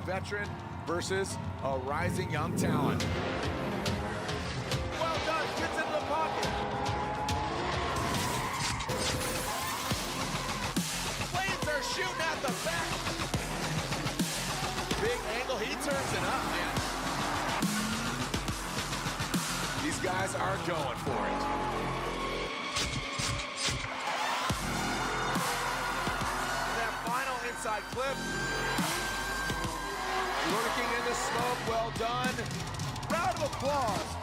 veteran versus a rising young talent. Well done, gets into the pocket. Flames are shooting at the back. Big angle, he turns it up, man. These guys are going for it. That final inside clip. Lurking in the smoke, well done. Round of applause.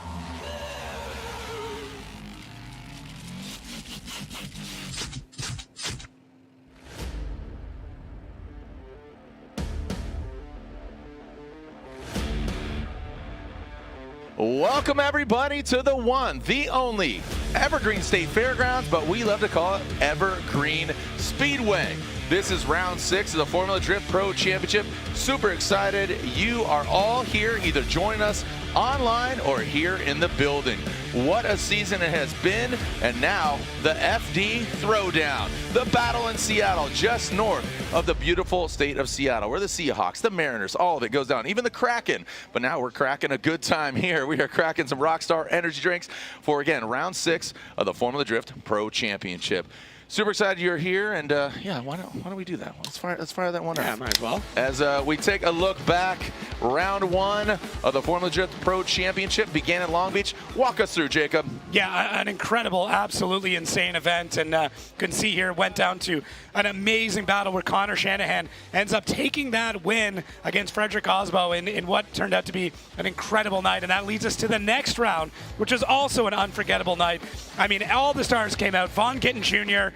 Welcome everybody to the one, the only Evergreen State Fairgrounds, but we love to call it Evergreen Speedway. This is round 6 of the Formula Drift Pro Championship. Super excited. You are all here, either joining us online or here in the building. What a season it has been, and now the FD Throwdown. The battle in Seattle, just north of the beautiful state of Seattle, where the Seahawks, the Mariners, all of it goes down, even the Kraken. But now we're cracking a good time here. We are cracking some Rockstar energy drinks for, again, round 6 of the Formula Drift Pro Championship. Super excited you're here, and yeah, why don't we do that? Let's fire that one up. Yeah, might as well. As we take a look back, round 1 of the Formula Drift Pro Championship began in Long Beach. Walk us through, Jacob. Yeah, an incredible, absolutely insane event, and you can see here went down to an amazing battle where Connor Shanahan ends up taking that win against Frederick Osbo in what turned out to be an incredible night, and that leads us to the next round, which is also an unforgettable night. I mean, all the stars came out. Von Gittin Jr.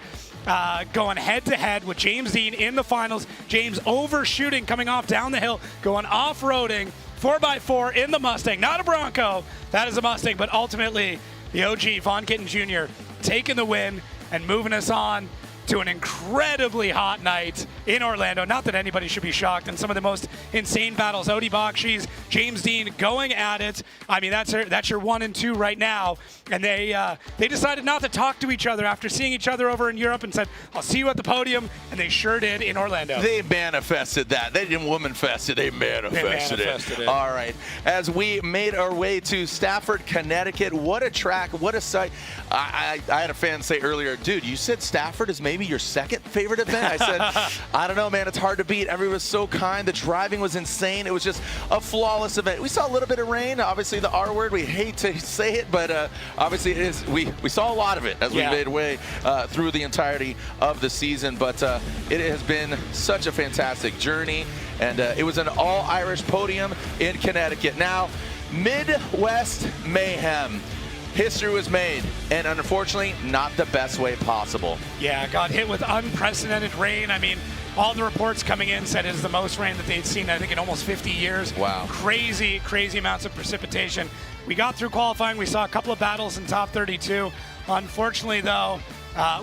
Going head-to-head with James Dean in the finals. James overshooting, coming off down the hill, going off-roading, 4x4 in the Mustang. Not a Bronco, that is a Mustang, but ultimately the OG, Von Gittin Jr., taking the win and moving us on to an incredibly hot night in Orlando. Not that anybody should be shocked. And some of the most insane battles, Odie Bakshis, James Dean going at it. I mean, that's your 1 and 2 right now. And they decided not to talk to each other after seeing each other over in Europe and said, I'll see you at the podium. And they sure did in Orlando. They manifested that. They didn't woman-fest it. They manifested it. All right. As we made our way to Stafford, Connecticut, what a track, what a sight. I had a fan say earlier, dude, you said Stafford is maybe your second favorite event? I said, I don't know, man. It's hard to beat. Everyone was so kind. The driving was insane. It was just a flawless event. We saw a little bit of rain. Obviously, the R word. We hate to say it, but obviously it is. We saw a lot of it as we made way through the entirety of the season. But it has been such a fantastic journey, and it was an all-Irish podium in Connecticut. Now, Midwest Mayhem. History was made, and unfortunately, not the best way possible. Yeah, got hit with unprecedented rain. I mean, all the reports coming in said it is the most rain that they'd seen, I think, in almost 50 years. Wow. Crazy, crazy amounts of precipitation. We got through qualifying. We saw a couple of battles in top 32. Unfortunately, though,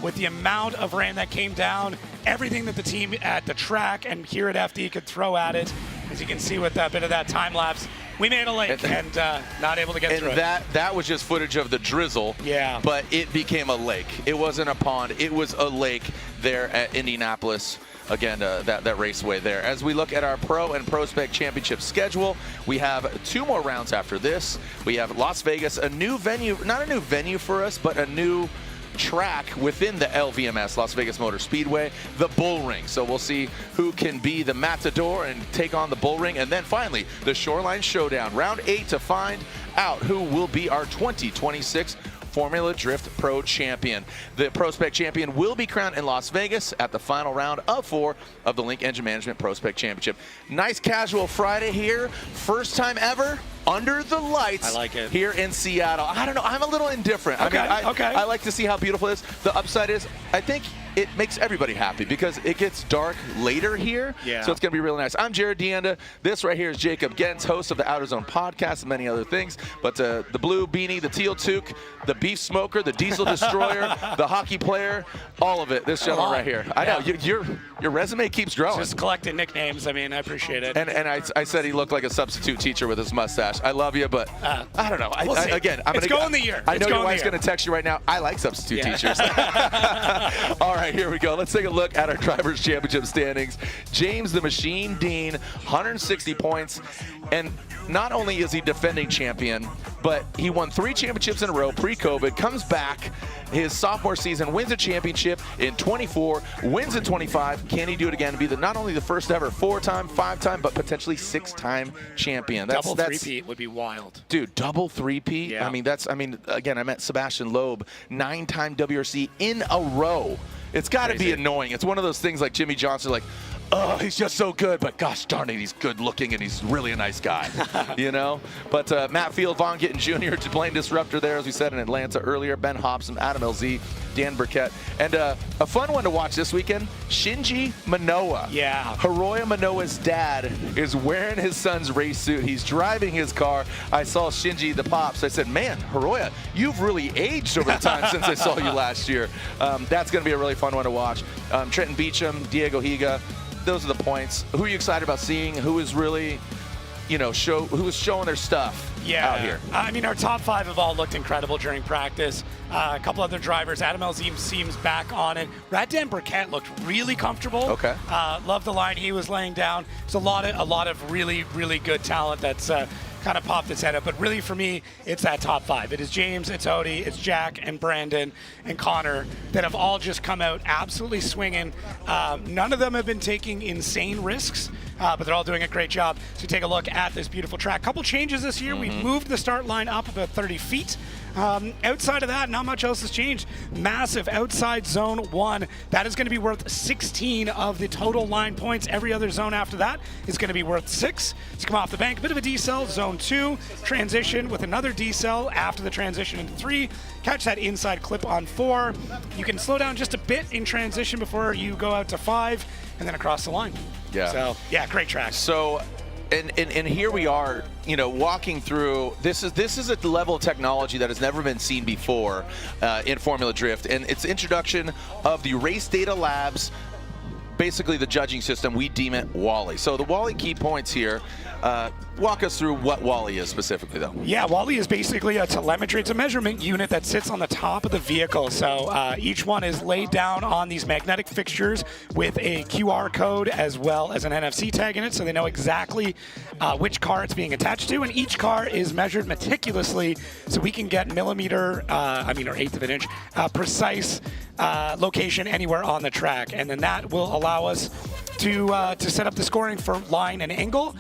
with the amount of rain that came down, everything that the team at the track and here at FD could throw at it, as you can see with a bit of that time lapse, we made a lake and not able to get through it. And that was just footage of the drizzle. Yeah. But it became a lake. It wasn't a pond. It was a lake there at Indianapolis. Again, that raceway there. As we look at our Pro and Pro Spec Championship schedule, we have 2 more rounds after this. We have Las Vegas, a new venue, not a new venue for us, but a new track within the LVMS, Las Vegas Motor Speedway, the Bull Ring. So we'll see who can be the Matador and take on the Bull Ring. And then finally, the Shoreline Showdown, round 8, to find out who will be our 2026 Formula Drift Pro Champion. The Pro Spec Champion will be crowned in Las Vegas at the final round of 4 of the Link Engine Management Pro Spec Championship. Nice casual Friday here. First time ever under the lights. I like it. Here in Seattle. I don't know. I'm a little indifferent. Okay, I like to see how beautiful it is. The upside is, I think it makes everybody happy because it gets dark later here. Yeah. So it's going to be really nice. I'm Jared Deanda. This right here is Jacob Gens, host of the Outer Zone podcast and many other things. But the blue beanie, the teal toque, the beef smoker, the diesel destroyer, the hockey player, all of it. This gentleman right here. I know your resume keeps growing. Just collecting nicknames. I mean, I appreciate it. And I said he looked like a substitute teacher with his mustache. I love you, but I don't know. We'll see. Again, I'm it's gonna going the year. I know your wife's going to text you right now. I like substitute teachers. All right. right, here we go. Let's take a look at our Drivers' Championship standings. James the Machine Dean, 160 points. And not only is he defending champion, but he won 3 championships in a row pre-COVID, comes back his sophomore season, wins a championship in 24, wins in 25. Can he do it again? Be not only the first ever 4-time, 5-time, but potentially 6-time champion. Double three-peat would be wild. Dude, double three-peat? Yeah. Again, I met Sebastian Loeb, 9-time WRC in a row. It's got to be annoying. It's one of those things like Jimmy Johnson, like, oh, he's just so good, but gosh darn it, he's good looking and he's really a nice guy, you know? But Matt Field, Von Gittin Jr., to Blaine Disruptor there, as we said in Atlanta earlier, Ben Hobson, Adam LZ, Dan Burkett. And a fun one to watch this weekend, Shinji Manoa. Yeah. Hiroya Manoa's dad is wearing his son's race suit. He's driving his car. I saw Shinji, the pops. I said, man, Hiroya, you've really aged over the time since I saw you last year. That's going to be a really fun one to watch. Trenton Beecham, Diego Higa. Those are the points. Who are you excited about seeing? Who is really, who is showing their stuff out here? I mean, our top 5 have all looked incredible during practice. A couple other drivers. Adam LZ seems back on it. Dan Burkett looked really comfortable. Okay. Love the line he was laying down. It's a lot of really, really good talent that's kind of popped its head up. But really, for me, it's that top 5. It is James, it's Odie, it's Jack, and Brandon, and Connor that have all just come out absolutely swinging. None of them have been taking insane risks, but they're all doing a great job. So take a look at this beautiful track. Couple changes this year. We've moved the start line up about 30 feet. Outside of that, not much else has changed. Massive outside zone 1. That is going to be worth 16 of the total line points. Every other zone after that is going to be worth 6. To come off the bank, a bit of a decel. Zone 2, transition with another decel after the transition into 3. Catch that inside clip on 4. You can slow down just a bit in transition before you go out to 5 and then across the line. Yeah. So, yeah, great track. So, and here we are, walking through. This is a level of technology that has never been seen before in Formula Drift, and it's introduction of the Race Data Labs. Basically, the judging system, we deem it Wally. So the Wally key points here. Walk us through what Wally is specifically, though. Yeah, Wally is basically a telemetry. It's a measurement unit that sits on the top of the vehicle. So each one is laid down on these magnetic fixtures with a QR code as well as an NFC tag in it, so they know exactly which car it's being attached to. And each car is measured meticulously, so we can get millimeter, or eighth of an inch, precise location anywhere on the track. And then that will allow us to set up the scoring for line and angle,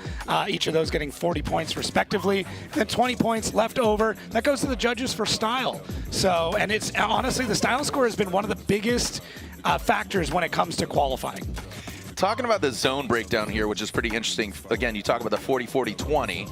each of those getting 40 points respectively, and then 20 points left over. That goes to the judges for style. So, and it's honestly, the style score has been one of the biggest factors when it comes to qualifying. Talking about the zone breakdown here, which is pretty interesting. Again, you talk about the 40, 40, 20.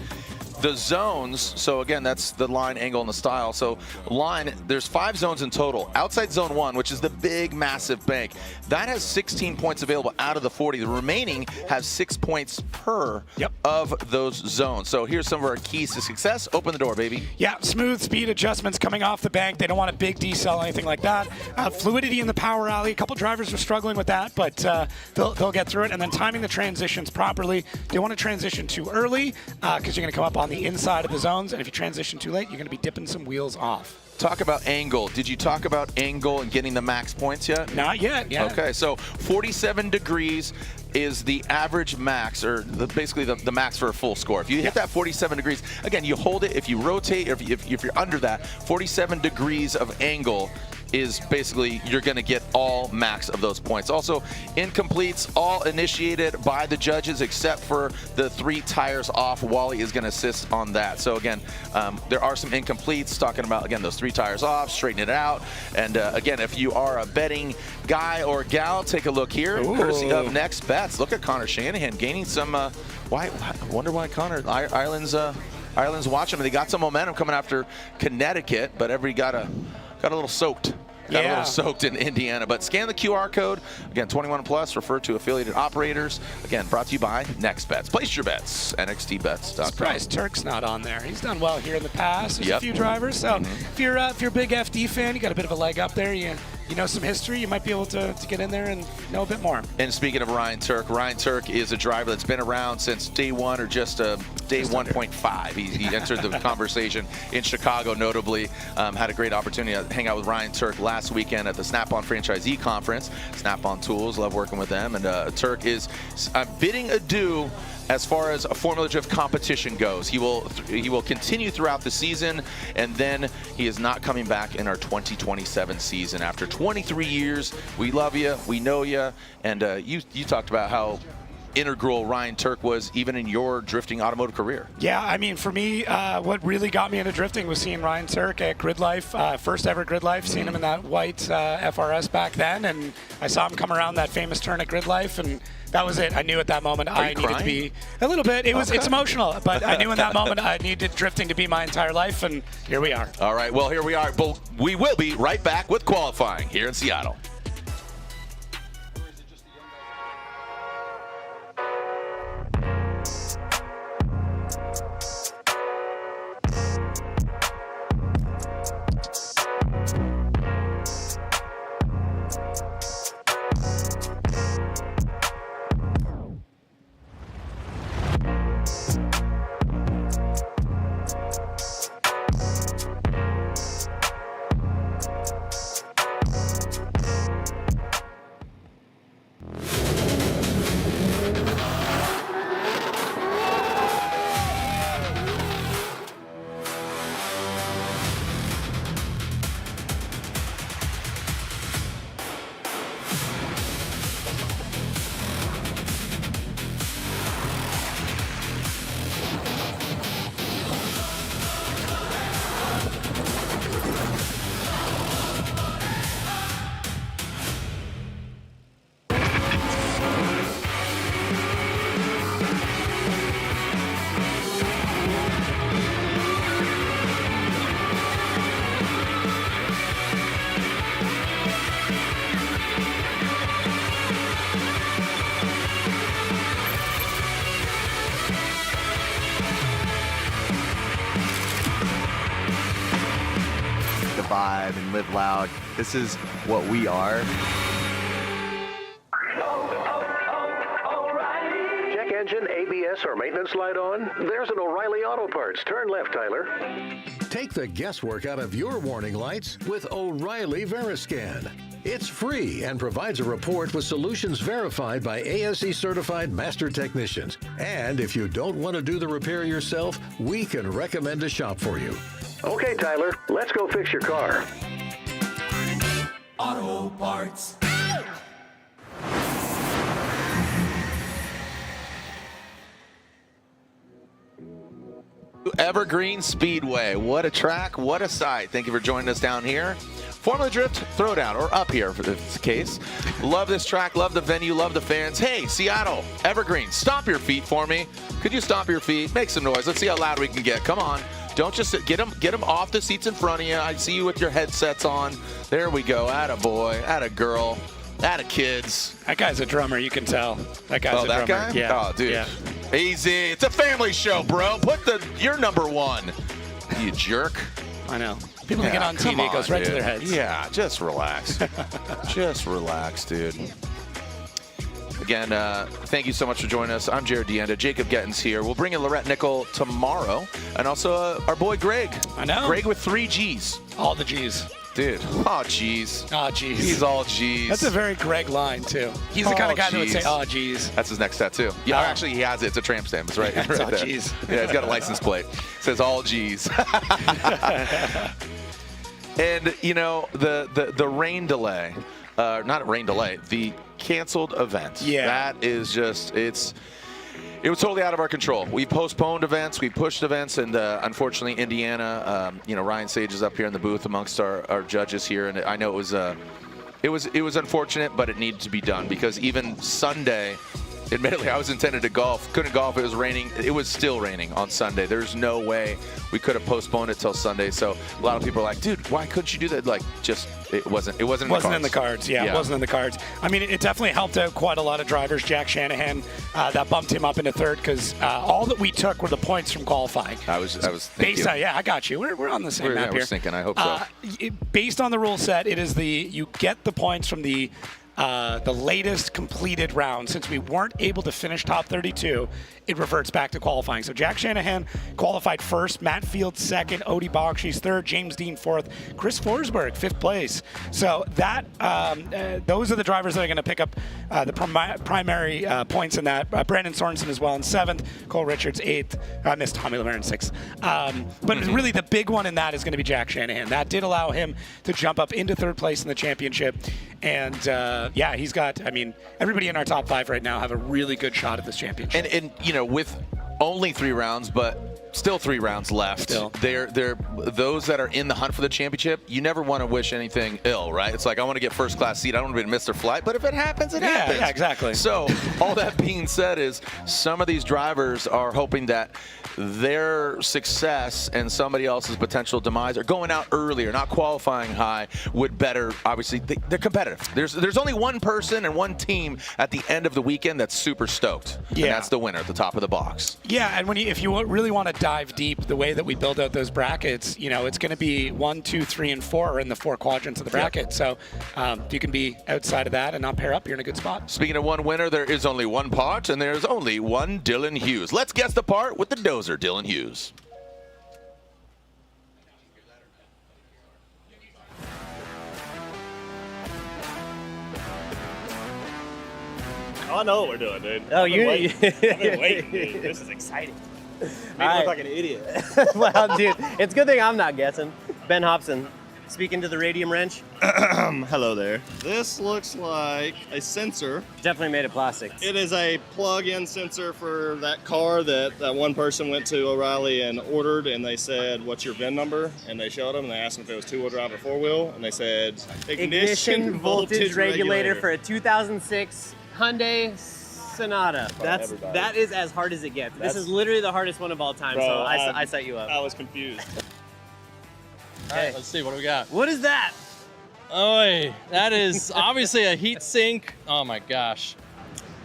The zones, so again, that's the line, angle, and the style. So line, there's 5 zones in total. Outside zone 1, which is the big, massive bank, that has 16 points available out of the 40. The remaining has 6 points per of those zones. So here's some of our keys to success. Open the door, baby. Yeah, smooth speed adjustments coming off the bank. They don't want a big decel, anything like that. Fluidity in the power alley. A couple drivers are struggling with that, but they'll get through it. And then timing the transitions properly. They want to transition too early because you're going to come up on the inside of the zones, and if you transition too late, you're going to be dipping some wheels off. Talk about angle. Did you talk about angle and getting the max points yet? Not yet. Yeah. Okay, so 47 degrees is the average max, or basically the max for a full score. If you hit that 47 degrees, again, you hold it. If you rotate, or if you're under that, 47 degrees of angle is basically you're going to get all max of those points. Also, incompletes all initiated by the judges except for the 3 tires off. Wally is going to assist on that. So again, there are some incompletes talking about, again, those 3 tires off, straighten it out. And again, if you are a betting guy or gal, take a look here. Ooh. Courtesy of Next Bets. Look at Connor Shanahan gaining some, I wonder why Connor, Ireland's watching him. They got some momentum coming after Connecticut, but everybody got a little soaked. Got a little soaked in Indiana. But scan the QR code. Again, 21 plus, refer to affiliated operators. Again, brought to you by Next Bets. Place your bets, nxtbets.com. Surprised Turk's not on there. He's done well here in the past. There's a few drivers. So if you're a big FD fan, you got a bit of a leg up there. You you know some history, you might be able to get in there and know a bit more. And speaking of Ryan Turk is a driver that's been around since day one, or just day 1.5. He entered the conversation in Chicago, notably. Had a great opportunity to hang out with Ryan Turk last weekend at the Snap-on Franchisee Conference. Snap-on Tools, love working with them. And Turk is bidding adieu as far as a Formula Drift competition goes. He will continue throughout the season, and then he is not coming back in our 2027 season. After 23 years, we love you, we know you, and you talked about how integral Ryan Turk was even in your drifting automotive career. Yeah, I mean, for me, what really got me into drifting was seeing Ryan Turk at Grid Life, first ever Grid Life, seeing him in that white FRS back then, and I saw him come around that famous turn at Grid Life, and that was it. I knew at that moment I needed to be a little bit. It's emotional, but I knew in that moment I needed drifting to be my entire life, and here we are. All right, well, here we are. But we will be right back with qualifying here in Seattle. Vibe and live loud. This is what we are. Check engine, ABS, or maintenance light on? There's an O'Reilly Auto Parts. Turn left, Tyler. Take the guesswork out of your warning lights with O'Reilly Veriscan. It's free and provides a report with solutions verified by ASE certified master technicians. And if you don't want to do the repair yourself, we can recommend a shop for you. Okay, Tyler, let's go fix your car. Auto Parts. Evergreen Speedway. What a track, what a sight. Thank you for joining us down here. Formula Drift Throwdown, or up here for this case. Love this track, love the venue, love the fans. Hey, Seattle, Evergreen, stomp your feet for me. Could you stomp your feet? Make some noise. Let's see how loud we can get. Come on. Don't just sit. Get them off the seats in front of you. I see you with your headsets on. There we go. Atta boy, atta girl, atta kids. That guy's a drummer, you can tell. That guy's a drummer. Guy? Yeah. Oh, dude. Yeah. Easy. It's a family show, bro. You're number one. You jerk. I know. People that get on TV, it goes right to their heads. Yeah, just relax. Just relax, dude. Again, thank you so much for joining us. I'm Jared Deenda. Jacob Gettins here. We'll bring in Lorette Nickel tomorrow. And also our boy Greg. I know. Greg with 3 G's. All the G's. Dude. Oh, geez. Oh, geez. He's all G's. That's a very Greg line, too. He's the kind of guy that would say, oh, geez. That's his next tattoo. Yeah, actually, he has it. It's a tramp stamp. It's right, It's right all there. G's. Yeah, he's got a license plate. It says all G's. And, you know, the rain delay, not rain delay, the canceled event. Yeah. That is just, it was totally out of our control. We postponed events, we pushed events, and unfortunately, Indiana, you know, Ryan Sage is up here in the booth amongst our judges here, and I know it was unfortunate, but it needed to be done because even Sunday, admittedly, I was intended to golf. Couldn't golf. It was raining. It was still raining on Sunday. There's no way we could have postponed it till Sunday. So a lot of people are like, dude, why couldn't you do that? Like, just it wasn't in the cards. Yeah, it wasn't in the cards. I mean, it definitely helped out quite a lot of drivers. Jack Shanahan, that bumped him up into third because all that we took were the points from qualifying. I was thinking. Yeah, I got you. We're on the same map here. I was thinking. I hope so. Based on the rule set, it is you get the points from the latest completed round. Since we weren't able to finish top 32, it reverts back to qualifying. So Jack Shanahan qualified first, Matt Fields second, Odie Bakshi's third, James Dean fourth, Chris Forsberg fifth place. So that those are the drivers that are going to pick up the primary points in that. Brandon Sorensen as well in seventh, Cole Richards eighth. I missed Tommy Lemare in sixth. But really the big one in that is going to be Jack Shanahan. That did allow him to jump up into third place in the championship. And yeah, he's got, I mean, everybody in our top 5 right now have a really good shot at this championship. And you know, with only 3 rounds, but still 3 rounds left. They're those that are in the hunt for the championship. You never want to wish anything ill, right? It's like, I want to get first class seat. I don't want to miss their flight, but if it happens, it happens. Yeah, exactly. So all that being said is some of these drivers are hoping that their success and somebody else's potential demise or going out earlier, not qualifying high, would better, obviously, they're competitive. There's only one person and one team at the end of the weekend that's super stoked. Yeah. And that's the winner at the top of the box. Yeah, and if you really want to dive deep, the way that we build out those brackets, you know, it's going to be 1, 2, 3, and 4 are in the 4 quadrants of the bracket. Yep. So if you can be outside of that and not pair up, you're in a good spot. Speaking of one winner, there is only one part, and there's only one Dylan Hughes. Let's guess the part with the dozer, Dylan Hughes. I know what we're doing, dude. Oh, I've been waiting, dude. This is exciting. You look like an idiot. Well, dude, it's a good thing I'm not guessing. Ben Hobson, speaking to the radium wrench. Hello there. This looks like a sensor. Definitely made of plastic. It is a plug-in sensor for that car that one person went to O'Reilly and ordered, and they said, "What's your VIN number?" And they showed them, and they asked them if it was 2-wheel drive or 4-wheel, and they said, "Ignition voltage regulator for a 2006 Hyundai Sonata." That is as hard as it gets. This is literally the hardest one of all time. Bro, so I set you up. I was confused. All right, let's see, what do we got? What is that? Oh, that is obviously a heat sink. Oh my gosh.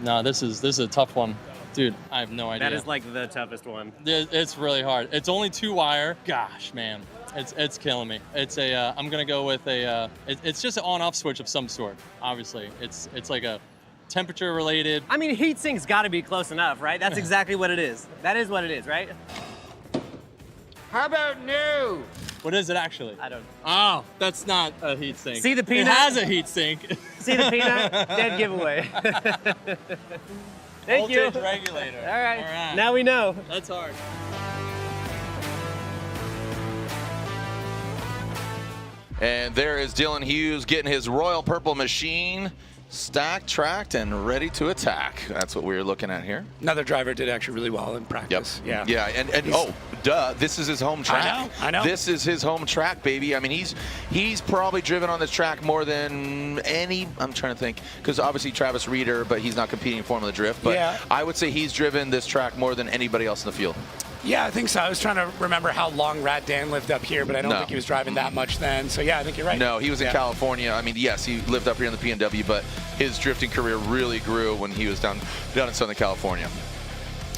No, this is a tough one. Dude, I have no idea. That is like the toughest one. It's really hard. It's only 2-wire. Gosh, man. It's killing me. It's I'm gonna go with it's just an on-off switch of some sort, obviously. It's like a temperature related. I mean, heat sink's gotta be close enough, right? That's exactly what it is. That is what it is, right? How about new? What is it actually? I don't know. Oh, that's not a heat sink. See the peanut? It has a heat sink. See the peanut? Dead giveaway. Thank you. Voltage regulator. All right. Now we know. That's hard. And there is Dylan Hughes getting his Royal Purple machine stacked, tracked, and ready to attack. That's what we're looking at here. Another driver did actually really well in practice. Yep. Yeah, and oh, duh, this is his home track. I know. This is his home track, baby. I mean, he's probably driven on this track more than any, I'm trying to think, because obviously Travis Reeder, but he's not competing in Formula Drift, but yeah. I would say he's driven this track more than anybody else in the field. Yeah, I think so. I was trying to remember how long Rad Dan lived up here, but I don't think he was driving that much then. So yeah, I think you're right. No, he was in California. I mean, yes, he lived up here in the PNW, but his drifting career really grew when he was down in Southern California.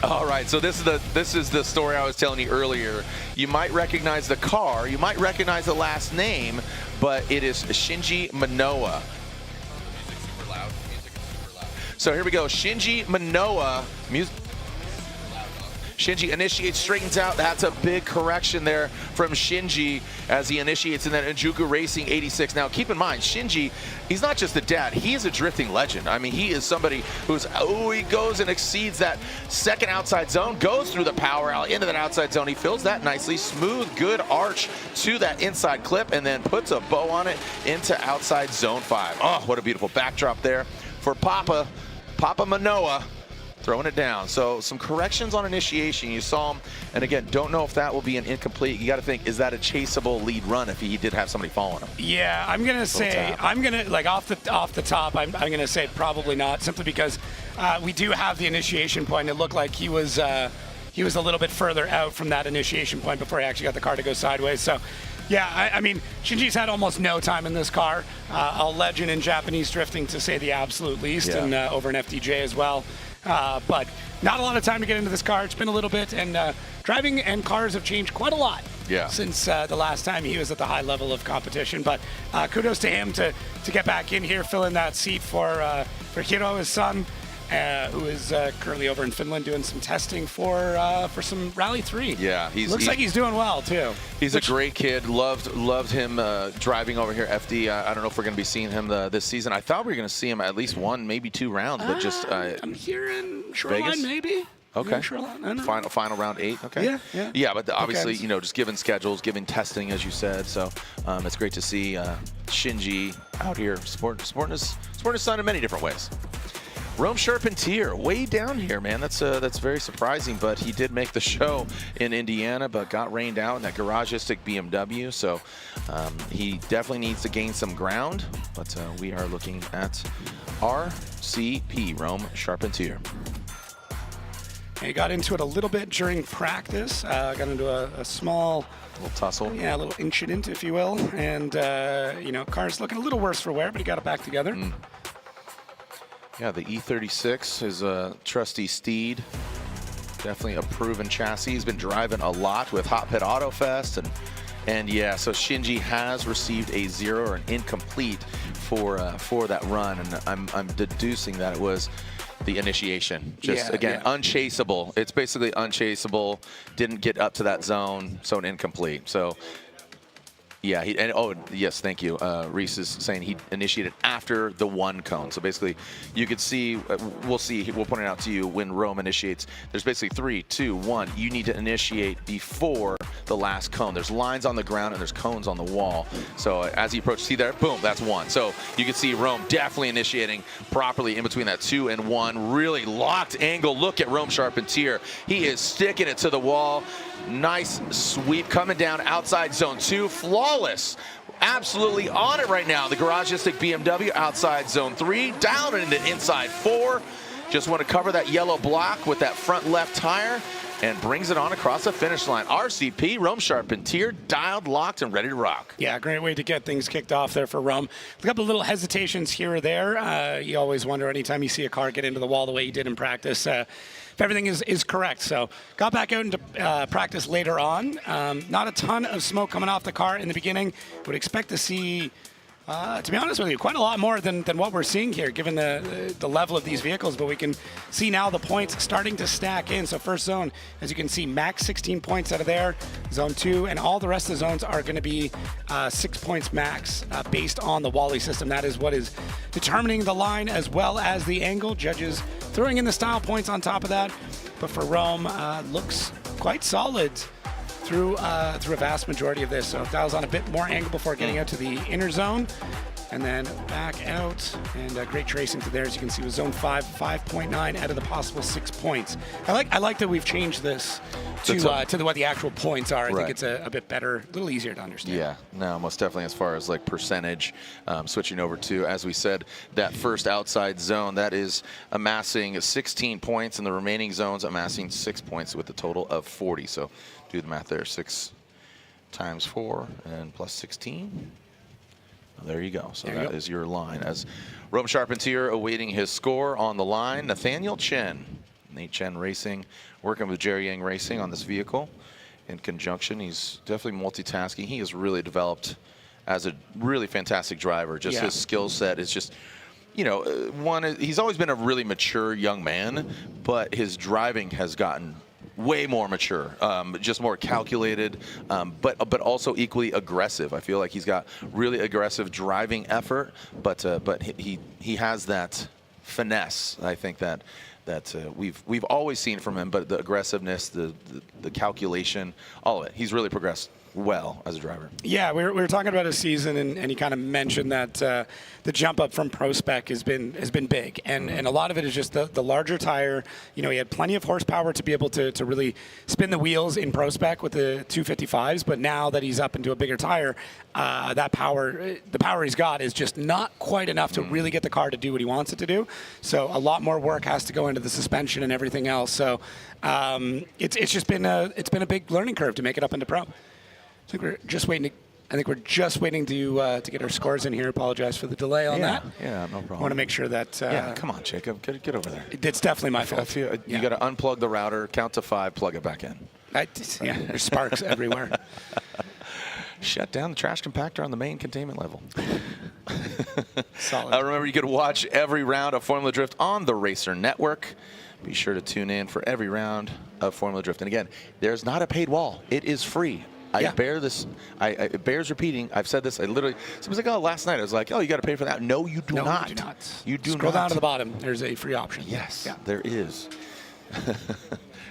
All right, so this is the story I was telling you earlier. You might recognize the car, you might recognize the last name, but it is Shinji Manoa. So here we go, Shinji Manoa. Shinji initiates, straightens out. That's a big correction there from Shinji as he initiates in that Njuku Racing 86. Now, keep in mind, Shinji, he's not just a dad. He is a drifting legend. I mean, he is somebody who's, he goes and exceeds that second outside zone, goes through the power out into that outside zone. He fills that nicely. Smooth, good arch to that inside clip, and then puts a bow on it into outside zone 5. Oh, what a beautiful backdrop there for Papa Manoa. throwing it down. So some corrections on initiation. You saw him, and again, don't know if that will be an incomplete. You got to think, is that a chaseable lead run if he did have somebody following him? Yeah, I'm gonna say, like off the top, I'm gonna say probably not, simply because we do have the initiation point. It looked like he was a little bit further out from that initiation point before he actually got the car to go sideways. So. Yeah, I mean, Shinji's had almost no time in this car. A legend in Japanese drifting, to say the absolute least, and over in FDJ as well. But not a lot of time to get into this car. It's been a little bit, and driving and cars have changed quite a lot since the last time he was at the high level of competition. But kudos to him to get back in here, fill in that seat for Hiro, his son, who is currently over in Finland doing some testing for some Rally 3. Yeah, looks like he's doing well too. He's a great kid. Loved him driving over here. FD. I don't know if we're going to be seeing him this season. I thought we were going to see him at least one, maybe 2 rounds, but just I'm hearing Shoreline Vegas? Maybe. Okay. Final round 8. Okay. Yeah, but obviously, just given schedules, given testing, as you said. So it's great to see Shinji out here supporting his son in many different ways. Rome Charpentier, way down here, man. That's very surprising, but he did make the show in Indiana, but got rained out in that garagistic BMW. So he definitely needs to gain some ground. But we are looking at RCP, Rome Charpentier. He got into it a little bit during practice. Got into a small little tussle. Yeah, a little incident, if you will. And car's looking a little worse for wear, but he got it back together. Yeah, the E36 is a trusty steed. Definitely a proven chassis. He's been driving a lot with Hot Pit Auto Fest. And yeah, so Shinji has received a 0 or an incomplete for that run. And I'm deducing that it was the initiation. Unchaseable. It's basically unchaseable. Didn't get up to that zone, so an incomplete. So yeah, yes, thank you. Reese is saying he initiated after the 1 cone. So basically, you could see, we'll point it out to you when Rome initiates. There's basically 3, 2, 1. You need to initiate before the last cone. There's lines on the ground and there's cones on the wall. So as he approaches, see there, boom, that's 1. So you can see Rome definitely initiating properly in between that 2 and 1. Really locked angle. Look at Rome Charpentier. He is sticking it to the wall. Nice sweep coming down outside zone 2. Flawless. Absolutely on it right now. The garagistic BMW outside zone 3. Down into inside 4. Just want to cover that yellow block with that front left tire and brings it on across the finish line. RCP, Rome Charpentier, dialed, locked, and ready to rock. Yeah, great way to get things kicked off there for Rome. A couple of little hesitations here or there. You always wonder anytime you see a car get into the wall the way you did in practice, if everything is correct. So got back out into practice later on. Not a ton of smoke coming off the car in the beginning. Would expect to see, to be honest with you, quite a lot more than what we're seeing here, given the level of these vehicles. But we can see now the points starting to stack in. So first zone, as you can see, max 16 points out of there. Zone 2, and all the rest of the zones are going to be 6 points max based on the Wally system. That is what is determining the line as well as the angle. Judges throwing in the style points on top of that. But for Rome, looks quite solid through a vast majority of this. So dials on a bit more angle before getting out to the inner zone, and then back out, and great tracing to there. As you can see, with zone 5, 5.9 out of the possible 6 points. I like that we've changed this to what the actual points are. I think it's a bit better, a little easier to understand. Yeah, no, most definitely as far as like percentage, switching over to, as we said, that first outside zone, that is amassing 16 points, and the remaining zones amassing 6 points with a total of 40. So do the math there, 6 times 4 and plus 16. There you go. So that is your line. As Rome Charpentier awaiting his score on the line, Nathaniel Chen. Nate Chen Racing, working with Jerry Yang Racing on this vehicle in conjunction. He's definitely multitasking. He has really developed as a really fantastic driver. Just his skill set is just, he's always been a really mature young man, but his driving has gotten way more mature, just more calculated, but also equally aggressive. I feel like he's got really aggressive driving effort, but he has that finesse, I think, that that we've always seen from him, but the aggressiveness, the calculation, all of it. He's really progressed well as a driver. Yeah, we were talking about his season, and he kind of mentioned that the jump up from Pro Spec has been big, and a lot of it is just the larger tire. You know, he had plenty of horsepower to be able to really spin the wheels in Pro Spec with the 255s, but now that he's up into a bigger tire, the power he's got is just not quite enough to really get the car to do what he wants it to do. So a lot more work has to go into the suspension and everything else. So it's just been a big learning curve to make it up into Pro. I think we're just waiting to get our scores in here. Apologize for the delay on that. Yeah, no problem. I want to make sure that. Yeah, come on, Jacob, get over there. It's definitely my fault. You got to unplug the router, count to 5, plug it back in. There's sparks everywhere. Shut down the trash compactor on the main containment level. Solid. Remember, you can watch every round of Formula Drift on the Racer Network. Be sure to tune in for every round of Formula Drift. And again, there's not a paid wall. It is free. I bear this. It bears repeating. I've said this. Someone's like, oh, last night I was like, oh, you got to pay for that. No, you do not. You do not. You do Scroll not. down to the bottom. There's a free option. Yes, there is.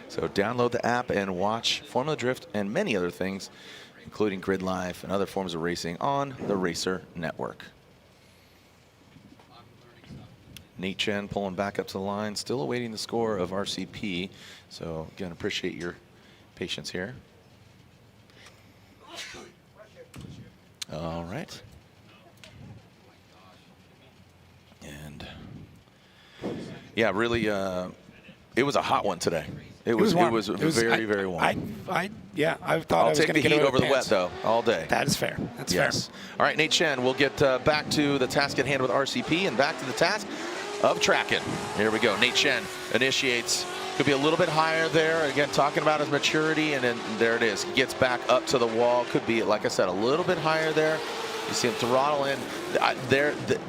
So download the app and watch Formula Drift and many other things, including Grid Life and other forms of racing on the Racer Network. Nate Chen pulling back up to the line, still awaiting the score of RCP. So again, appreciate your patience here. All right. And yeah, really, it was a hot one today. It was very warm. I thought I'll I was take going to the get heat over the pants. wet, though, all day. That is fair. That's fair. All right, Nate Chen, we'll get back to the task at hand with RCP and back to the task of tracking. Here we go. Nate Chen initiates. Could be a little bit higher there. Again, talking about his maturity, and then there it is. Gets back up to the wall. Could be, like I said, a little bit higher there. You see him throttle in.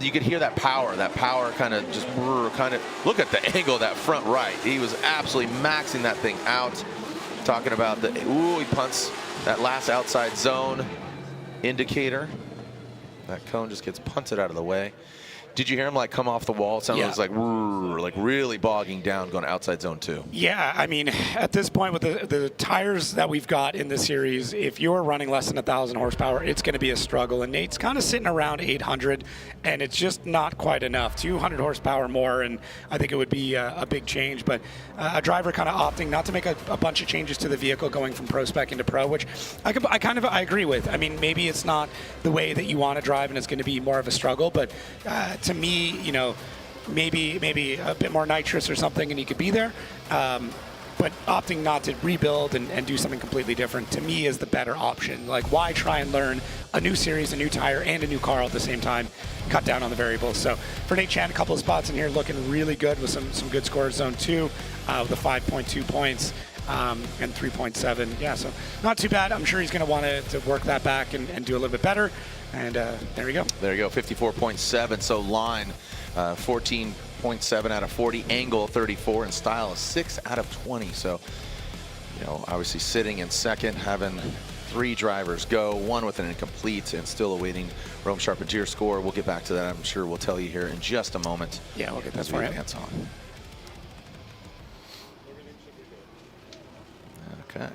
You could hear that power. That power kind of just look at the angle of that front right. He was absolutely maxing that thing out. Talking about he punts that last outside zone indicator. That cone just gets punted out of the way. Did you hear him like come off the wall? It sounded like really bogging down, going outside zone 2. Yeah, I mean, at this point with the tires that we've got in the series, if you're running less than 1,000 horsepower, it's going to be a struggle. And Nate's kind of sitting around 800, and it's just not quite enough. 200 horsepower more, and I think it would be a big change. But a driver kind of opting not to make a bunch of changes to the vehicle going from Pro Spec into Pro, which I agree with. I mean, maybe it's not the way that you want to drive, and it's going to be more of a struggle, but to me, you know, maybe a bit more nitrous or something and he could be there. But opting not to rebuild and do something completely different, to me, is the better option. Like, why try and learn a new series, a new tire, and a new car at the same time? Cut down on the variables. So for Nate Chan, a couple of spots in here looking really good with some good scores. Zone 2 with the 5.2 points. And 3.7. Yeah, so not too bad. I'm sure he's going to want to work that back and do a little bit better. And there we go. There you go, 54.7. So line 14.7 out of 40, angle 34, and style is 6 out of 20. So, you know, obviously sitting in second, having 3 drivers go, 1 with an incomplete, and still awaiting Rome Charpentier score. We'll get back to that. I'm sure we'll tell you here in just a moment. Yeah, we'll get that as for we you. advance on. Okay.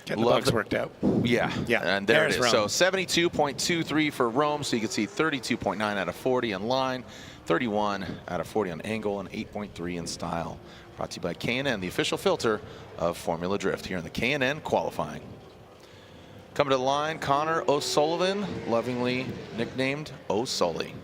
Getting the bugs worked out. Yeah. And there it is. Rome. So 72.23 for Rome. So you can see 32.9 out of 40 on line, 31 out of 40 on angle, and 8.3 in style. Brought to you by K&N, the official filter of Formula Drift here in the K&N qualifying. Coming to the line, Connor O'Sullivan, lovingly nicknamed O'Sully.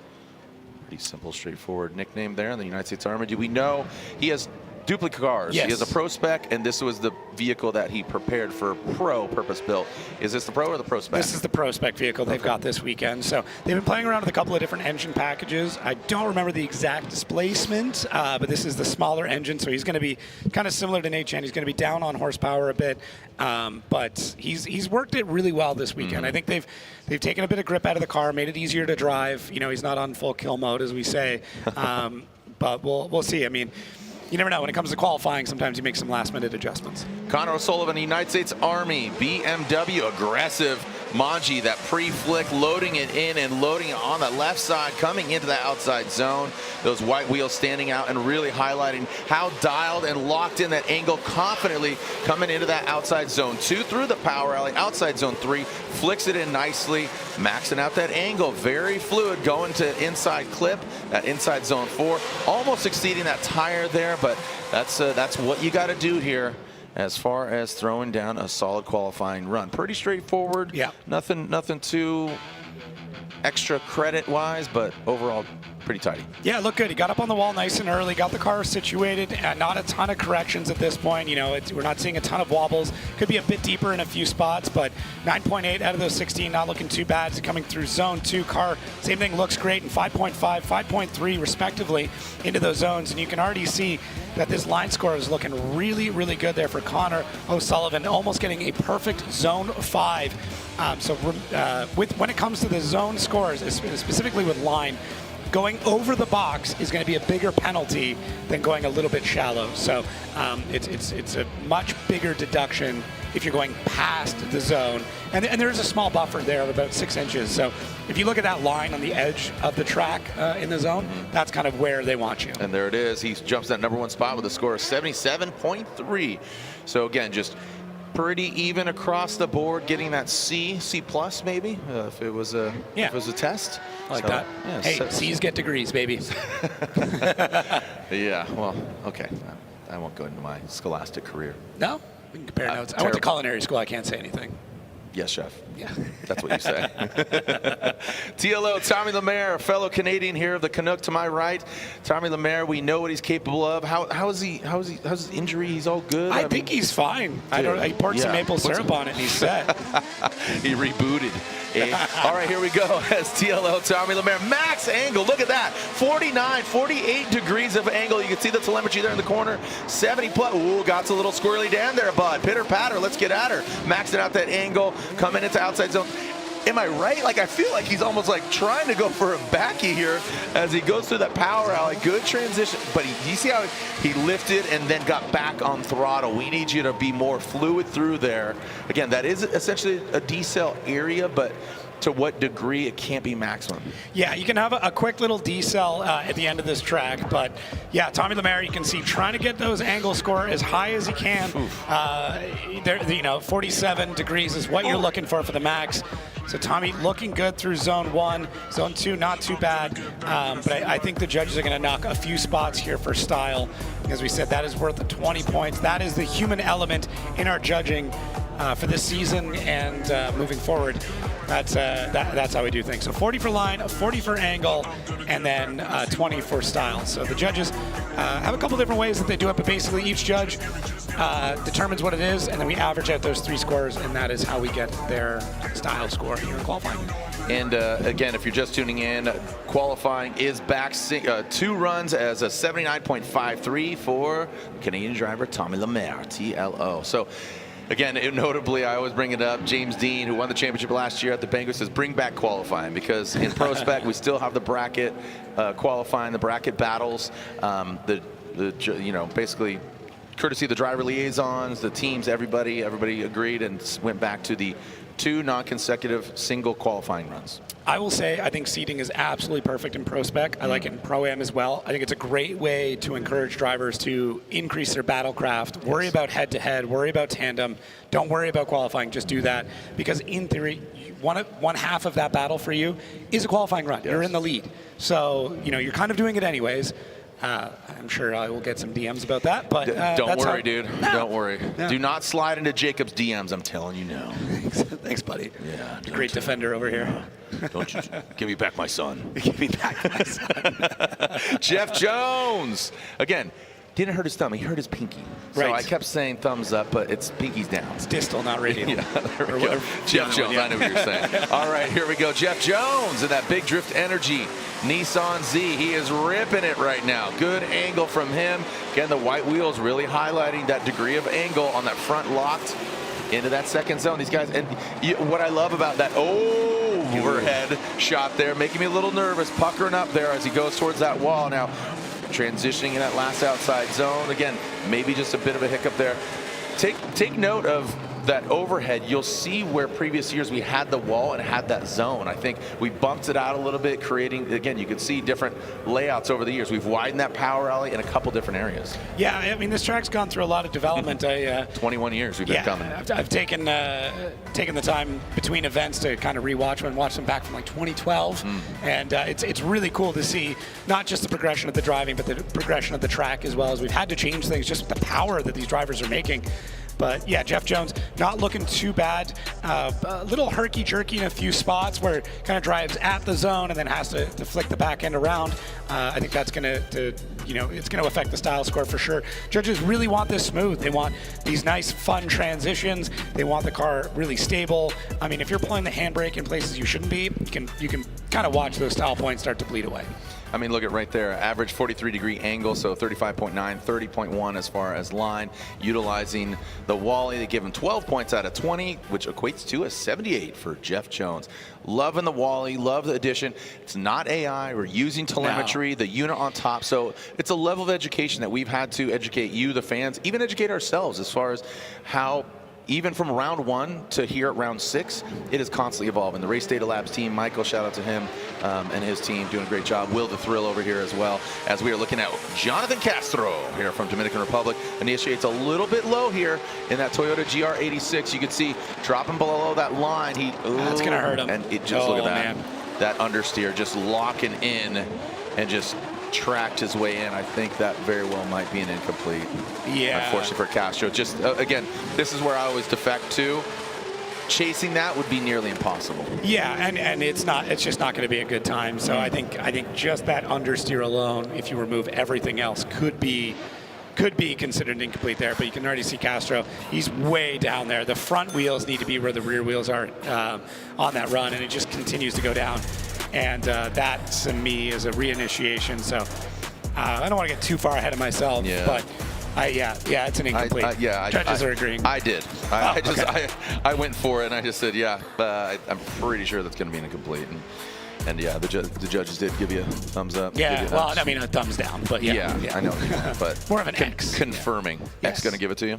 Pretty simple, straightforward nickname there in the United States Army. Do we know he has duplicate cars? Yes. He has a Pro Spec, and this was the vehicle that he prepared for Pro purpose-built. Is this the Pro or the Pro Spec? This is the Pro Spec vehicle they've got this weekend. So they've been playing around with a couple of different engine packages. I don't remember the exact displacement, but this is the smaller engine, so he's going to be kind of similar to Nate Chan. He's going to be down on horsepower a bit, but he's worked it really well this weekend. I think they've taken a bit of grip out of the car, made it easier to drive. You know, he's not on full kill mode, as we say, but we'll see. I mean, you never know. When it comes to qualifying, sometimes you make some last-minute adjustments. Connor O'Sullivan, United States Army, BMW, aggressive Manji, that pre-flick, loading it in and loading it on the left side, coming into the outside zone. Those white wheels standing out and really highlighting how dialed and locked in that angle, confidently coming into that outside zone 2 through the power alley, outside zone 3, flicks it in nicely, maxing out that angle, very fluid, going to inside clip, that inside zone 4, almost exceeding that tire there, but that's what you got to do here as far as throwing down a solid qualifying run. Pretty straightforward. Yeah. Nothing too extra credit wise, but overall pretty tidy. Yeah, looked good. He got up on the wall nice and early, got the car situated, and not a ton of corrections at this point. You know, we're not seeing a ton of wobbles. Could be a bit deeper in a few spots, but 9.8 out of those 16, not looking too bad. It's coming through zone 2. Car, same thing, looks great, and 5.5, 5.3 respectively into those zones. And you can already see that this line score is looking really, really good there for Connor O'Sullivan, almost getting a perfect zone 5. When it comes to the zone scores, specifically with line, going over the box is going to be a bigger penalty than going a little bit shallow. So it's a much bigger deduction if you're going past the zone. And there's a small buffer there of about 6 inches. So if you look at that line on the edge of the track in the zone, that's kind of where they want you. And there it is. He jumps that #1 spot with a score of 77.3. So again, just pretty even across the board, getting that C plus maybe, if it was a test. Like that. Yeah, hey, C's get degrees, baby. Yeah, well, okay. I won't go into my scholastic career. No? We can compare notes. I went to culinary school. I can't say anything. Yes, chef. Yeah. That's what you say. TLO, Tommy Lemaire, fellow Canadian here of the Canuck to my right. Tommy Lemaire, we know what he's capable of. How's his injury? He's all good? I think he's fine. He poured some maple syrup on it and he's set. He rebooted. All right, here we go. As TLO, Tommy Lemaire, max angle. Look at that. 49, 48 degrees of angle. You can see the telemetry there in the corner. 70 plus. Ooh, got a little squirrely down there, bud. Pitter patter. Let's get at her. Maxing out that angle. Coming into outside zone. Am I right? Like, I feel like he's almost like trying to go for a backy here as he goes through that power alley. Good transition. But you see how he lifted and then got back on throttle. We need you to be more fluid through there. Again, that is essentially a decel area, but to what degree it can't be maximum. Yeah, you can have a quick little decel at the end of this track, but yeah, Tommy Lemaire, you can see trying to get those angle score as high as he can. 47 degrees is what you're looking for the max. So Tommy looking good through zone 1, zone 2 not too bad, but I think the judges are going to knock a few spots here for style. As we said, that is worth 20 points. That is the human element in our judging for this season and moving forward. That's how we do things. So 40 for line, 40 for angle, and then 20 for style. So the judges have a couple different ways that they do it, but basically each judge determines what it is, and then we average out those 3 scores, and that is how we get their style score here in qualifying. And again, if you're just tuning in, qualifying is back 2 runs as a 79.53 for Canadian driver Tommy Lemaire, TLO. So again, notably, I always bring it up, James Dean, who won the championship last year at the banquet, says bring back qualifying, because in Pro Spec we still have the bracket qualifying, the bracket battles, basically courtesy of the driver liaisons, the teams, everybody agreed and went back to the 2 non-consecutive single qualifying runs. I will say I think seating is absolutely perfect in Pro Spec. I like it in Pro-Am as well. I think it's a great way to encourage drivers to increase their battle craft, worry about head-to-head, worry about tandem, don't worry about qualifying, just do that. Because in theory, one half of that battle for you is a qualifying run. Yes. You're in the lead. So, you're kind of doing it anyways. I'm sure I will get some DMs about that, but don't worry, dude. No. Don't worry. No. Do not slide into Jacob's DMs. I'm telling you now. Thanks, buddy. Yeah, great defender over here. Don't you give me back my son. Give me back my son. Jeff Jones again. Didn't hurt his thumb. He hurt his pinky. So I kept saying thumbs up, but it's pinky's down. It's distal, not radial. Yeah, there we go. Jeff Jones. I know what you're saying. All right, here we go. Jeff Jones and that big drift energy Nissan Z. He is ripping it right now. Good angle from him. Again, the white wheels really highlighting that degree of angle on that front locked into that second zone. These guys, and what I love about that overhead shot there, making me a little nervous, puckering up there as he goes towards that wall. Now, transitioning in that last outside zone. Again, maybe just a bit of a hiccup there. Take note of that overhead, you'll see where previous years we had the wall and had that zone. I think we bumped it out a little bit, creating, again, you can see different layouts over the years. We've widened that power alley in a couple different areas. Yeah, I mean, this track's gone through a lot of development. 21 years we've been coming. I've taken the time between events to kind of rewatch them and watch them back from like 2012, and it's really cool to see not just the progression of the driving, but the progression of the track as well, as we've had to change things, just the power that these drivers are making. But yeah, Jeff Jones not looking too bad. A little herky-jerky in a few spots where it kind of drives at the zone and then has to flick the back end around. I think that's going to, it's going to affect the style score for sure. Judges really want this smooth. They want these nice, fun transitions. They want the car really stable. I mean, if you're pulling the handbrake in places you shouldn't be, you can kind of watch those style points start to bleed away. I mean, look at right there, average 43-degree angle, so 35.9, 30.1 as far as line. Utilizing the Wally, they give him 12 points out of 20, which equates to a 78 for Jeff Jones. Loving the Wally, love the addition. It's not AI, we're using telemetry, the unit on top, so it's a level of education that we've had to educate you, the fans, even educate ourselves as far as how, even from round 1 to here at round 6, it is constantly evolving. The Race Data Labs team, Michael, shout out to him and his team, doing a great job. Will the Thrill over here as well, as we are looking at Jonathan Castro here from Dominican Republic. Initiates a little bit low here in that Toyota GR86. You can see dropping below that line. That's going to hurt him. And it just, look at that. Man. That understeer just locking in and just tracked his way in. I think that very well might be an incomplete. Yeah. Unfortunately for Castro. Just again, this is where I always defect to. Chasing that would be nearly impossible. Yeah, and it's just not going to be a good time. So I think just that understeer alone, if you remove everything else, could be considered incomplete there. But you can already see Castro. He's way down there. The front wheels need to be where the rear wheels are on that run, and it just continues to go down. And that, to me, is a reinitiation. So I don't want to get too far ahead of myself, but it's an incomplete. Judges are agreeing. I did. I went for it, and I just said, I'm pretty sure that's going to be an incomplete. And yeah, the judges did give you a thumbs up. Yeah, well, I mean a thumbs down, but yeah. I know. But more of an X. Confirming. Yes. X going to give it to you?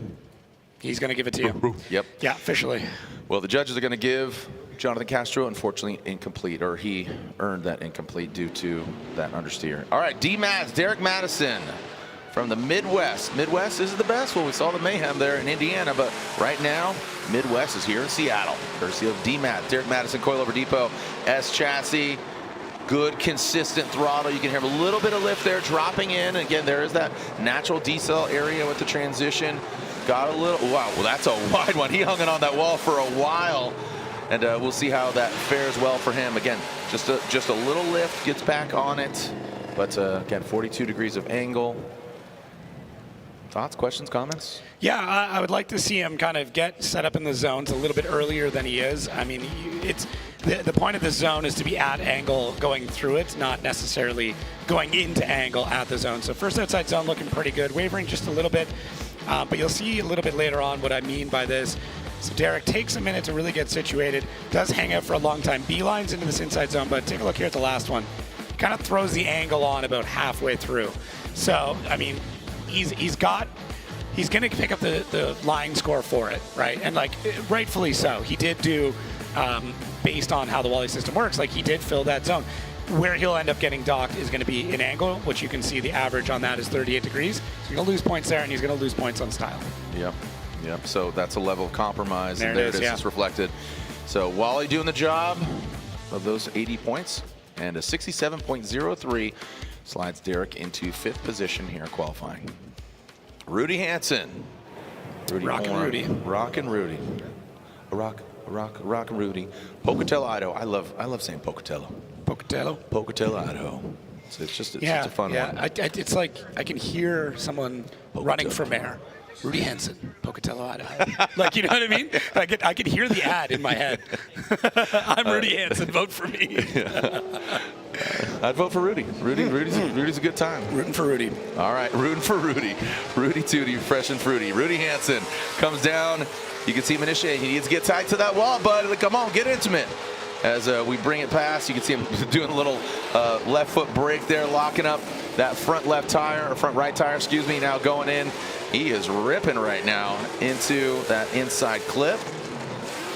He's going to give it to you. Yep. Yeah, officially. Well, the judges are going to give Jonathan Castro, unfortunately, incomplete, or he earned that incomplete due to that understeer. All right, D-Mads, Derek Madison from the Midwest. Midwest is the best. Well, we saw the mayhem there in Indiana, but right now, Midwest is here in Seattle. Courtesy of D-Mads, Derek Madison, Coilover Depot, S chassis. Good, consistent throttle. You can hear a little bit of lift there dropping in. Again, there is that natural decel area with the transition. Got a little, wow, well, that's a wide one. He hung it on that wall for a while. And we'll see how that fares well for him. Again, just a little lift, gets back on it. But again, 42 degrees of angle. Thoughts, questions, comments? Yeah, I would like to see him kind of get set up in the zones a little bit earlier than he is. I mean, it's the point of this zone is to be at angle going through it, not necessarily going into angle at the zone. So first outside zone looking pretty good, wavering just a little bit. But you'll see a little bit later on what I mean by this. So Derek takes a minute to really get situated, does hang out for a long time, beelines into this inside zone, but take a look here at the last one. Kind of throws the angle on about halfway through. So, I mean, he's going to pick up the line score for it, right? And like, rightfully so. He did do, based on how the Wally system works, like he did fill that zone. Where he'll end up getting docked is going to be in angle, which you can see the average on that is 38 degrees. So he's going to lose points there, and he's going to lose points on style. Yep, so that's a level of compromise, there and there it is, it's reflected. So Wally doing the job of those 80 points, and a 67.03 slides Derek into 5th position here qualifying. Rudy Hansen. Rockin' Rudy. Rockin' Rudy. Rockin' Rudy. Pocatello, Idaho. I love saying Pocatello. Pocatello, Idaho. So it's just a fun one. It's like I can hear someone running for mayor. Rudy Hansen, Pocatello, Idaho. Like, you know what I mean? I can hear the ad in my head. I'm Rudy Hansen, vote for me. I'd vote for Rudy. Rudy's a good time. Rooting for Rudy. All right, rooting for Rudy. Rudy Tootie, fresh and fruity. Rudy Hansen comes down. You can see him initiate. He needs to get tight to that wall, bud. Come on, get intimate. as we bring it past. You can see him doing a little left foot brake there, locking up that front left tire, or front right tire, excuse me, now going in. He is ripping right now into that inside clip.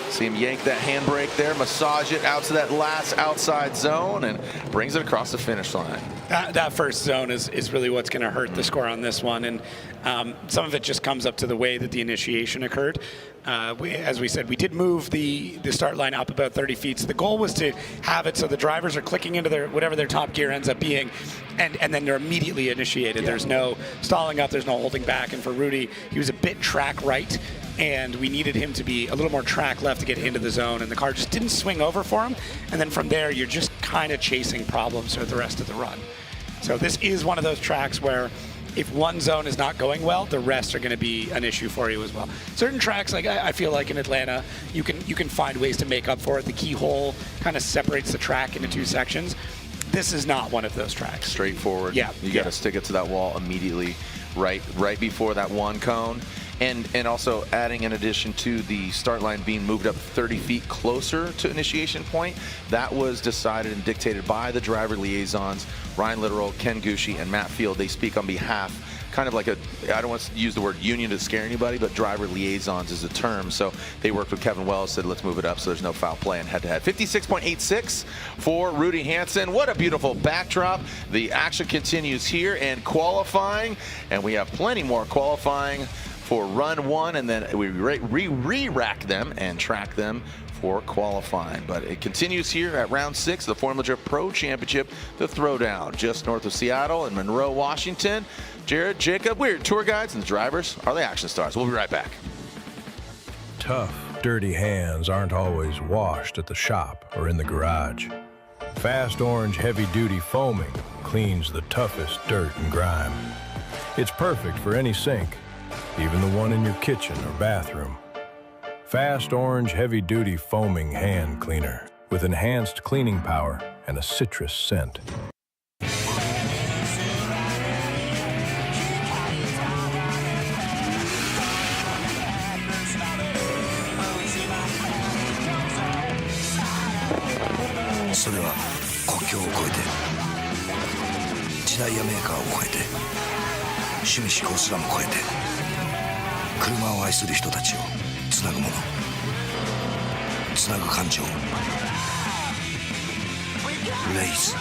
See him yank that handbrake there, massage it out to that last outside zone, and brings it across the finish line. That first zone is really what's going to hurt the score on this one, and some of it just comes up to the way that the initiation occurred. As we said, we did move the start line up about 30 feet. So the goal was to have it so the drivers are clicking into their whatever their top gear ends up being, and then they're immediately initiated. Yeah. There's no stalling up, there's no holding back. And for Rudy, he was a bit track right, and we needed him to be a little more track left to get into the zone, and the car just didn't swing over for him. And then from there, you're just kind of chasing problems for the rest of the run. So this is one of those tracks where if one zone is not going well, the rest are going to be an issue for you as well. Certain tracks, like I feel like in Atlanta, you can find ways to make up for it. The keyhole kind of separates the track into two sections. This is not one of those tracks. Straightforward. Yeah. You got to stick it to that wall immediately, right before that one cone. And also adding in addition to the start line being moved up 30 feet closer to initiation point, that was decided and dictated by the driver liaisons, Ryan Littoral, Ken Gucci, and Matt Field. They speak on behalf, kind of like I don't want to use the word union to scare anybody, but driver liaisons is a term. So they worked with Kevin Wells, said let's move it up so there's no foul play and head-to-head. 56.86 for Rudy Hansen. What a beautiful backdrop. The action continues here in qualifying, and we have plenty more qualifying for run one, and then we re-rack them and track them for qualifying. But it continues here at round 6, the Formula Drift Pro Championship, the throwdown, just north of Seattle in Monroe, Washington. Jared, Jacob, we're tour guides, and the drivers are the action stars. We'll be right back. Tough, dirty hands aren't always washed at the shop or in the garage. Fast Orange heavy-duty foaming cleans the toughest dirt and grime. It's perfect for any sink, even the one in your kitchen or bathroom. Fast Orange heavy-duty foaming hand cleaner with enhanced cleaning power and a citrus scent. So れは国境を越えて時代やメーカーを越えて趣味嗜好すらも超えて車を愛する人たちをつなぐもの、つなぐ感情、レイズ。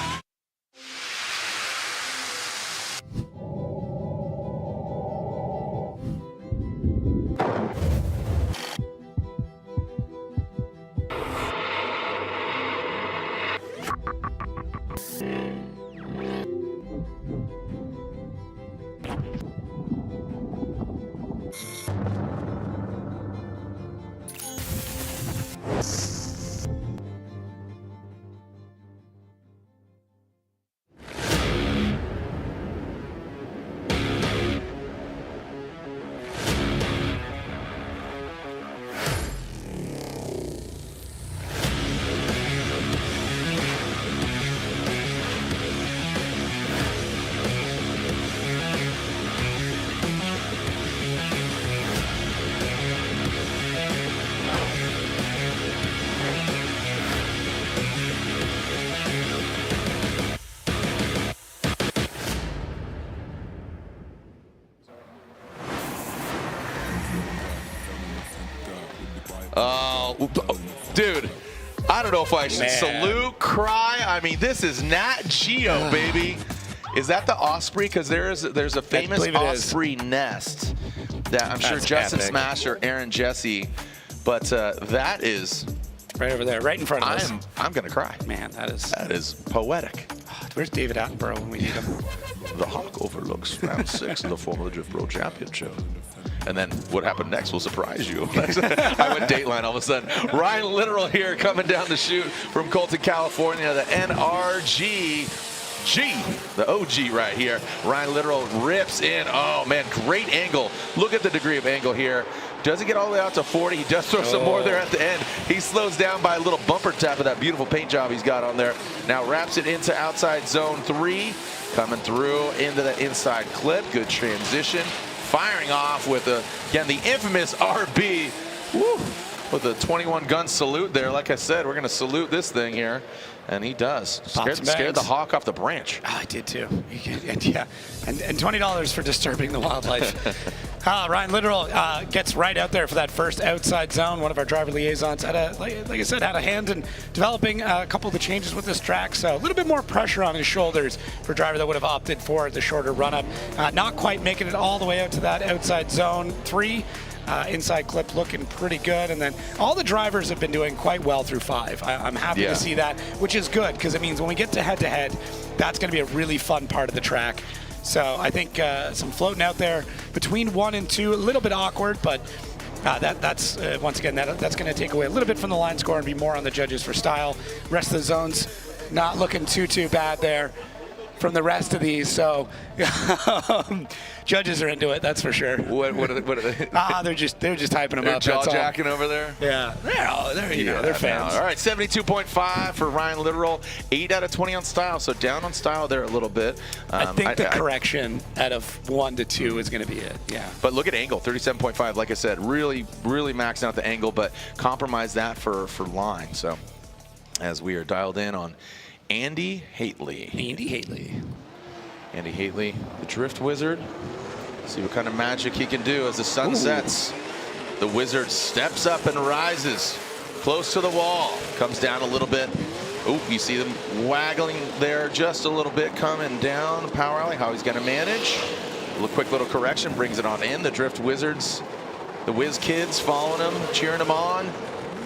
Dude, I don't know if I should salute, cry. I mean, this is Nat Geo, baby. Is that the Osprey? Because there's a famous Osprey nest that I'm sure Justin epic. Smash or Aaron Jesse, but that is right over there, right in front of us. I'm gonna cry. Man, that is poetic. Where's David Attenborough when we need him? The Hawk overlooks round 6 in the Formula Drift Pro Championship. And then what happened next will surprise you. I went Dateline all of a sudden. Ryan Littoral here coming down the chute from Colton, California. The NRG G, the OG right here. Ryan Littoral rips in. Oh, man, great angle. Look at the degree of angle here. Doesn't get all the way out to 40. He does throw some more there at the end. He slows down by a little bumper tap of that beautiful paint job he's got on there. Now wraps it into outside zone 3. Coming through into the inside clip. Good transition. Firing off with, again, the infamous RB. Woo. with a 21 gun salute there. Like I said, we're going to salute this thing here. And he does. Scared the hawk off the branch. Oh, I did too. And $20 for disturbing the wildlife. Ryan Literal gets right out there for that first outside zone. One of our driver liaisons had like I said, had a hand in developing a couple of the changes with this track. So a little bit more pressure on his shoulders for a driver that would have opted for the shorter run-up. Not quite making it all the way out to that outside zone 3. Inside clip looking pretty good, and then all the drivers have been doing quite well through 5. I'm happy to see that, which is good because it means when we get to head-to-head, that's going to be a really fun part of the track. So I think some floating out there between 1 and 2, a little bit awkward, but that's once again that's going to take away a little bit from the line score and be more on the judges for style. Rest of the zones not looking too bad there from the rest of these, so judges are into it, that's for sure. What are they? They're just hyping them up. They're jaw-jacking over there? Yeah, they're fans. All right, 72.5 for Ryan Literal, 8 out of 20 on style, so down on style there a little bit. I think the correction out of 1 to 2 is going to be it, yeah. But look at angle, 37.5, like I said, really maxing out the angle, but compromise that for line, so as we are dialed in on Andy Hately. Andy Hately, the drift wizard. See what kind of magic he can do as the sun sets. The wizard steps up and rises close to the wall. Comes down a little bit. Oh, you see them waggling there just a little bit, coming down power alley. How he's going to manage. A quick little correction, brings it on in. The drift wizards, the whiz kids following him, cheering him on.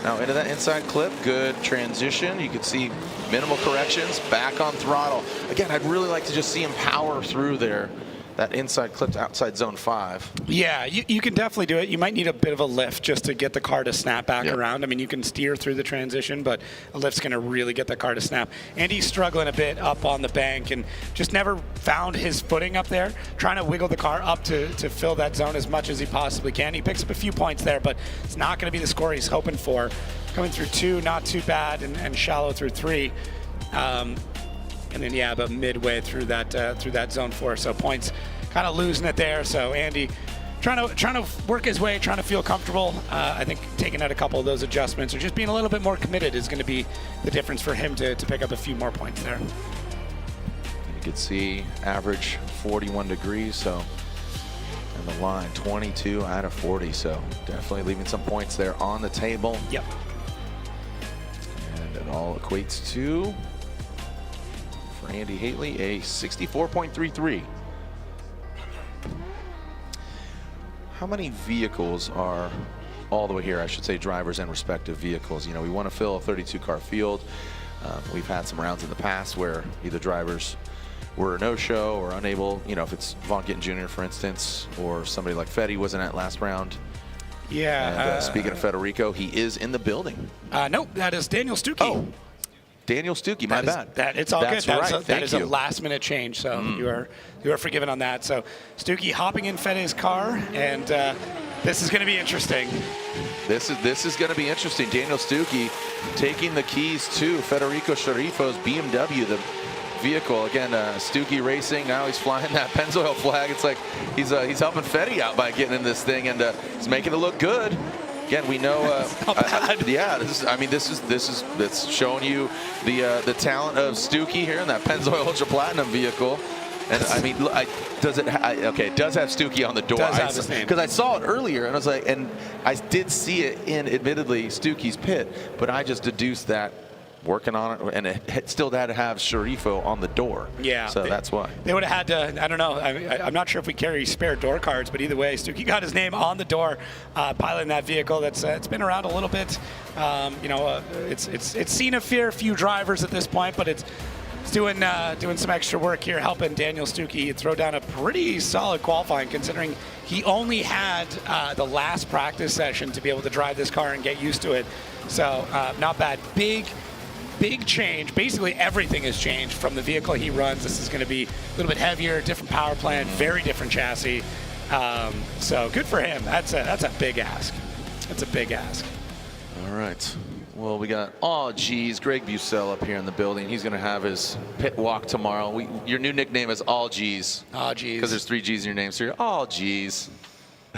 Now into that inside clip, good transition. You can see minimal corrections, back on throttle. Again, I'd really like to just see him power through there. That inside clip to outside zone 5. Yeah, you can definitely do it. You might need a bit of a lift just to get the car to snap back around. I mean, you can steer through the transition, but a lift's going to really get the car to snap. And he's struggling a bit up on the bank and just never found his footing up there, trying to wiggle the car up to fill that zone as much as he possibly can. He picks up a few points there, but it's not going to be the score he's hoping for. Coming through 2, not too bad, and shallow through 3. And then, about midway through that zone 4. So points kind of losing it there. So Andy trying to work his way, trying to feel comfortable. I think taking out a couple of those adjustments or just being a little bit more committed is going to be the difference for him to pick up a few more points there. You can see average 41 degrees, so and the line 22 out of 40, so definitely leaving some points there on the table. Yep. And it all equates to, for Andy Hately, a 64.33. How many vehicles are all the way here? I should say drivers and respective vehicles. You know, we want to fill a 32-car field. We've had some rounds in the past where either drivers were a no-show or unable, you know, if it's Von Gittin Jr., for instance, or somebody like Fetty wasn't at last round. Yeah. And, speaking of Federico, he is in the building. Nope, that is Daniel Stuckey. Oh, Daniel Stuckey, my bad. It's all That's good. Right. That is a last-minute change, so you are forgiven on that. So Stuckey hopping in Fetty's car, and this is going to be interesting. This is going to be interesting. Daniel Stuckey taking the keys to Federico Sharifo's BMW, the vehicle. Again, Stuckey racing. Now he's flying that Pennzoil flag. It's like he's helping Fetty out by getting in this thing, and he's making it look good. Again, we know. That's showing you the talent of Stuckey here in that Pennzoil Ultra Platinum vehicle. And I mean, it does have Stuckey on the door. Because I saw it earlier, and I was like, and I did see it in, admittedly, Stuckey's pit, but I just deduced that working on it, and it still had to have Sharifo on the door. Yeah. So that's why. They would have had to, I don't know, I'm not sure if we carry spare door cards, but either way, Stuckey got his name on the door, piloting that vehicle. It's been around a little bit. It's seen a fair few drivers at this point, but it's doing some extra work here, helping Daniel Stuckey throw down a pretty solid qualifying, considering he only had the last practice session to be able to drive this car and get used to it. So not bad. Big change. Basically everything has changed from the vehicle he runs. This is going to be a little bit heavier, different power plant, very different chassis. So good for him. That's a big ask. That's a big ask. All right. Well, we got Greg Bucell up here in the building. He's going to have his pit walk tomorrow. Your new nickname is All G's. All G's. Because there's 3 G's in your name, so you're All G's.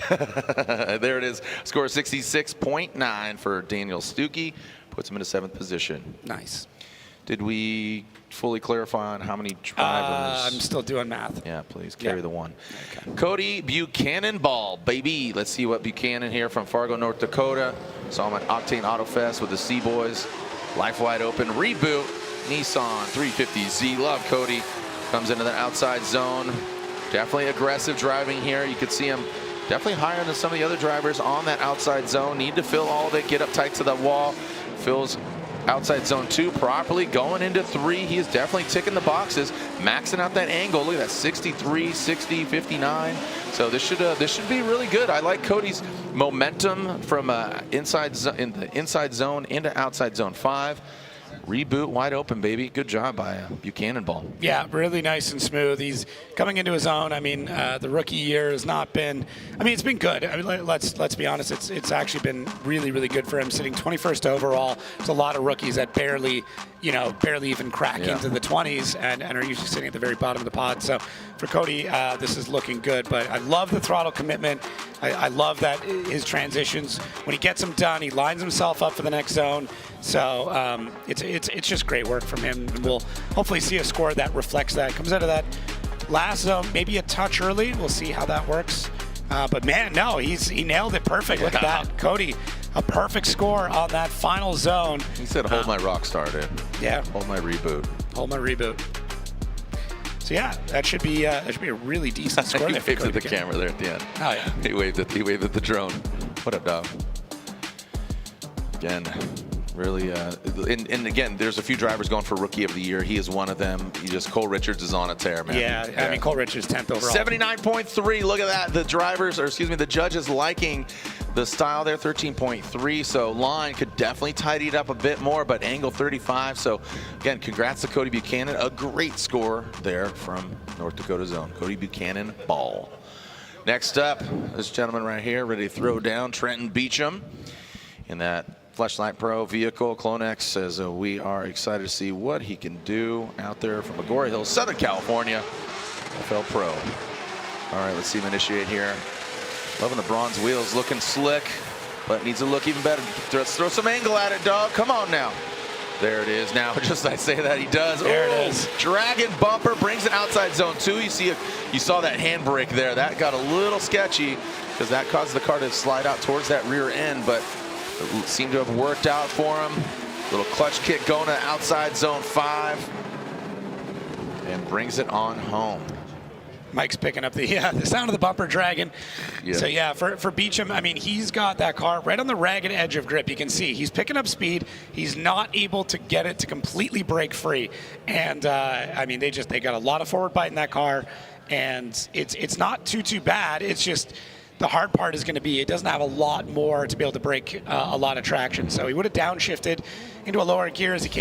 There it is. Score 66.9 for Daniel Stuckey. Puts him into 7th position. Nice. Did we fully clarify on how many drivers? I'm still doing math. Yeah, please carry the one. Okay. Cody Buchanan ball, baby. Let's see what Buchanan here from Fargo, North Dakota. Saw him at Octane Auto Fest with the C-Boys. Life wide open. Reboot. Nissan 350Z. Love Cody. Comes into the outside zone. Definitely aggressive driving here. You could see him definitely higher than some of the other drivers on that outside zone. Need to fill all of it. Get up tight to the wall. Fills outside zone 2 properly. Going into 3, he is definitely ticking the boxes, maxing out that angle. Look at that, 63, 60, 59. So this should be really good. I like Cody's momentum from inside zone into outside zone 5. Reboot wide open, baby. Good job by Buchanan ball. Yeah, really nice and smooth. He's coming into his own. I mean, the rookie year has not been. I mean, it's been good. I mean, let's be honest. It's actually been really, really good for him. Sitting 21st overall. There's a lot of rookies that barely even crack into the 20s and are usually sitting at the very bottom of the pod. So for Cody, this is looking good. But I love the throttle commitment. I love that his transitions, when he gets them done, he lines himself up for the next zone. So it's just great work from him. And we'll hopefully see a score that reflects that. Comes out of that last zone, maybe a touch early. We'll see how that works. But man, no, he nailed it perfect. Look at that, Cody. A perfect score on that final zone. He said, "Hold my rock star, dude." Yeah. Hold my reboot. Hold my reboot. So yeah, that should be a really decent score. He there waved at the camera there at the end. Oh yeah. He waved at the drone. What up, dog? Again, really, and again, there's a few drivers going for Rookie of the Year. He is one of them. Cole Richards is on a tear, man. Yeah, I mean, Cole Richards 10th overall. 79.3. Look at that. The judges liking the style there, 13.3. So line could definitely tidy it up a bit more, but angle 35. So again, congrats to Cody Buchanan. A great score there from North Dakota zone. Cody Buchanan ball. Next up, this gentleman right here, ready to throw down Trenton Beecham in that Fleshlight Pro vehicle. Clonex says we are excited to see what he can do out there from Agoura Hills, Southern California. FL Pro. All right, let's see him initiate here. Loving the bronze wheels, looking slick, but needs to look even better. Let's throw some angle at it, dog. Come on now. There it is. Now, just I say that, he does. There it is. Dragon bumper brings it outside zone 2. You saw that handbrake there. That got a little sketchy because that caused the car to slide out towards that rear end, but it seemed to have worked out for him. Little clutch kick going to outside zone 5 and brings it on home. Mike's picking up the sound of the bumper dragging. Yeah. So yeah, for Beecham, I mean, he's got that car right on the ragged edge of grip. You can see he's picking up speed. He's not able to get it to completely break free. And I mean, they got a lot of forward bite in that car, and it's not too bad. It's just the hard part is going to be it doesn't have a lot more to be able to break a lot of traction. So he would have downshifted into a lower gear as he came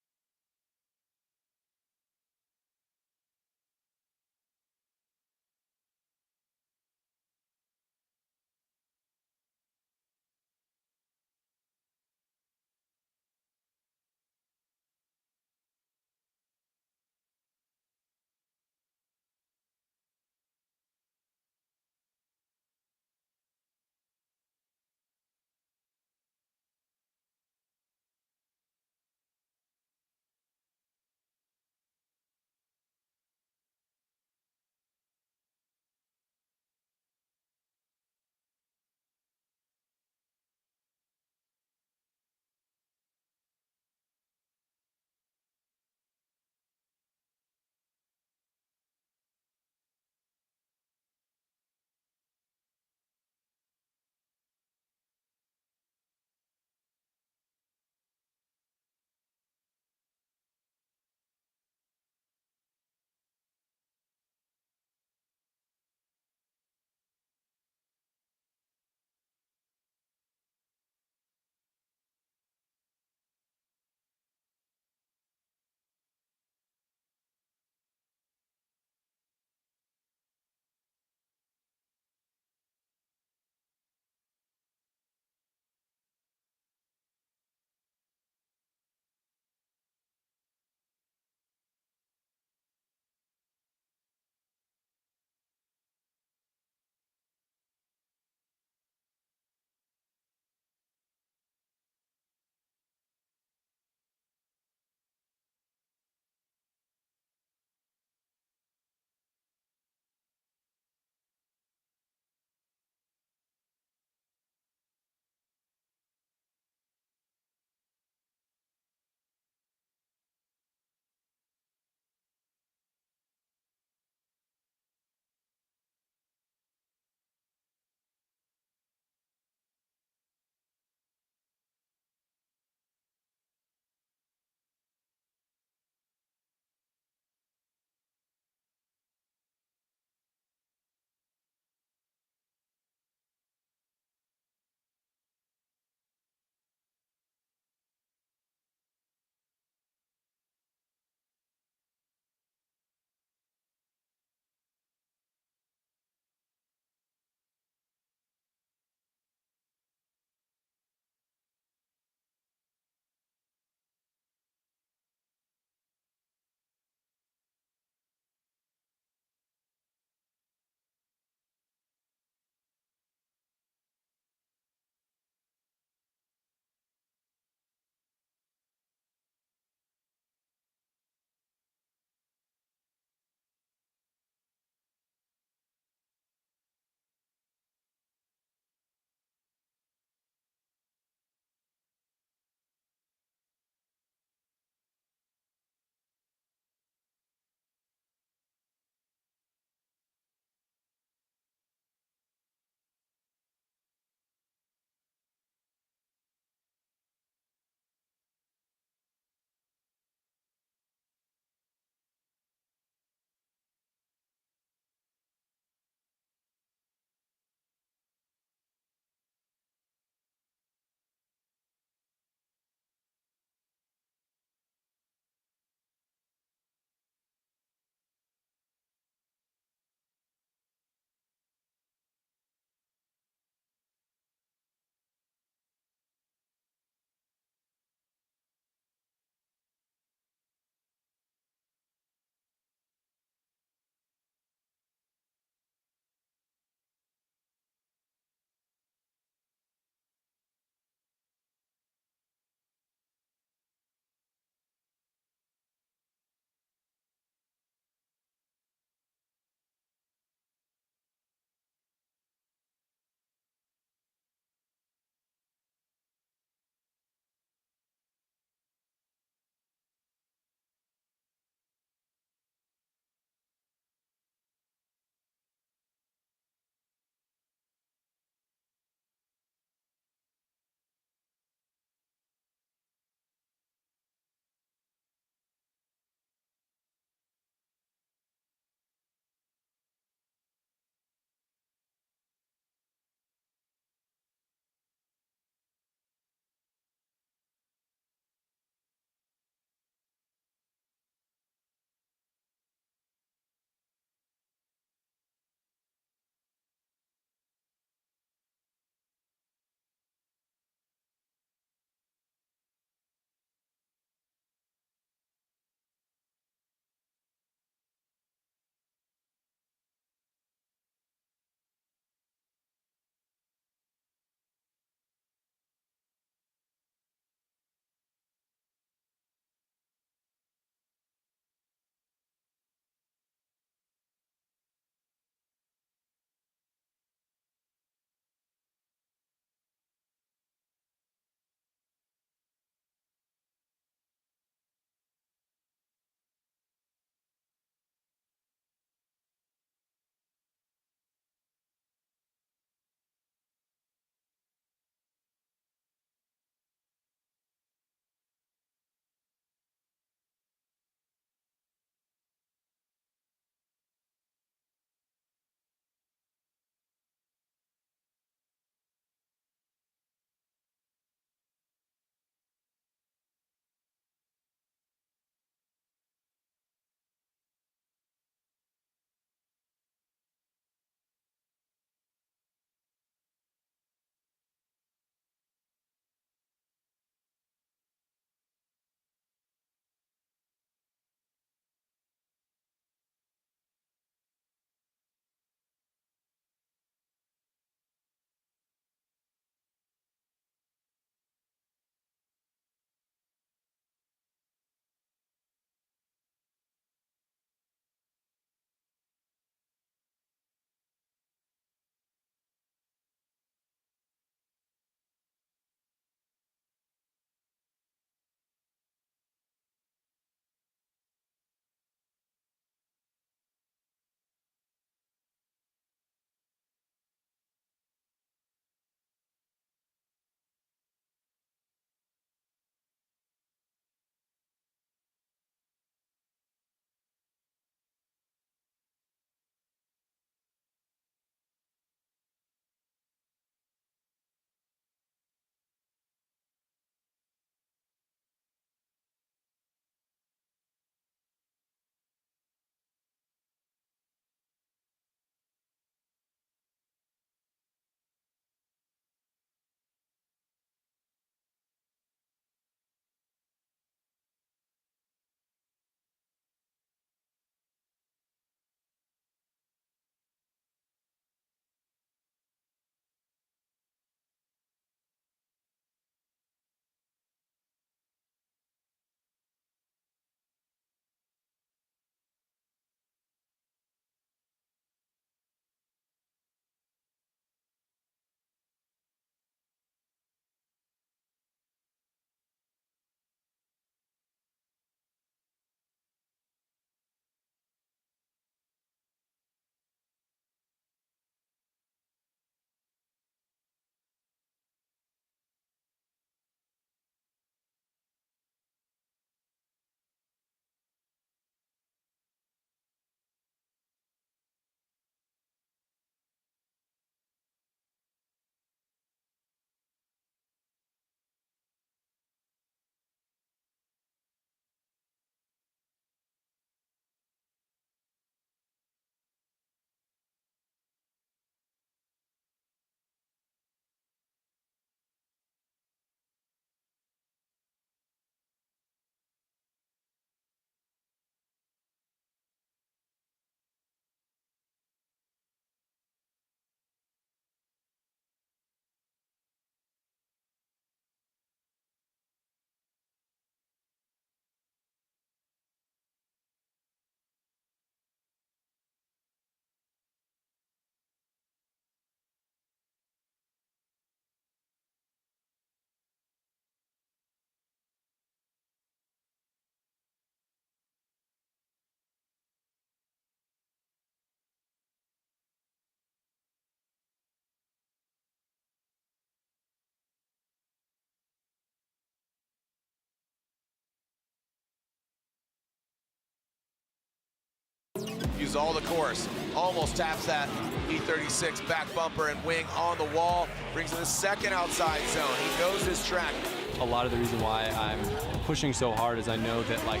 uses all the course. Almost taps that E36 back bumper and wing on the wall. Brings in the second outside zone. He knows his track. A lot of the reason why I'm pushing so hard is I know that like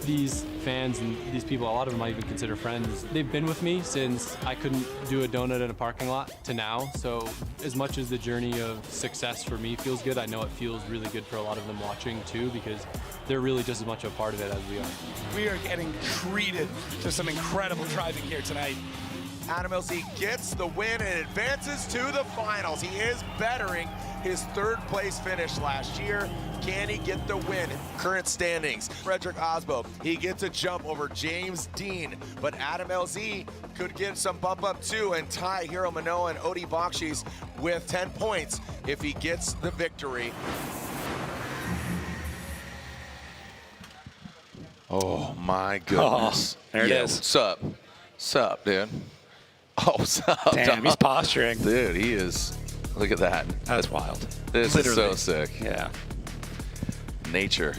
these fans and these people, a lot of them I even consider friends, they've been with me since I couldn't do a donut in a parking lot to now. So as much as the journey of success for me feels good, I know it feels really good for a lot of them watching too, because they're really just as much a part of it as we are. We are getting treated to some incredible driving here tonight. Adam LZ gets the win and advances to the finals. He is bettering his third place finish last year. Can he get the win? Current standings, Frederick Osbo, he gets a jump over James Dean, but Adam LZ could get some bump up too and tie Hiro Manoa and Odi Bakshis with 10 points if he gets the victory. Oh my goodness. There it is. Sup, dude. Oh, sup, Damn, he's posturing. Dude, he is. Look at that. That's wild. This Literally. is so sick. Yeah. Nature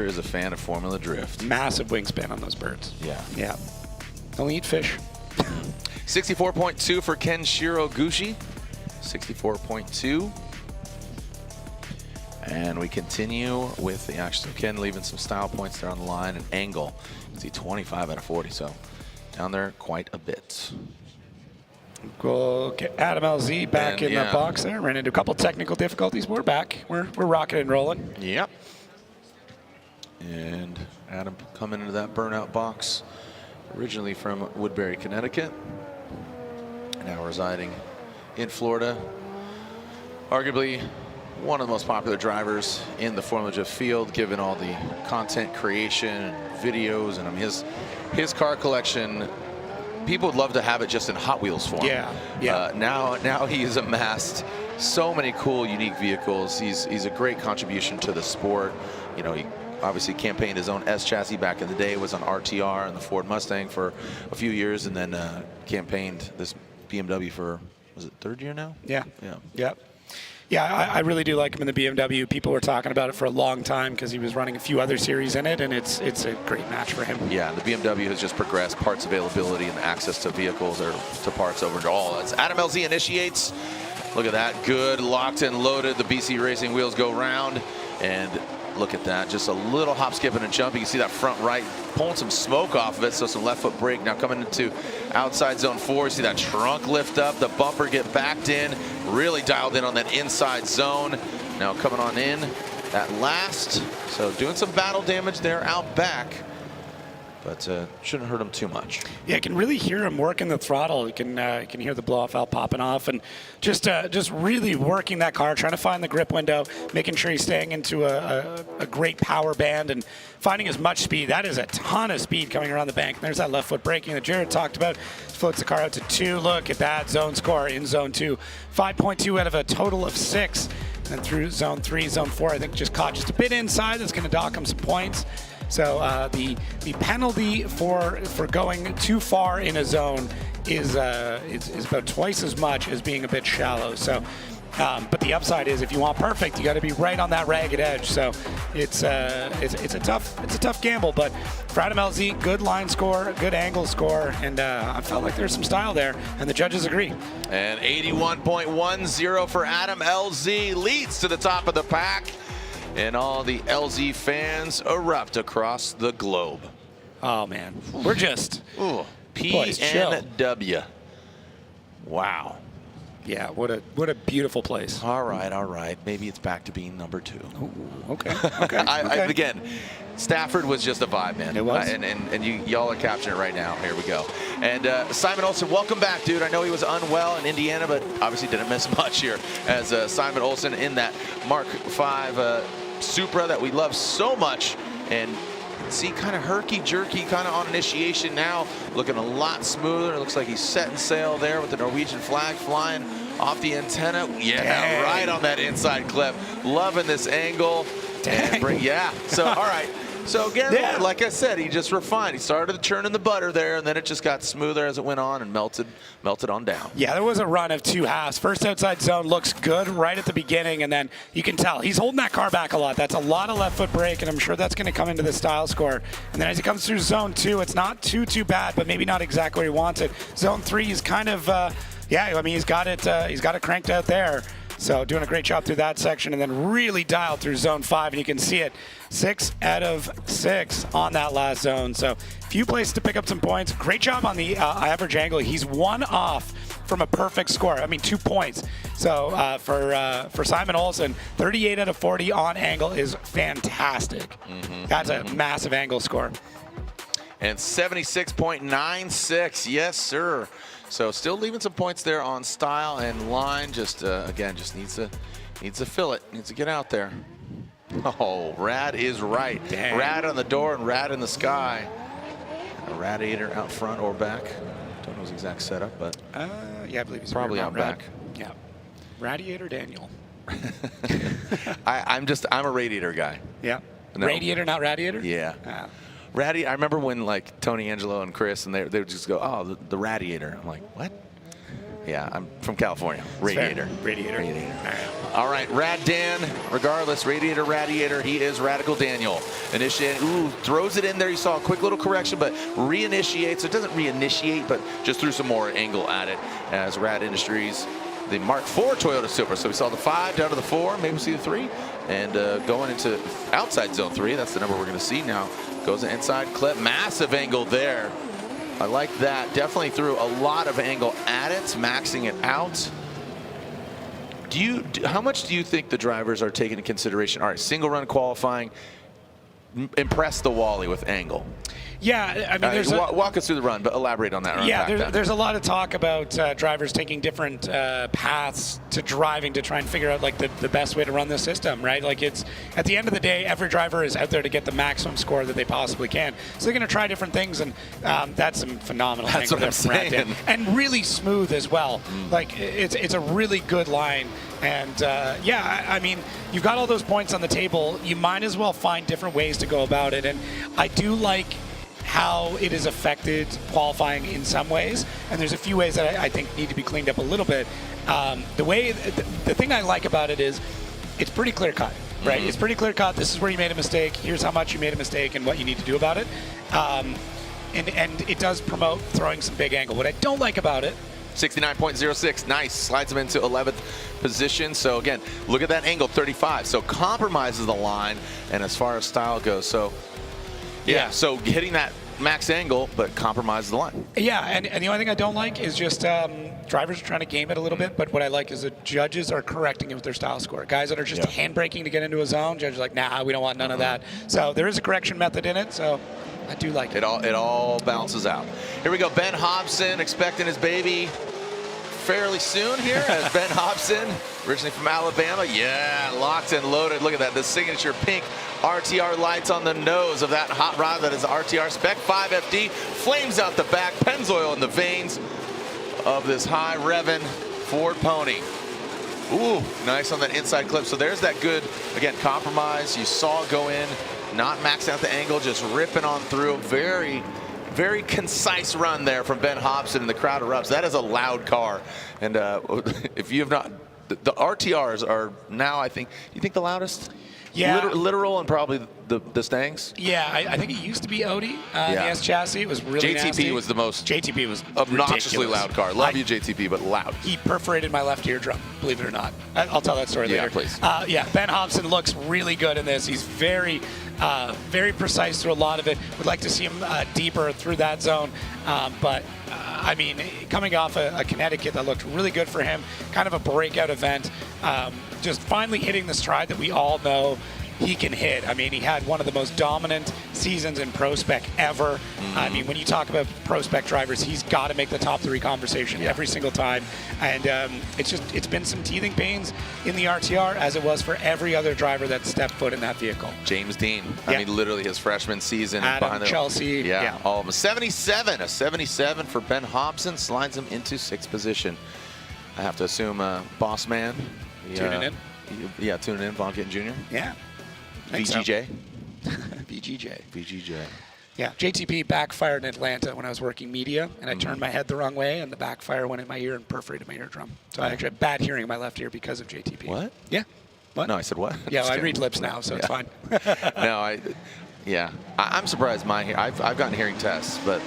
is a fan of Formula Drift. Massive wingspan on those birds. Yeah. Yeah. Only eat fish. 64.2 for Kenshiro Gushi. 64.2. And we continue with the action. So Ken leaving some style points there on the line and angle. See 25 out of 40, so down there quite a bit. We'll get Adam LZ back in the box there. Ran into a couple technical difficulties. We're back. We're rocking and rolling. Yep. And Adam coming into that burnout box, originally from Woodbury, Connecticut, now residing in Florida. Arguably one of the most popular drivers in the Formula Drift field, given all the content creation and videos. And I mean, his car collection, people would love to have it just in Hot Wheels form. Yeah. Now he's amassed so many cool, unique vehicles. He's a great contribution to the sport. You know, he obviously campaigned his own S chassis back in the day, was on RTR and the Ford Mustang for a few years, and then campaigned this BMW for, was it third year now? Yeah. Yeah. Yep. Yeah, I really do like him in the BMW. People were talking about it for a long time because he was running a few other series in it, and it's a great match for him. Yeah, the BMW has just progressed parts availability and access to vehicles or to parts over to all. As Adam LZ initiates, look at that, good, locked and loaded. The BC Racing wheels go round, and look at that, just a little hop, skipping and jumping. You can see that front right pulling some smoke off of it, so some left foot brake. Now coming into outside zone 4, you see that trunk lift up, the bumper get backed in, really dialed in on that inside zone. Now coming on in that last, so doing some battle damage there out back, but shouldn't hurt him too much. Yeah, I can really hear him working the throttle. You can hear the blow-off valve popping off, and just really working that car, trying to find the grip window, making sure he's staying into a great power band and finding as much speed. That is a ton of speed coming around the bank. And there's that left foot braking that Jared talked about. Floats the car out to 2. Look at that zone score in zone 2. 5.2 out of a total of 6. And through zone 3, zone 4, I think just caught just a bit inside. That's going to dock him some points. So the penalty for going too far in a zone is about twice as much as being a bit shallow. So, but the upside is if you want perfect, you got to be right on that ragged edge. So it's a tough gamble. But for Adam LZ, good line score, good angle score, and I felt like there's some style there, and the judges agree. And 81.10 for Adam LZ leads to the top of the pack. And all the LZ fans erupt across the globe. Oh, man. We're just... Ooh, PNW. Wow. Yeah, what a beautiful place. All right. Maybe it's back to being number 2. Ooh, okay. Again, Stafford was just a vibe, man. It was. And y'all are capturing it right now. Here we go. And Simon Olsen, welcome back, dude. I know he was unwell in Indiana, but obviously didn't miss much here as Simon Olsen in that Mark V Supra that we love so much. And see, kind of herky-jerky kind of on initiation now, looking a lot smoother. It looks like he's setting sail there with the Norwegian flag flying off the antenna. Yeah, Dang. Right on that inside clip. Loving this angle. Dang. And so, all right, So again, like I said, he just refined. He started churning the butter there, and then it just got smoother as it went on and melted on down. Yeah, there was a run of 2 halves. First outside zone looks good right at the beginning, and then you can tell he's holding that car back a lot. That's a lot of left foot brake, and I'm sure that's going to come into the style score. And then as he comes through zone 2, it's not too bad, but maybe not exactly where he wants it. Zone 3 is kind of, he's got it cranked out there. So doing a great job through that section, and then really dialed through zone 5, and you can see it 6 out of 6 on that last zone. So few places to pick up some points. Great job on the average angle. He's 1 off from a perfect score. I mean, 2 points. So for Simon Olsen, 38 out of 40 on angle is fantastic. That's a massive angle score. And 76.96, yes, sir. So still leaving some points there on style and line. Just again, just needs to fill it. Needs to get out there. Oh, Rad is right. Dang. Rad on the door and Rad in the sky. A radiator out front or back. Don't know his exact setup, but yeah, I believe he's probably out back. Yeah, Radiator Daniel. I'm a radiator guy. Yeah. No. Radiator, not radiator. Yeah. I remember when like Tony Angelo and Chris and they would just go, oh, the radiator. I'm like, what? Yeah, I'm from California. Radiator. Radiator. All right, Rad Dan, regardless, radiator, he is Radical Daniel. Initiating, throws it in there. You saw a quick little correction, but reinitiates. It doesn't reinitiate, but just threw some more angle at it as Rad Industries, the Mark IV Toyota Supra. So we saw the 5 down to the 4, maybe we'll see the 3. And going into outside zone 3, that's the number we're going to see now. Goes to inside clip, massive angle there. I like that. Definitely threw a lot of angle at it, maxing it out. How much do you think the drivers are taking into consideration? All right, single run qualifying, impress the Wally with angle. Yeah, I mean, walk us through the run, but elaborate on that. Yeah, there's a lot of talk about drivers taking different paths to driving to try and figure out like the best way to run the system, right? Like it's at the end of the day, every driver is out there to get the maximum score that they possibly can. So they're going to try different things, and that's some phenomenal. That's what I'm saying. And really smooth as well. Like it's a really good line. And yeah, I mean, you've got all those points on the table. You might as well find different ways to go about it. And I do like how it has affected qualifying in some ways, and there's a few ways that I think need to be cleaned up a little bit. The thing I like about it is it's pretty clear cut, right? It's pretty clear cut. This is where you made a mistake. Here's how much you made a mistake and what you need to do about it. And it does promote throwing some big angle. What I don't like about it, 69.06, nice, slides him into 11th position. So again, look at that angle, 35. So compromises the line, and as far as style goes, so yeah. So hitting that max angle, but compromises the line. Yeah, and the only thing I don't like is just drivers are trying to game it a little bit, but what I like is the judges are correcting it with their style score. Guys that are just handbraking to get into a zone, judges are like, nah, we don't want none of that. So there is a correction method in it, so I do like it. It all balances out. Here we go, Ben Hobson expecting his baby fairly soon here as Ben Hobson, originally from Alabama. Yeah, locked and loaded. Look at that, the signature pink RTR lights on the nose of that hot rod that is the RTR Spec 5 FD. Flames out the back, Pennzoil in the veins of this high revving Ford Pony. Ooh, nice on that inside clip. So there's that good, again, compromise. You saw it go in, not maxing out the angle, just ripping on through. Very, very concise run there from Ben Hobson, and the crowd erupts. That is a loud car. And if you have not, the RTRs are now, I think, you think the loudest? Yeah. Literal and probably the Stangs? Yeah, I think it used to be Audi, the S chassis. It was really JTP nasty. was the most JTP was obnoxiously ridiculous. loud car. Love you, JTP, but loud. He perforated my left eardrum, believe it or not. I'll tell that story later. Yeah, please. Yeah, Ben Hobson looks really good in this. He's very precise through a lot of it. Would like to see him deeper through that zone. But I mean, coming off a Connecticut that looked really good for him, kind of a breakout event, just finally hitting the stride that we all know he can hit. I mean, he had one of the most dominant seasons in Pro Spec ever. I mean, when you talk about Pro Spec drivers, he's got to make the top 3 conversation every single time. And it's been some teething pains in the RTR, as it was for every other driver that stepped foot in that vehicle. James Dean, I mean, literally his freshman season. Adam, Chelsea. Yeah, all of them. 77, a 77 for Ben Hobson, slides him into 6th position. I have to assume Boss Man. Tuning in. Yeah, tuning in, Von Kitten Jr. Yeah. VGJ. VGJ. VGJ. Yeah, JTP backfired in Atlanta when I was working media, and I turned my head the wrong way, and the backfire went in my ear and perforated my eardrum. So I actually have bad hearing in my left ear because of JTP. What? Yeah. What? No, I said what? Yeah, well, I read lips now, so it's fine. No, I'm surprised I've gotten hearing tests, but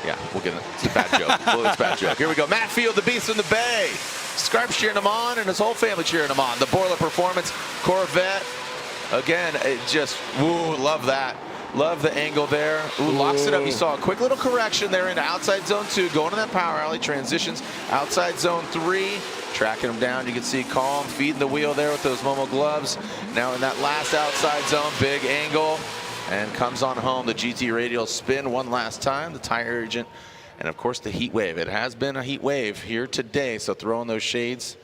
yeah, we'll get it. It's a bad joke. It's a bad joke. Here we go. Matt Field, the Beast in the Bay. Scarp's cheering him on, and his whole family cheering him on. The Borla Performance Corvette. Again, it just, love that. Love the angle there. Locks it up. You saw a quick little correction there into outside zone 2, going to that power alley, transitions outside zone 3, tracking him down. You can see Calm feeding the wheel there with those Momo gloves. Now in that last outside zone, big angle, and comes on home. The GT radial spin one last time, the tire agent, and of course the heat wave. It has been a heat wave here today, so throw in those shades,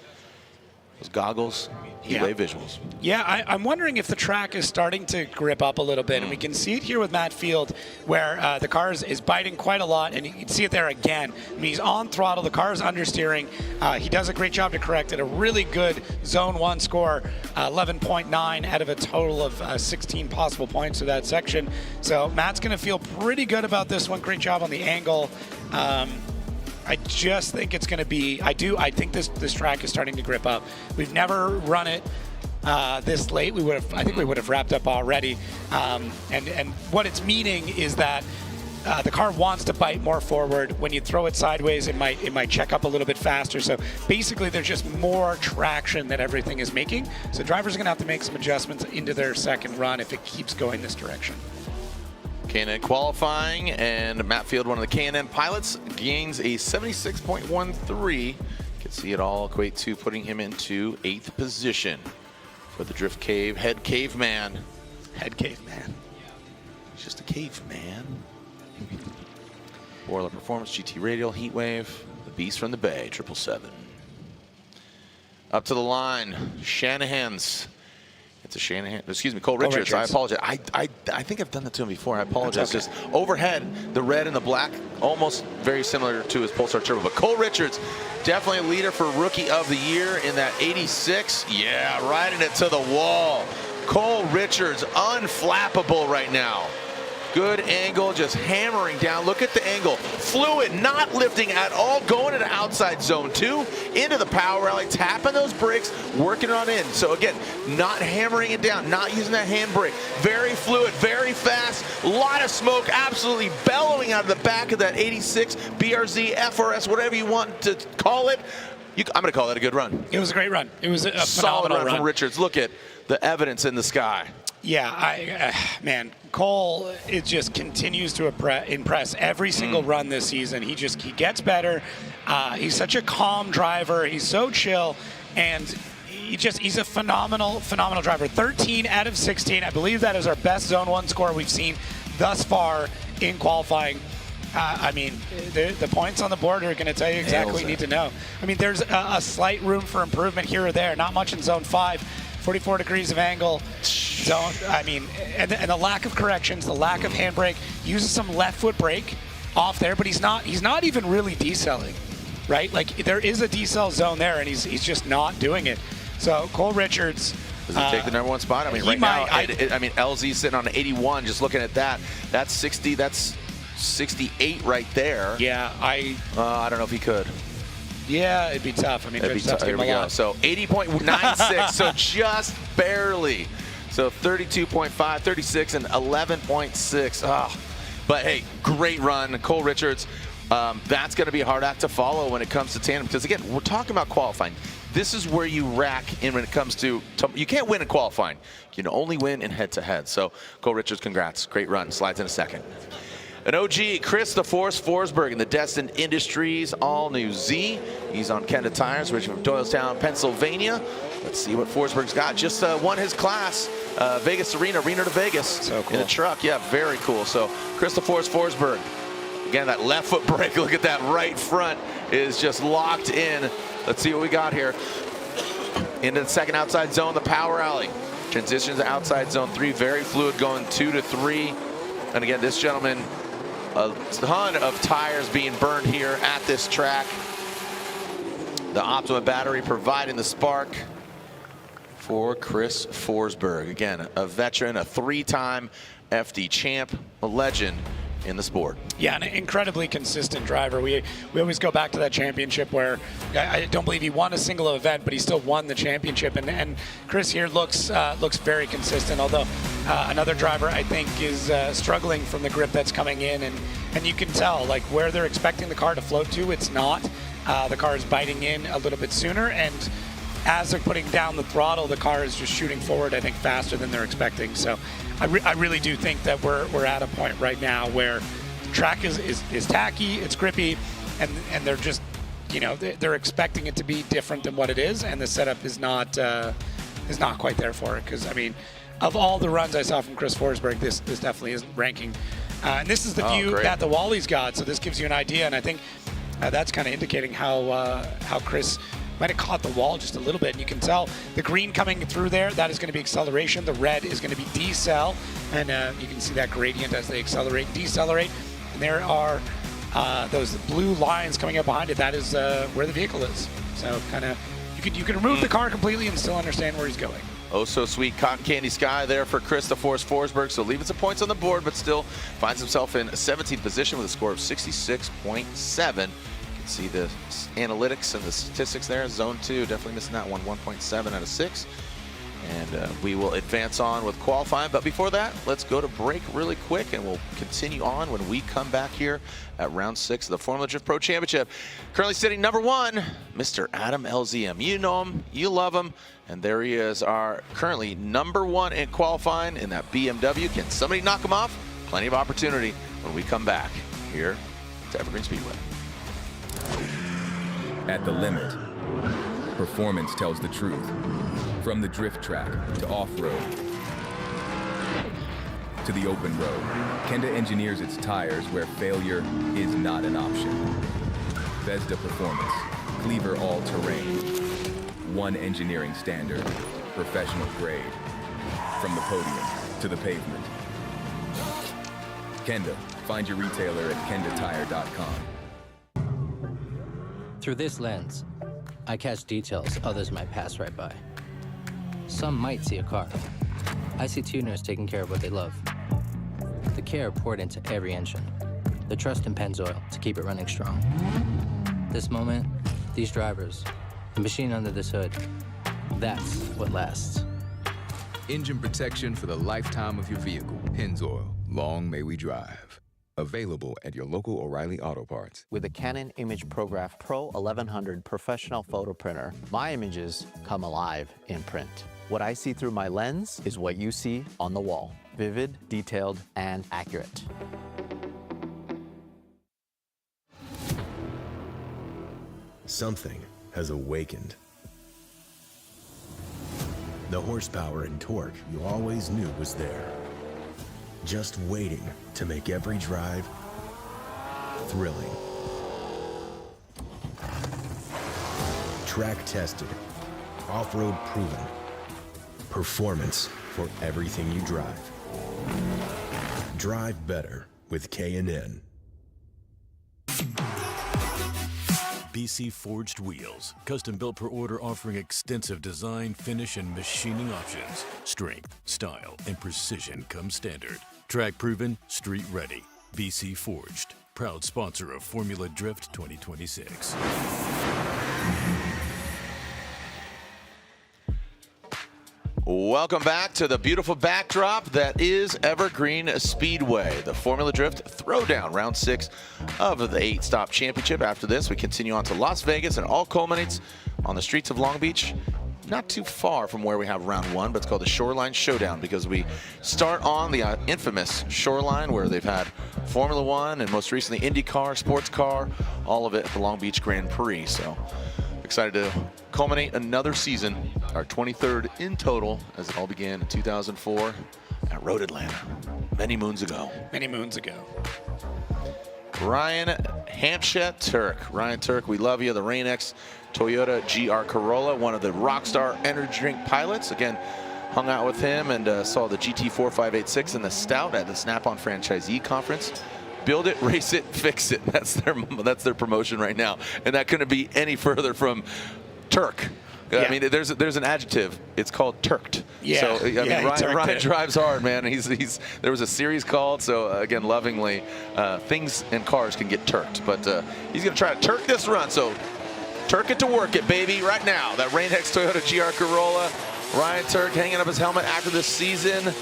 those goggles, heat wave visuals. Yeah, I'm wondering if the track is starting to grip up a little bit, and we can see it here with Matt Field, where the car is biting quite a lot, and you can see it there again. I mean, he's on throttle, the car is understeering. He does a great job to correct it. A really good Zone 1 score, 11.9 out of a total of 16 possible points to that section. So Matt's going to feel pretty good about this one. Great job on the angle. I just think it's going to be, I think this track is starting to grip up. We've never run it this late. I think we would have wrapped up already. And what it's meaning is that the car wants to bite more forward. When you throw it sideways, it might check up a little bit faster. So basically, there's just more traction that everything is making. So drivers are going to have to make some adjustments into their second run if it keeps going this direction. K&N qualifying, and Matt Field, one of the K&N pilots, gains a 76.13. You can see it all equate to putting him into 8th position for the Drift Cave Head Caveman. Head Caveman. He's just a caveman. Borla Performance, GT Radial, Heat Wave, the Beast from the Bay, 777. Up to the line, Shanahan's. It's a Shanahan, excuse me, Cole Richards. I apologize. I think I've done that to him before. I apologize. Okay. Just overhead, the red and the black, almost very similar to his Pulsar Turbo. But Cole Richards, definitely a leader for Rookie of the Year in that 86. Yeah, riding it to the wall. Cole Richards, unflappable right now. Good angle, just hammering down. Look at the angle. Fluid, not lifting at all, going into outside zone 2, into the power rally, tapping those brakes, working on in. So again, not hammering it down, not using that handbrake. Very fluid, very fast, a lot of smoke, absolutely bellowing out of the back of that 86 BRZ, FRS, whatever you want to call it. I'm going to call that a good run. It was a great run. It was a solid phenomenal run from Richards. Look at the evidence in the sky. Yeah, man, Cole, it just continues to impress every single run this season. He gets better. He's such a calm driver. He's so chill, and he's a phenomenal driver. 13 out of 16. I believe that is our best Zone 1 score we've seen thus far in qualifying. I mean, the points on the board are going to tell you exactly what you need to know. I mean, there's a slight room for improvement here or there. Not much in Zone 5. 44 degrees of angle. I mean, and the lack of corrections, the lack of handbrake. Uses some left foot brake off there, but he's not even really decelling, right? Like there is a decel zone there, and he's just not doing it. So Cole Richards. Does he take the #1 spot? I mean, right now, I mean, LZ sitting on 81. Just looking at that, that's 60. That's 68 right there. Yeah, I don't know if he could. Yeah, it'd be tough. I mean, it'd be tough. Here we go. So 80.96, so just barely. So 32.5, 36, and 11.6. Oh. But hey, great run, Cole Richards. That's going to be a hard act to follow when it comes to tandem, because again, we're talking about qualifying. This is where you rack in when it comes to you can't win in qualifying. You can only win in head-to-head. So Cole Richards, congrats. Great run. Slides in a second. An OG, Chris the Force Forsberg in the Destin Industries all-new Z. He's on Kenda Tires, originally from Doylestown, Pennsylvania. Let's see what Forsberg's got. Just won his class, Vegas Arena to Vegas. So cool. In a truck. Yeah, very cool. So Chris the Force Forsberg. Again, that left foot brake. Look at that right front is just locked in. Let's see what we got here. Into the second outside zone, the power alley. Transitions to outside zone 3, very fluid, going 2 to 3. And again, this gentleman, a ton of tires being burned here at this track. The Optima battery providing the spark for Chris Forsberg. Again, a veteran, a 3-time FD champ, a legend in the sport. Yeah, an incredibly consistent driver. We always go back to that championship where I don't believe he won a single event, but he still won the championship. And Chris here looks very consistent, although another driver I think is struggling from the grip that's coming in, and you can tell like where they're expecting the car to float to, it's not. The car is biting in a little bit sooner, and as they're putting down the throttle, the car is just shooting forward, I think, faster than they're expecting. So I really do think that we're at a point right now where the track is tacky, it's grippy, and they're just, you know, they're expecting it to be different than what it is, and the setup is not quite there for it. Because, I mean, of all the runs I saw from Chris Forsberg, this definitely isn't ranking. And this is the view that the Wally's got, so this gives you an idea, and I think that's kind of indicating how Chris might have caught the wall just a little bit. And you can tell the green coming through there, that is going to be acceleration. The red is going to be decel. And you can see that gradient as they accelerate and decelerate. And there are those blue lines coming up behind it. That is where the vehicle is. So kind of, you could remove the car completely and still understand where he's going. Oh, so sweet cotton candy sky there for Chris Forsberg. So leaving some points on the board, but still finds himself in 17th position with a score of 66.7. See the analytics and the statistics there. Zone 2, definitely missing that one, 1.7 out of 6. And we will advance on with qualifying. But before that, let's go to break really quick, and we'll continue on when we come back here at round 6 of the Formula Drift Pro Championship. Currently sitting number 1, Mr. Adam LZM. You know him, you love him, and there he is, our currently number 1 in qualifying in that BMW. Can somebody knock him off? Plenty of opportunity when we come back here to Evergreen Speedway. At the limit, performance tells the truth. From the drift track to off-road to the open road, Kenda engineers its tires where failure is not an option. Vesda Performance, Cleaver all-terrain, one engineering standard, professional grade. From the podium to the pavement. Kenda, find your retailer at kendatire.com. Through this lens, I catch details others might pass right by. Some might see a car. I see tuners taking care of what they love. The care poured into every engine. The trust in Pennzoil to keep it running strong. This moment, these drivers, the machine under this hood, that's what lasts. Engine protection for the lifetime of your vehicle. Pennzoil, long may we drive. Available at your local O'Reilly Auto Parts. With the Canon ImagePrograph Pro 1100 professional photo printer, my images come alive in print. What I see through my lens is what you see on the wall. Vivid, detailed, and accurate. Something has awakened. The horsepower and torque you always knew was there. Just waiting to make every drive thrilling. Track tested, off-road proven. Performance for everything you drive. Drive better with K&N. BC Forged Wheels, custom built per order, offering extensive design, finish, and machining options. Strength, style, and precision come standard. Track proven, street ready. BC Forged, proud sponsor of Formula Drift 2026. Welcome back to the beautiful backdrop that is Evergreen Speedway, the Formula Drift Throwdown, round 6 of the 8-stop championship. After this, we continue on to Las Vegas, and all culminates on the streets of Long Beach. Not too far from where we have round 1, but it's called the Shoreline Showdown because we start on the infamous Shoreline where they've had Formula 1 and most recently IndyCar, sports car, all of it at the Long Beach Grand Prix. So excited to culminate another season, our 23rd in total, as it all began in 2004 at Road Atlanta, many moons ago. Many moons ago. Ryan Hampshire Turk. Ryan Turk, we love you. The Rain-X Toyota GR Corolla, one of the Rockstar energy drink pilots. Again, hung out with him and saw the GT4586 and the Stout at the Snap-on Franchisee Conference. Build it, race it, fix it. That's their promotion right now. And that couldn't be any further from Turk. I mean, there's an adjective. It's called turked. Yeah. So I mean, Ryan drives hard, man. There was a series called. So again, lovingly, things and cars can get turked, but he's going to try to turk this run. So turk it to work it, baby, right now. That Rain-X Toyota GR Corolla. Ryan Turk hanging up his helmet after this season.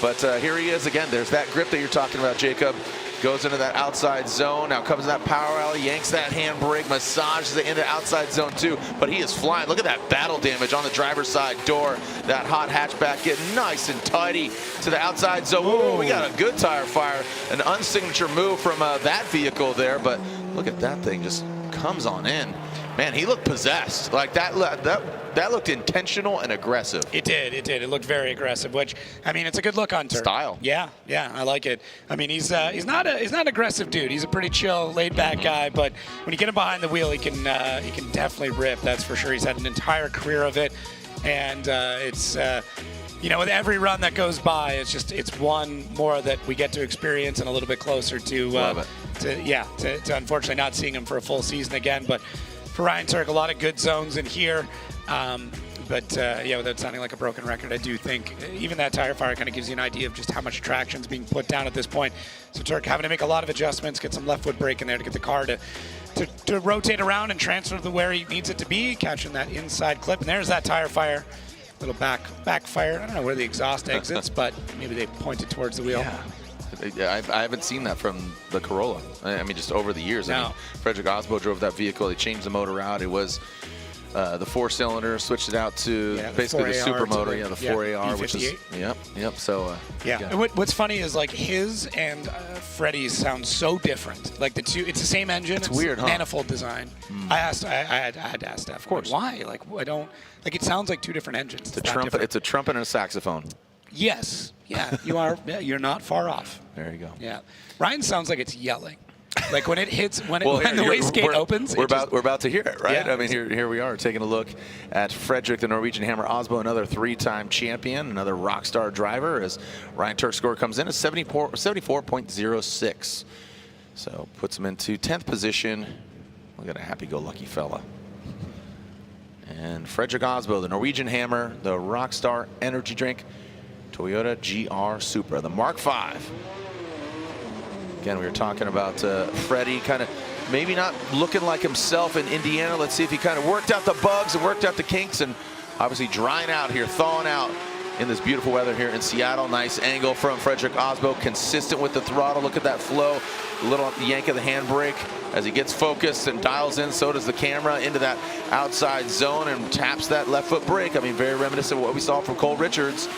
But here he is again. There's that grip that you're talking about, Jacob. Goes into that outside zone. Now comes that power alley, yanks that handbrake, massages it into outside zone 2. But he is flying. Look at that battle damage on the driver's side door. That hot hatchback getting nice and tidy to the outside zone. Whoa, we got a good tire fire. An unsignature move from that vehicle there. But look at that thing, just comes on in. Man, he looked possessed. Like that looked intentional and aggressive. It did. It looked very aggressive, which, I mean, it's a good look on Turk. Style. Yeah, I like it. I mean, he's not an aggressive dude. He's a pretty chill, laid-back guy, but when you get him behind the wheel, he can definitely rip. That's for sure. He's had an entire career of it, and it's you know, with every run that goes by, it's one more that we get to experience and a little bit closer to unfortunately not seeing him for a full season again, but. For Ryan Turk, a lot of good zones in here. Without sounding like a broken record, I do think even that tire fire kind of gives you an idea of just how much traction is being put down at this point. So Turk having to make a lot of adjustments, get some left foot brake in there to get the car to rotate around and transfer to where he needs it to be, catching that inside clip. And there's that tire fire, little backfire. I don't know where the exhaust exits, but maybe they pointed towards the wheel. Yeah. I haven't seen that from the Corolla. I mean, just over the years. I mean, Frederick Osbo drove that vehicle. They changed the motor out. It was the 4-cylinder, switched it out to basically the super motor. The 4AR, which is yep. So What's funny is like his and Freddie's sound so different. Like the two, it's the same engine. It's weird, huh? Manifold design. I had to ask Steph. Of course. Why? Like I don't like. It sounds like two different engines. It's a trumpet. It's a trumpet and a saxophone. Yes. Yeah, you are. Yeah, you're not far off. There you go. Yeah, Ryan sounds like it's yelling. Like when it hits, when the wastegate opens. We're about to hear it, right? Yeah. I mean, here we are taking a look at Frederick, the Norwegian Hammer Osbo, another 3-time champion, another rock star driver. As Ryan Turk's score comes in at 74.06, so puts him into 10th position. Look at a happy-go-lucky fella. And Frederick Osbo, the Norwegian Hammer, the rock star energy drink. Toyota GR Supra, the Mark V. Again, we were talking about Freddie kind of maybe not looking like himself in Indiana. Let's see if he kind of worked out the bugs and worked out the kinks, and obviously drying out here, thawing out in this beautiful weather here in Seattle. Nice angle from Frederick Osbo, consistent with the throttle. Look at that flow, a little yank of the handbrake as he gets focused and dials in. So does the camera into that outside zone and taps that left foot brake. I mean, very reminiscent of what we saw from Cole Richards.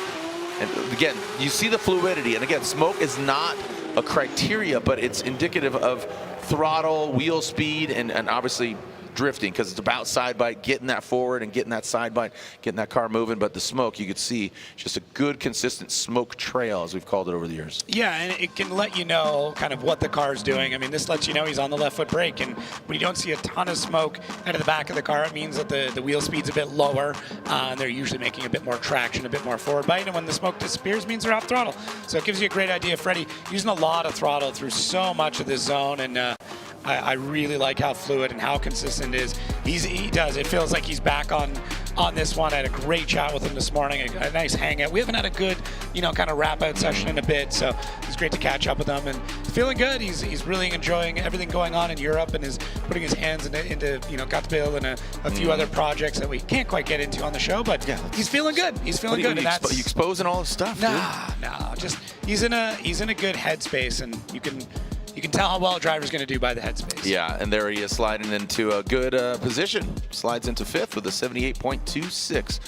And again, you see the fluidity. And again, smoke is not a criteria, but it's indicative of throttle, wheel speed, and obviously drifting, because it's about side bite, getting that forward and getting that side bite, getting that car moving. But the smoke, you could see just a good, consistent smoke trail, as we've called it over the years. Yeah, and it can let you know kind of what the car's doing. I mean, this lets you know he's on the left foot brake, and when you don't see a ton of smoke out of the back of the car, it means that the wheel speed's a bit lower, and they're usually making a bit more traction, a bit more forward bite, and when the smoke disappears, it means they're off throttle. So it gives you a great idea. Freddie using a lot of throttle through so much of this zone, and I really like how fluid and how consistent it is. He does. It feels like he's back on this one. I had a great chat with him this morning, a nice hangout. We haven't had a good, kind of wrap-out session in a bit, so it's great to catch up with him. And he's feeling good. He's really enjoying everything going on in Europe, and is putting his hands into Gatsbill and a few other projects that we can't quite get into on the show, but he's feeling good. He's feeling good. And that's you exposing all his stuff. No, just he's in a good headspace, and you can tell how well a driver's going to do by the headspace. Yeah, and there he is sliding into a good position. Slides into 5th with a 78.26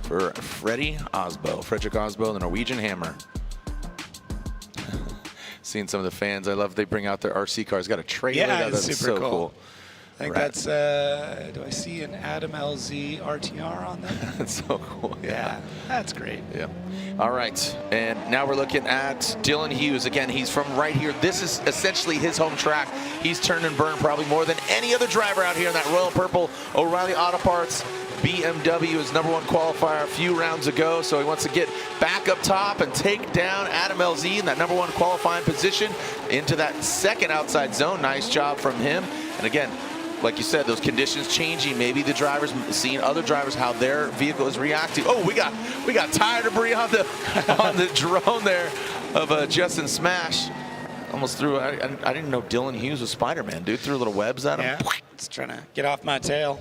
for Frederick Osbo, the Norwegian Hammer. Seeing some of the fans, I love they bring out their RC cars. Got a trailer. Yeah, that's super so cool. I think that's, do I see an Adam LZ RTR on there? That's so cool. Yeah, that's great. Yeah. All right, and now we're looking at Dylan Hughes. Again, he's from right here. This is essentially his home track. He's turned and burned probably more than any other driver out here in that royal purple O'Reilly Auto Parts BMW, his #1 qualifier a few rounds ago. So he wants to get back up top and take down Adam LZ in that #1 qualifying position into that second outside zone. Nice job from him. And again, like you said, those conditions changing. Maybe the drivers seeing other drivers how their vehicle is reacting. Oh, we got tire debris on the drone there of Justin Smash. Almost threw. I didn't know Dylan Hughes was Spider-Man. Dude threw little webs at him. Yeah, it's trying to get off my tail.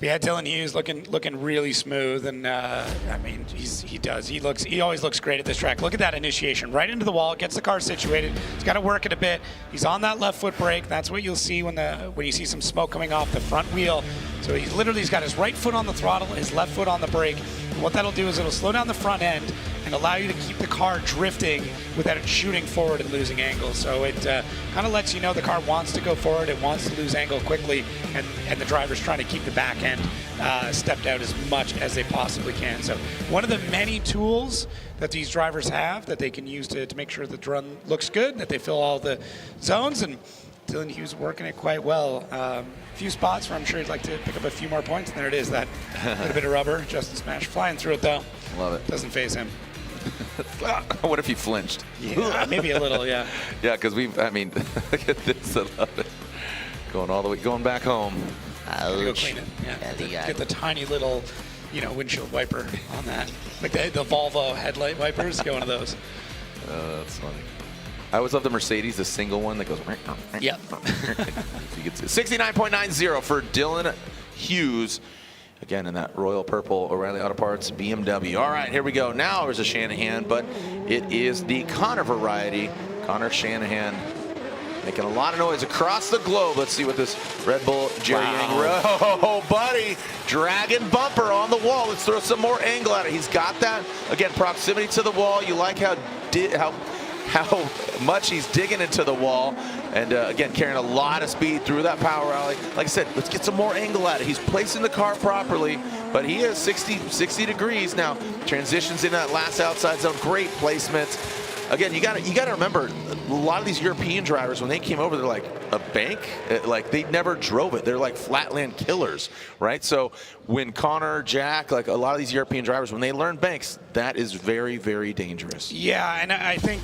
We had Dylan Hughes looking really smooth, and I mean he always looks great at this track. Look at that initiation, right into the wall, gets the car situated. He's got to work it a bit. He's on that left foot brake. That's what you'll see when you see some smoke coming off the front wheel. So he's got his right foot on the throttle, his left foot on the brake. And what that'll do is it'll slow down the front end and allow you to keep the car drifting without it shooting forward and losing angle. So it kind of lets you know the car wants to go forward, it wants to lose angle quickly, and the driver's trying to keep the back end stepped out as much as they possibly can. So one of the many tools that these drivers have that they can use to make sure the run looks good, that they fill all the zones, and Dylan Hughes working it quite well. A few spots where I'm sure he'd like to pick up a few more points, and there it is, that little bit of rubber. Justin Smash flying through it though. Love it. Doesn't faze him. What if he flinched? Yeah, maybe a little, yeah. Yeah, because look at this, I love it. Going back home. Go clean it. Yeah. Get the tiny little, windshield wiper on that. Like the Volvo headlight wipers, get one of those. That's funny. I always love the Mercedes, the single one that goes. Yep. 69.90 for Dylan Hughes. Again, in that royal purple O'Reilly Auto Parts BMW. All right, here we go. Now there's a Shanahan, but it is the Connor variety. Connor Shanahan making a lot of noise across the globe. Let's see what this Red Bull Jerry Yang. Oh, buddy. Dragon bumper on the wall. Let's throw some more angle at it. He's got that. Again, proximity to the wall. You like how much he's digging into the wall, and again, carrying a lot of speed through that power alley. Like I said, let's get some more angle at it. He's placing the car properly, but he is 60 degrees now. Transitions in that last outside zone. Great placement. Again, you got to remember, a lot of these European drivers, when they came over, they're like a bank. Like they never drove it. They're like flatland killers, right? So when Connor, Jack, like a lot of these European drivers, when they learn banks, that is very, very dangerous. Yeah, and I think,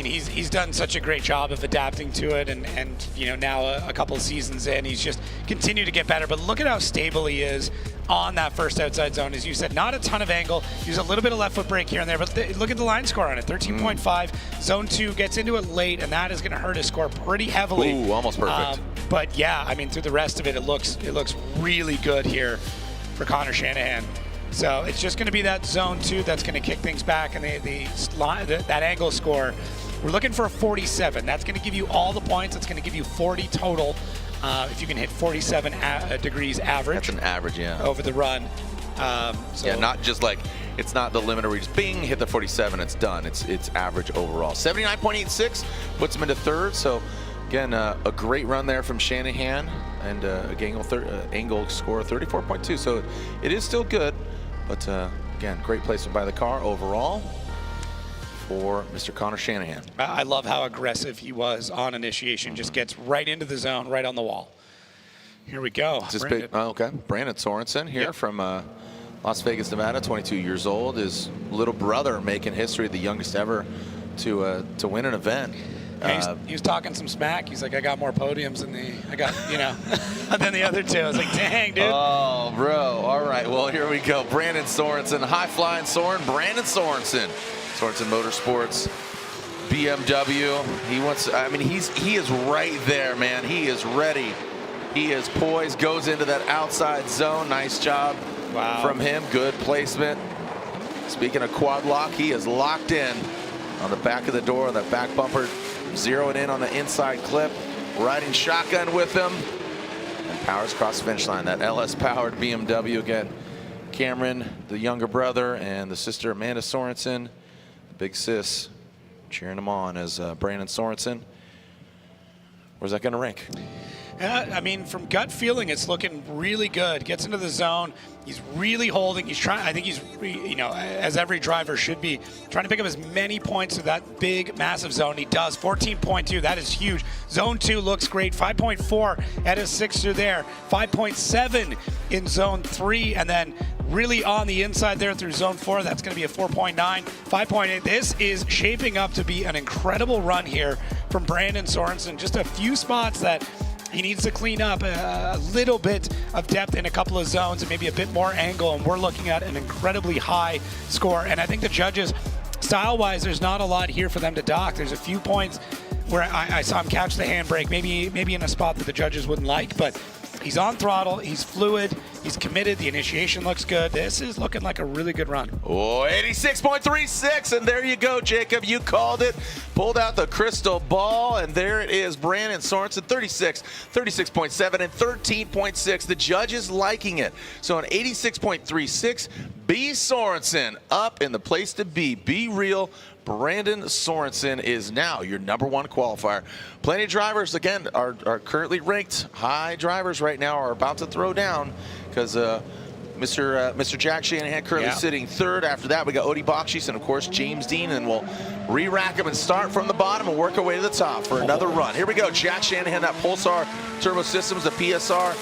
he's done such a great job of adapting to it, and now a couple of seasons in, he's just continued to get better. But look at how stable he is on that first outside zone. As you said, not a ton of angle. Use a little bit of left foot brake here and there, but look at the line score on it, 13.5. Zone 2 gets into it late, and that is going to hurt his score pretty heavily. Ooh, almost perfect. But yeah, through the rest of it, it looks really good here for Connor Shanahan. So it's just going to be that zone 2 that's going to kick things back, and that angle score. We're looking for a 47. That's going to give you all the points. It's going to give you 40 total. If you can hit 47 degrees average. That's an average, yeah. Over the run. Yeah, not just like, it's not the limiter where you just bing, hit the 47, it's done. It's average overall. 79.86 puts him into third. So again, a great run there from Shanahan, and angle score 34.2. So it is still good, but again, great placement by the car overall for Mr. Connor Shanahan. I love how aggressive he was on initiation. Just gets right into the zone, right on the wall. Here we go. Brandon Sorensen here from Las Vegas, Nevada, 22 years old. His little brother making history, the youngest ever to win an event. Yeah, he was talking some smack. He's like, I got more podiums than than the other two. I was like, dang, dude. Oh, bro. All right. Well, here we go. Brandon Sorensen, high flying Soren. Brandon Sorensen. Sorensen Motorsports, BMW. He is right there, man. He is ready. He is poised, goes into that outside zone. Nice job from him. Good placement. Speaking of quad lock, he is locked in on the back of the door, that back bumper, zeroing in on the inside clip, riding shotgun with him, and powers across the finish line. That LS-powered BMW again. Cameron, the younger brother, and the sister Amanda Sorensen, the big sis, cheering him on as Brandon Sorensen. Where's that going to rank? From gut feeling, it's looking really good. Gets into the zone. He's really holding. He's trying. I think he's, as every driver should be, trying to pick up as many points to that big, massive zone. He does. 14.2. That is huge. Zone 2 looks great. 5.4 at his 6 through there. 5.7 in zone 3, and then really on the inside there through zone 4. That's going to be a 4.9. 5.8. This is shaping up to be an incredible run here from Brandon Sorensen. Just a few spots that he needs to clean up a little bit of depth in a couple of zones and maybe a bit more angle, and we're looking at an incredibly high score. And I think the judges, style-wise, there's not a lot here for them to dock. There's a few points where I saw him catch the handbrake, maybe in a spot that the judges wouldn't like, but he's on throttle, he's fluid, he's committed, the initiation looks good. This is looking like a really good run. Oh, 86.36, and there you go, Jacob. You called it. Pulled out the crystal ball, and there it is. Brandon Sorensen, 36, 36.7, and 13.6. The judges liking it. So an 86.36, B. Sorensen up in the place to be. Be real. Brandon Sorensen is now your #1 qualifier. Plenty of drivers, again, are currently ranked high drivers right now, are about to throw down because Mr. Jack Shanahan currently sitting third. After that, we got Odie Bakshis and, of course, James Dean, and we'll re-rack them and start from the bottom and work our way to the top for another run. Here we go. Jack Shanahan, that Pulsar Turbo Systems, the PSR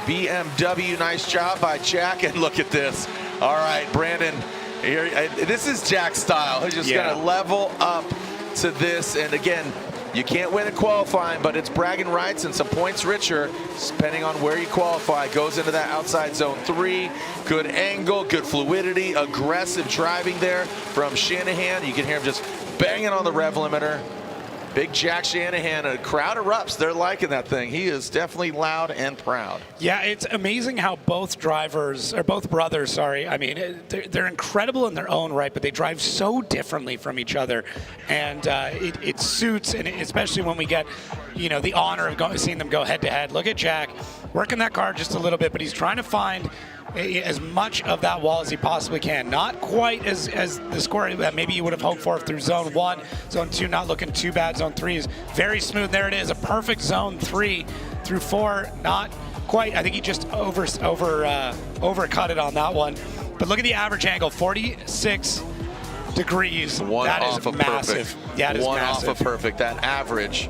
BMW. Nice job by Jack, and look at this. All right, Brandon. Here, this is Jack's style. He's just going to level up to this. And again, you can't win in qualifying, but it's bragging rights and some points richer, depending on where you qualify. Goes into that outside zone 3. Good angle, good fluidity, aggressive driving there from Shanahan. You can hear him just banging on the rev limiter. Big Jack Shanahan, a crowd erupts. They're liking that thing. He is definitely loud and proud. Yeah, it's amazing how both brothers, I mean, they're incredible in their own right, but they drive so differently from each other. And it suits, and especially when we get, the honor of seeing them go head-to-head. Look at Jack working that car just a little bit, but he's trying to find as much of that wall as he possibly can. Not quite as the score that maybe you would have hoped for through zone 1. Zone 2 not looking too bad. Zone 3 is very smooth. There it is, a perfect zone 3 through 4. Not quite. I think he just overcut it on that one. But look at the average angle, 46 degrees. That is massive. Yeah, it is massive. One off of perfect. That average,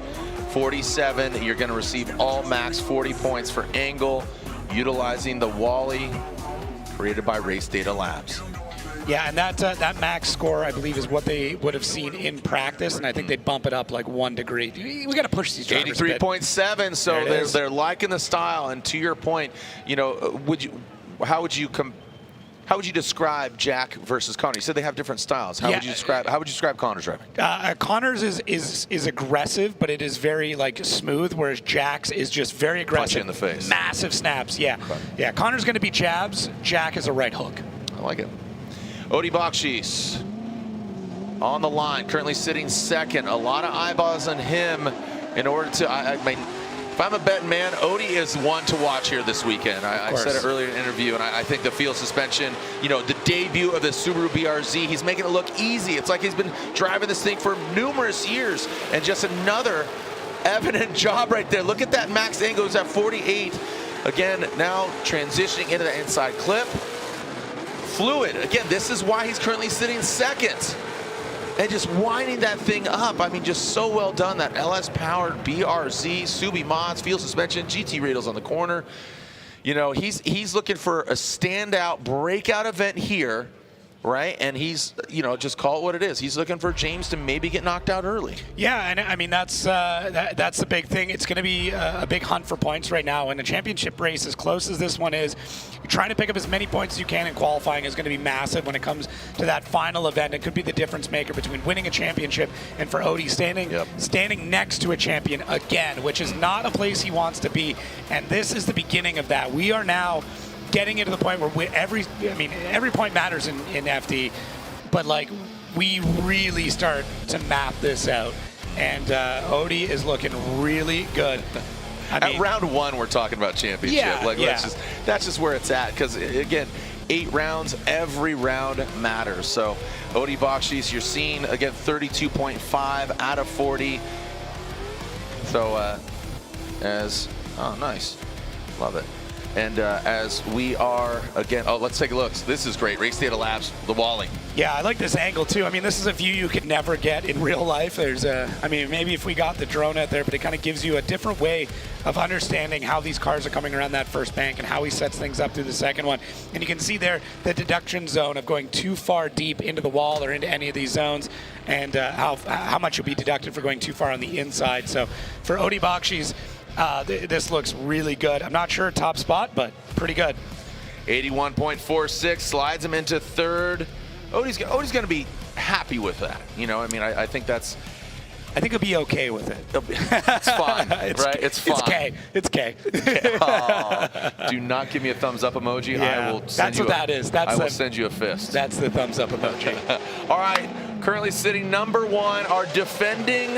47. You're going to receive all max 40 points for angle, utilizing the Wally created by Race Data Labs. Yeah, and that max score, I believe, is what they would have seen in practice, and I think they'd bump it up like 1 degree. We got to push these drivers 83.7, so they're liking the style. And to your point, how would you describe Jack versus Connor? You said they have different styles. How would you describe Connor's driving? Connor's is aggressive, but it is very smooth, whereas Jack's is just very aggressive. Punch in the face. Massive snaps. Yeah. Yeah. Connor's going to be jabs. Jack is a right hook. I like it. Odie Bakshis on the line, currently sitting second. A lot of eyeballs on him in order to. I mean, if I'm a betting man, Odie is one to watch here this weekend. I said it earlier in the interview, and I think the field suspension, the debut of the Subaru BRZ, he's making it look easy. It's like he's been driving this thing for numerous years, and just another evident job right there. Look at that max angle. It's at 48. Again, now transitioning into the inside clip. Fluid. Again, this is why he's currently sitting second. And just winding that thing up. I mean, just so well done. That LS-powered BRZ, Subi mods, field suspension, GT radials on the corner. He's looking for a standout breakout event here, right? And he's, just call it what it is. He's looking for James to maybe get knocked out early. Yeah, and I mean, that's the big thing. It's going to be a big hunt for points right now. And a championship race, as close as this one is, you're trying to pick up as many points as you can in qualifying is going to be massive when it comes to that final event. It could be the difference maker between winning a championship and for Odie standing next to a champion again, which is not a place he wants to be. And this is the beginning of that. We are now getting into the point where every point matters in FD, but we really start to map this out, and Odie is looking really good. At round 1, we're talking about championship. That's just where it's at, because again, 8 rounds, every round matters. So Odie Bakshis, you're seeing again 32.5 out of 40. So nice, love it. And as we are, again, let's take a look. This is great. Race Data Labs, the Wally. Yeah, I like this angle, too. I mean, this is a view you could never get in real life. Maybe if we got the drone out there, but it kind of gives you a different way of understanding how these cars are coming around that first bank and how he sets things up through the second one. And you can see there the deduction zone of going too far deep into the wall or into any of these zones, and how much you'll be deducted for going too far on the inside. So for Odie Bakshis, This looks really good. I'm not sure top spot, but pretty good. 81.46 slides him into third. Odie's going to be happy with that. You know, I mean, I think that's. I think he'll be okay with it. It's fine, right? It's fine. It's K. Oh, do not give me a thumbs up emoji. Yeah, I will send that's what that is. I will send you a fist. That's the thumbs up emoji. All right, currently sitting number 1, our defending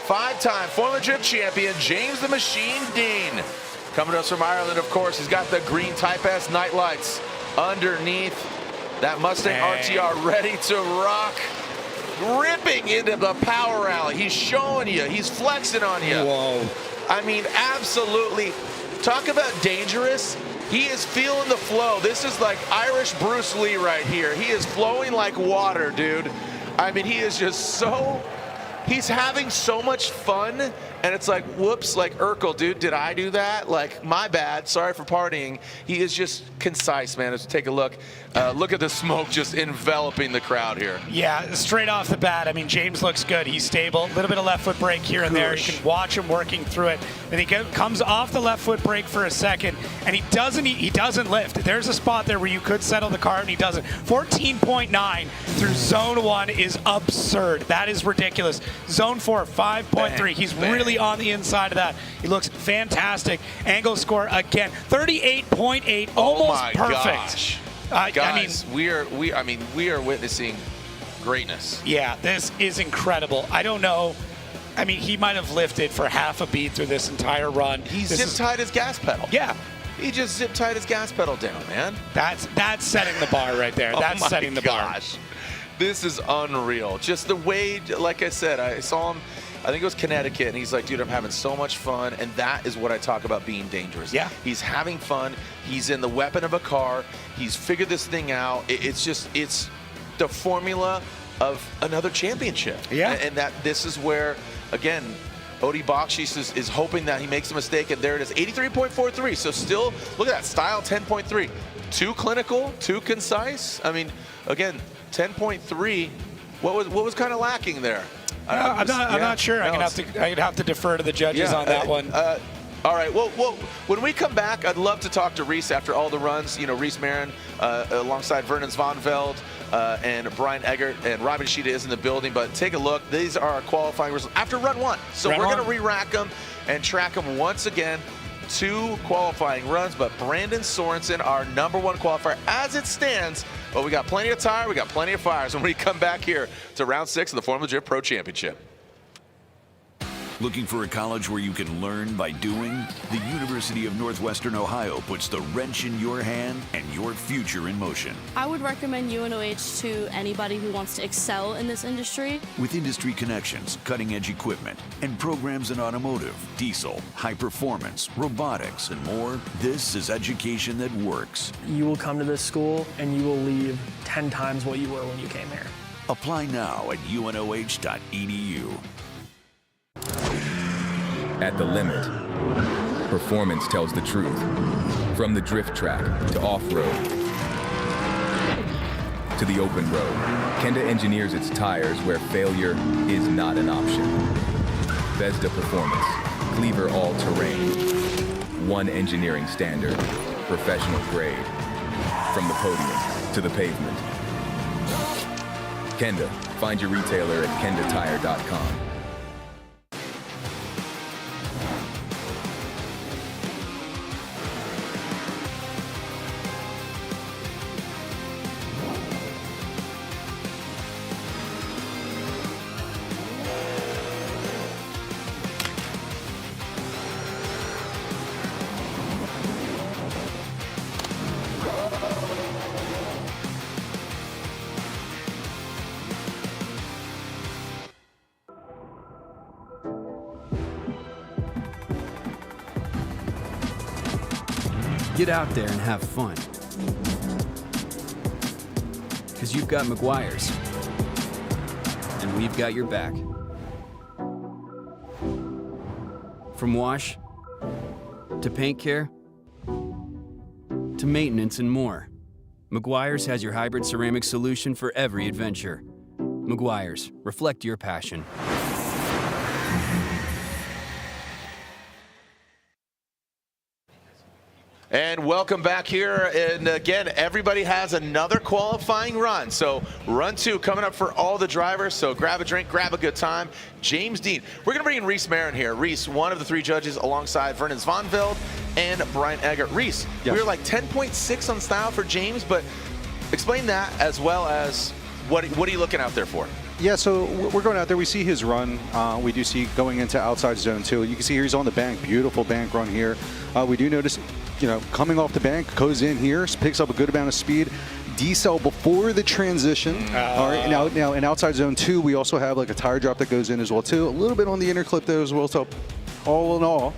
5-time Formula Drift champion, James the Machine Dean. Coming to us from Ireland, of course. He's got the green Type S night lights underneath that Mustang RTR ready to rock. Ripping into the power rally. He's showing you. He's flexing on you. Whoa. I mean, absolutely. Talk about dangerous. He is feeling the flow. This is like Irish Bruce Lee right here. He is flowing like water, dude. I mean, he is just so... He's having so much fun, and it's like, whoops, like Urkel, dude, did I do that? Like, my bad, sorry for partying. He is just concise, man. Let's take a look. Look at the smoke just enveloping the crowd here. Yeah, straight off the bat, I mean, James looks good. He's stable. A little bit of left foot brake here and there. You can watch him working through it. And he comes off the left foot brake for a second, and he doesn't lift. There's a spot there where you could settle the car, and he doesn't. 14.9 through zone 1 is absurd. That is ridiculous. Zone 4, 5.3. He's really on the inside of that. He looks fantastic. Angle score again, 38.8, almost perfect. Gosh. Guys, we are witnessing greatness. Yeah, this is incredible. I don't know. I mean, he might have lifted for half a beat through this entire run. He zip-tied his gas pedal. Yeah. He just zip-tied his gas pedal down, man. That's setting the bar right there. That's setting the bar. This is unreal. Just the way, like I said, I saw him, I think it was Connecticut, and he's like, dude, I'm having so much fun, and that is what I talk about being dangerous. Yeah. He's having fun. He's in the weapon of a car. He's figured this thing out. It's the formula of another championship. Yeah. And that this is where, again, Odie Bakshish is hoping that he makes a mistake, and there it is, 83.43. So still, look at that, style 10.3. Too clinical, too concise. I mean, again, 10.3. What was kind of lacking there? I'm not sure. No, I'd have to defer to the judges on that one. All right. Well, when we come back, I'd love to talk to Reese after all the runs. You know, Reese Marin alongside Vernon Zvanveld and Brian Eggert, and Robin Sheeta is in the building. But take a look. These are our qualifying results after run 1. So we're going to re-rack them and track them once again. 2 qualifying runs, but Brandon Sorensen, our #1 qualifier as it stands. But we got plenty of tire, we got plenty of fires when we come back here to round 6 of the Formula Drift Pro Championship. Looking for a college where you can learn by doing? The University of Northwestern Ohio puts the wrench in your hand and your future in motion. I would recommend UNOH to anybody who wants to excel in this industry. With industry connections, cutting-edge equipment, and programs in automotive, diesel, high performance, robotics, and more, this is education that works. You will come to this school and you will leave 10 times what you were when you came here. Apply now at unoh.edu. At the limit, performance tells the truth. From the drift track to off-road to the open road, Kenda engineers its tires where failure is not an option. Vesda Performance, Cleaver All-Terrain, one engineering standard, professional grade. From the podium to the pavement. Kenda, find your retailer at kendatire.com. Get out there and have fun. Because you've got Meguiar's. And we've got your back. From wash, to paint care, to maintenance and more, Meguiar's has your hybrid ceramic solution for every adventure. Meguiar's, reflect your passion. And welcome back here. And again, everybody has another qualifying run. So run 2 coming up for all the drivers. So grab a drink, grab a good time. James Dean. We're going to bring in Reese Marin here. Reese, one of the 3 judges alongside Vernon Zvanveld and Brian Eggert. Reese, we were like 10.6 on style for James, but explain that as well as what are you looking out there for? Yeah, so we're going out there. We see his run. We do see going into outside zone 2. You can see here he's on the bank. Beautiful bank run here. We do notice, coming off the bank, goes in here, picks up a good amount of speed. Decel before the transition. All right, now in outside zone 2, we also have like a tire drop that goes in as well too. A little bit on the inner clip there as well. So all in all,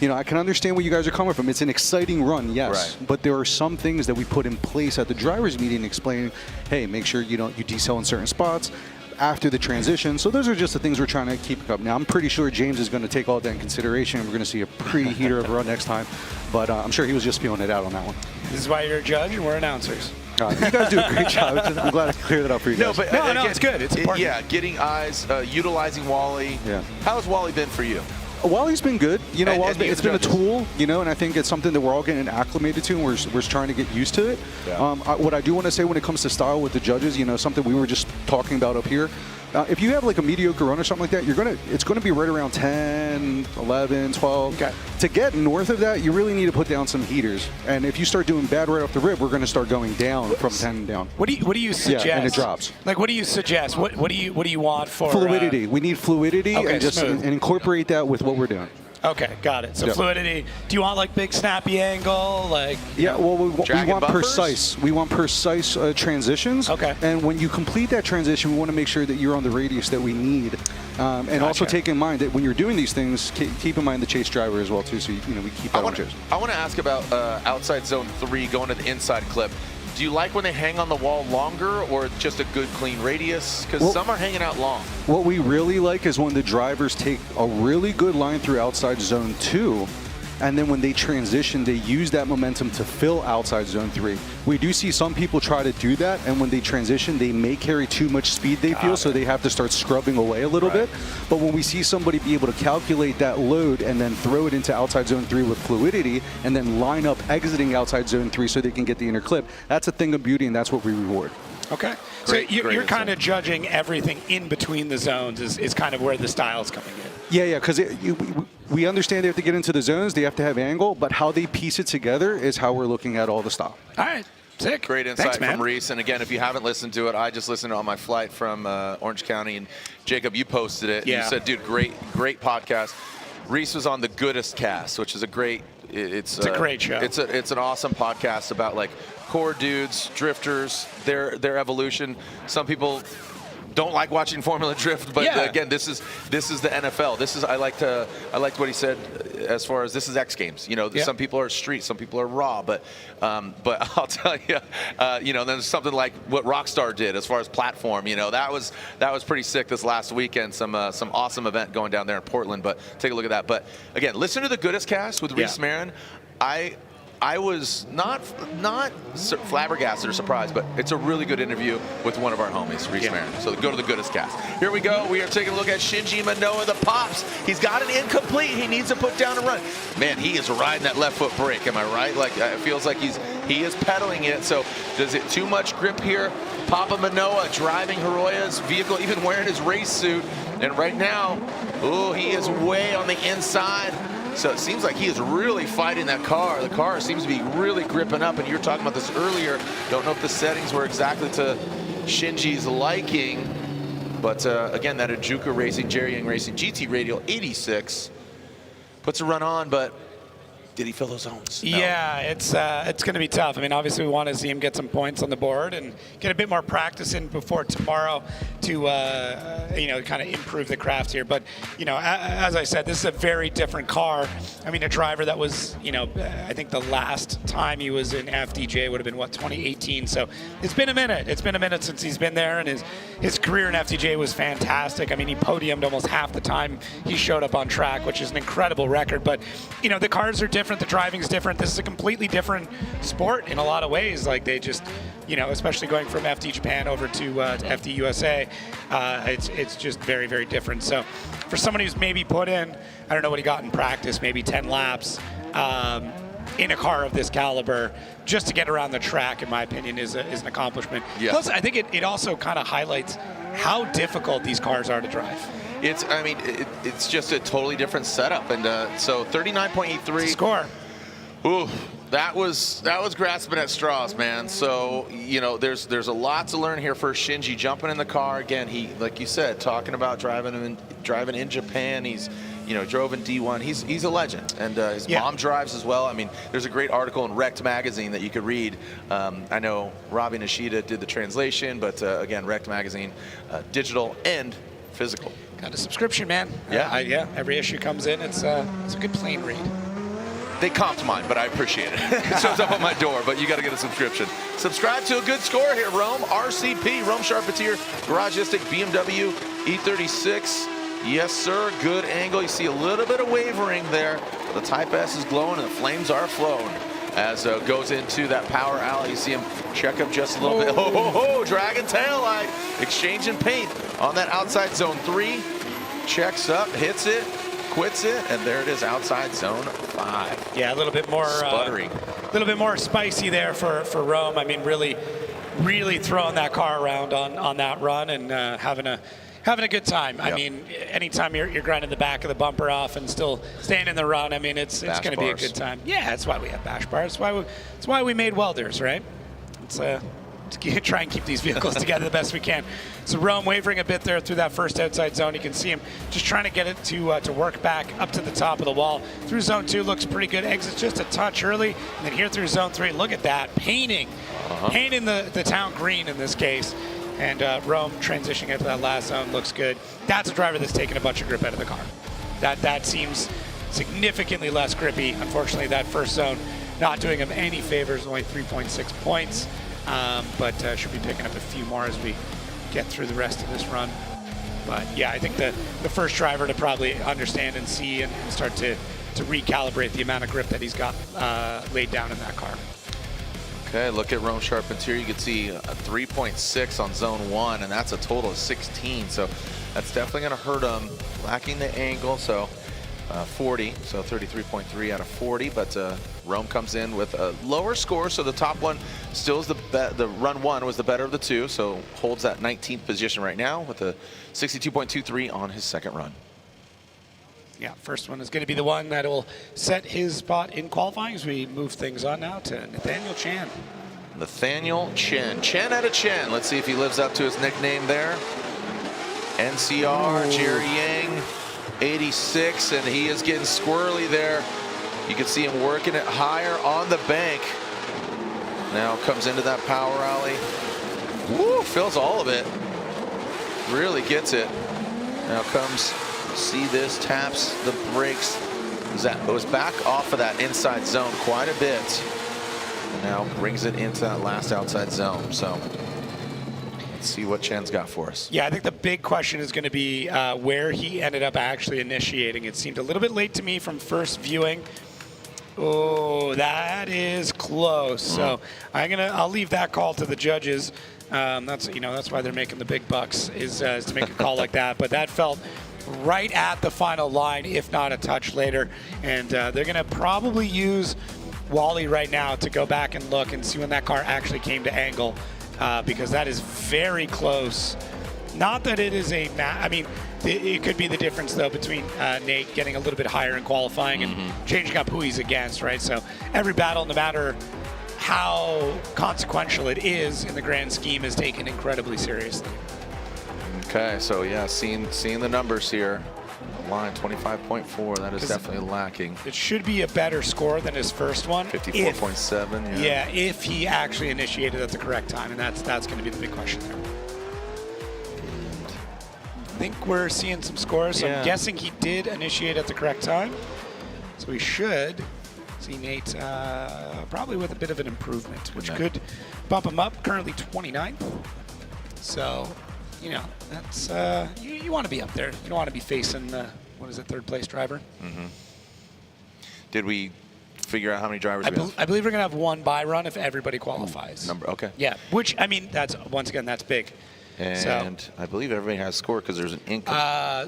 I can understand where you guys are coming from. It's an exciting run, yes, but there are some things that we put in place at the drivers' meeting explaining, hey, make sure you decel in certain spots after the transition. So those are just the things we're trying to keep up. Now, I'm pretty sure James is going to take all that in consideration. We're going to see a pretty heater of a run next time, but I'm sure he was just feeling it out on that one. This is why you're a judge and we're announcers. You guys do a great job. I'm glad I could clear that up for you guys. No, it's good. It's important. Yeah, getting eyes, utilizing Wally. Yeah. How has Wally been for you? Wally's been good. It's been a tool, and I think it's something that we're all getting acclimated to, and we're trying to get used to it. Yeah. What I do want to say when it comes to style with the judges, something we were just talking about up here. If you have like a mediocre run or something like that, it's going to be right around 10, 11, 12. Okay. To get north of that, you really need to put down some heaters. And if you start doing bad right off the rip, we're going to start going down from 10 down. What do you suggest? Yeah, and it drops. Like, what do you suggest? What do you want for fluidity? We need fluidity, and incorporate that with what we're doing. Okay, got it. So fluidity. Do you want like big snappy angle, like? Yeah, well, we want precise. We want precise transitions. Okay. And when you complete that transition, we want to make sure that you're on the radius that we need, and also take in mind that when you're doing these things, keep in mind the chase driver as well too. So we keep that on chase. I want to ask about outside zone 3 going to the inside clip. Do you like when they hang on the wall longer or just a good clean radius? Because some are hanging out long. What we really like is when the drivers take a really good line through outside zone 2, and then when they transition, they use that momentum to fill outside zone 3. We do see some people try to do that, and when they transition, they may carry too much speed, they feel, so they have to start scrubbing away a little bit. But when we see somebody be able to calculate that load and then throw it into outside zone 3 with fluidity, and then line up exiting outside zone 3 so they can get the inner clip, that's a thing of beauty, and that's what we reward. Okay. So you're kind of judging everything in between the zones is kind of where the style's coming in. Yeah, because we understand they have to get into the zones, they have to have angle, but how they piece it together is how we're looking at all the style. All right. Sick. Great insight from Reese. And again, if you haven't listened to it, I just listened on my flight from Orange County. And Jacob, you posted it. Yeah. You said, dude, great podcast. Reese was on the Goodest Cast, which is a great. It's a great show. It's an awesome podcast about like core dudes, drifters, their evolution. Some people don't like watching Formula Drift, but again, this is the NFL. I liked what he said as far as this is X Games. Some people are street, some people are raw, but I'll tell you, then there's something like what Rockstar did as far as platform. That was pretty sick this last weekend. Some awesome event going down there in Portland. But take a look at that. But again, listen to the Goodest Cast with Reese Marin. I was not flabbergasted or surprised, but it's a really good interview with one of our homies, Reese Marin. So go to the Goodest Cast. Here we go. We are taking a look at Shinji Manoa, the Pops. He's got an incomplete. He needs to put down a run. Man, he is riding that left foot brake. Am I right? Like it feels like he is pedaling it. So does it too much grip here? Papa Manoa driving Hiroya's vehicle, even wearing his race suit. And right now, he is way on the inside. So it seems like he is really fighting that car. The car seems to be really gripping up, and you were talking about this earlier. Don't know if the settings were exactly to Shinji's liking, but again, that Ajuka Racing, Jerry Yang Racing GT Radial 86 puts a run on, but did he fill those zones? No. Yeah, it's going to be tough. I mean, obviously we want to see him get some points on the board and get a bit more practice in before tomorrow to kind of improve the craft here. But as I said, this is a very different car. I mean, a driver that was I think the last time he was in FDJ would have been 2018. So it's been a minute. It's been a minute since he's been there, and his career in FDJ was fantastic. I mean, he podiumed almost half the time he showed up on track, which is an incredible record. But the cars are different. The driving's different. This is a completely different sport in a lot of ways. Like they just, especially going from FD Japan over to FD USA, it's just very, very different. So for somebody who's maybe put in, I don't know what he got in practice, maybe 10 laps, in a car of this caliber, just to get around the track, in my opinion, is an accomplishment. Yeah. Plus, I think it also kind of highlights how difficult these cars are to drive. It's just a totally different setup, and so 39.83 score. Ooh, that was grasping at straws, man. So there's a lot to learn here for Shinji. Jumping in the car again. He, like you said, talking about driving in Japan. He's drove in D1. He's a legend, and his mom drives as well. I mean, there's a great article in Wrecked magazine that you could read. I know Robbie Nishida did the translation, but again, Wrecked magazine, digital and physical. Got a subscription, man. Yeah. Yeah. Every issue comes in. It's a good plain read. They comped mine, but I appreciate it. It shows up on my door, but you got to get a subscription. Subscribe to a good score here, Rome. RCP, Rome Charpentier, Garagistic, BMW E36. Yes, sir. Good angle. You see a little bit of wavering there. The Type S is glowing and the flames are flowing. As goes into that power alley, you see him check up just a little bit. Ho, ho, ho, dragon tail light. Exchanging paint on that outside zone 3. Checks up, hits it, quits it, and there it is, outside zone 5. Yeah, a little bit more sputtering. A little bit more spicy there for Rome. I mean, really throwing that car around on that run and having a good time. Yep. I mean, anytime you're grinding the back of the bumper off and still staying in the run, I mean, it's going to be a good time. Yeah, that's why we have bash bars. That's why we made welders, right? It's to try and keep these vehicles together the best we can. So Rome wavering a bit there through that first outside zone. You can see him just trying to get it to work back up to the top of the wall. Through zone 2 looks pretty good. Exits just a touch early, and then here through zone 3, look at that, painting the town green in this case. And Rome transitioning into that last zone looks good. That's a driver that's taking a bunch of grip out of the car. That seems significantly less grippy. Unfortunately, that first zone not doing him any favors, only 3.6 points. But should be picking up a few more as we get through the rest of this run. But yeah, I think the first driver to probably understand and see and start to recalibrate the amount of grip that he's got laid down in that car. Okay, look at Rome Charpentier. You can see a 3.6 on zone 1, and that's a total of 16. So that's definitely going to hurt him. Lacking the angle, so 40, so 33.3 out of 40. But Rome comes in with a lower score, so the top one still is the run 1 was the better of the 2, so holds that 19th position right now with a 62.23 on his second run. Yeah, first one is going to be the one that will set his spot in qualifying as we move things on now to Nathaniel Chen. Nathaniel Chen. Chen out of Chen. Let's see if he lives up to his nickname there. NCR, Jerry Yang, 86, and he is getting squirrely there. You can see him working it higher on the bank. Now comes into that power alley. Woo, fills all of it. Really gets it. Now comes... See this, taps the brakes. It was back off of that inside zone quite a bit. And now brings it into that last outside zone. So let's see what Chen's got for us. Yeah, I think the big question is going to be where he ended up actually initiating. It seemed a little bit late to me from first viewing. Oh, that is close. So I'll leave that call to the judges. That's why they're making the big bucks is to make a call like that. But that felt right at the final line, if not a touch later. And they're going to probably use Wally right now to go back and look and see when that car actually came to angle, because that is very close. Not that it is it could be the difference, though, between Nate getting a little bit higher in qualifying and changing up who he's against, right? So every battle, no matter how consequential it is in the grand scheme, is taken incredibly seriously. Okay, so yeah, seeing the numbers here. Line 25.4, that is definitely lacking. It should be a better score than his first one. 54.7, yeah, if he actually initiated at the correct time, and that's going to be the big question there. I think we're seeing some scores, so I'm guessing he did initiate at the correct time. So we should see Nate probably with a bit of an improvement, which could bump him up, currently 29th. So, that's you want to be up there. You don't want to be facing third place driver. Did we figure out how many drivers we have? I believe we're gonna have one bye run if everybody qualifies. Okay. Yeah, which that's that's big. And I believe everybody has score because there's an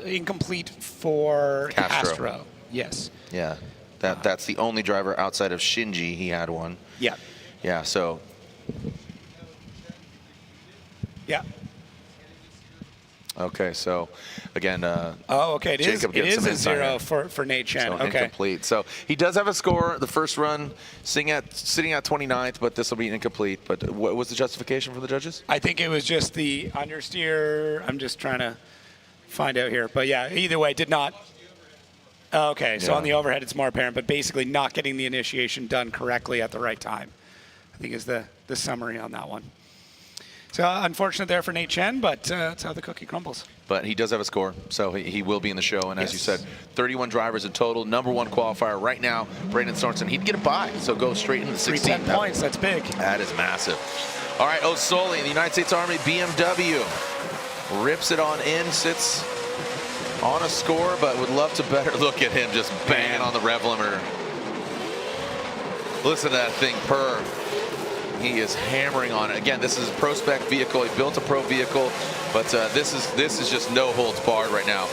incomplete for Castro. Yes. Yeah. That's the only driver outside of Shinji. He had one. Yeah. Yeah, so. Yeah. Okay, so again, okay, it Jacob is gets some a insight 0 for Nate Chen. So Okay. incomplete. So he does have a score. The first run sitting at 29th, but this will be incomplete. But what was the justification for the judges? I think it was just the understeer. I'm just trying to find out here. But yeah, either way, did not. Okay, so Yeah. on the overhead, it's more apparent, but basically not getting the initiation done correctly at the right time, I think is the summary on that one. So unfortunate there for Nate Chen, but that's how the cookie crumbles. But he does have a score, so he will be in the show. And as you said, 31 drivers in total. Number 1 qualifier right now, Braden Sorensen. He'd get a bye, so go straight into the 16. 10 points, that's big. That is massive. All right, Osoli, the United States Army BMW. Rips it on in, sits on a score, but would love to better look at him just banging on the rev limiter. Listen to that thing purr. He is hammering on it. Again, this is a pro spec vehicle. He built a pro vehicle, but this is just no holds barred right now.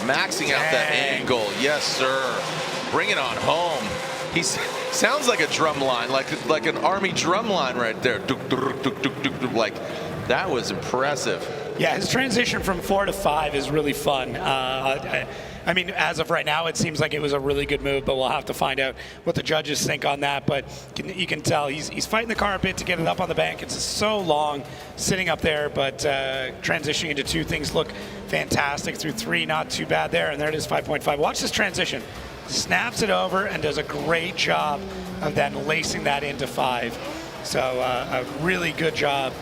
Maxing out that angle. Yes, sir. Bring it on home. He sounds like a drum line, like an Army drum line right there. Like, that was impressive. Yeah, his transition from 4 to 5 is really fun. I mean, as of right now, it seems like it was a really good move, but we'll have to find out what the judges think on that. But you can tell he's fighting the car a bit to get it up on the bank. It's so long sitting up there, but transitioning into 2, things look fantastic. Through 3, not too bad there, and there it is, 5.5. Watch this transition. Snaps it over and does a great job of then lacing that into 5. So a really good job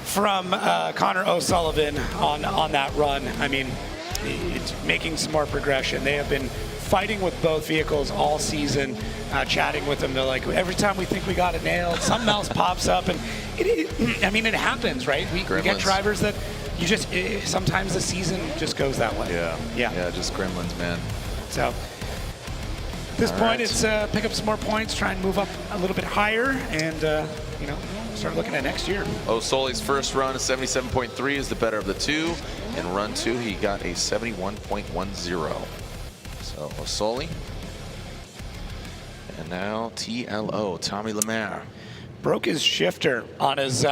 from Connor O'Sullivan on that run. I mean, it's making some more progression. They have been fighting with both vehicles all season, chatting with them. They're like, every time we think we got it nailed, something else pops up. And I mean, it happens, right? We get drivers that you just, sometimes the season just goes that way. Yeah, just gremlins, man. So at this point, it's pick up some more points, try and move up a little bit higher, and, start looking at next year. Osoli's first run, 77.3, is the better of the 2. In run 2, he got a 71.10. So Osoli. And now TLO, Tommy Lemaire. Broke his shifter on his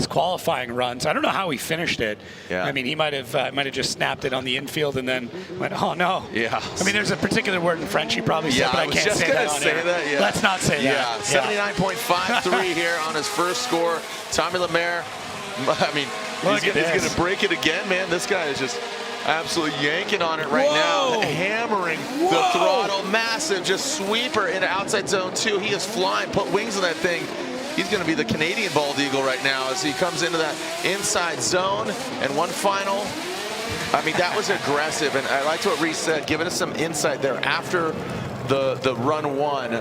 qualifying run, so I don't know how he finished it. Yeah. I mean, he might have just snapped it on the infield and then went, oh no. Yeah. I mean, there's a particular word in French he probably said, but I can't say that on air. Yeah. Let's not say that. Yeah, 79.53 here on his first score. Tommy Lemaire. I mean, he's going to break it again, man. This guy is just absolutely yanking on it right now, hammering the throttle, massive, just sweeper into outside zone 2. He is flying, put wings on that thing. He's going to be the Canadian bald eagle right now as he comes into that inside zone. And one final. I mean, that was aggressive, and I liked what Reese said, giving us some insight there after the run 1.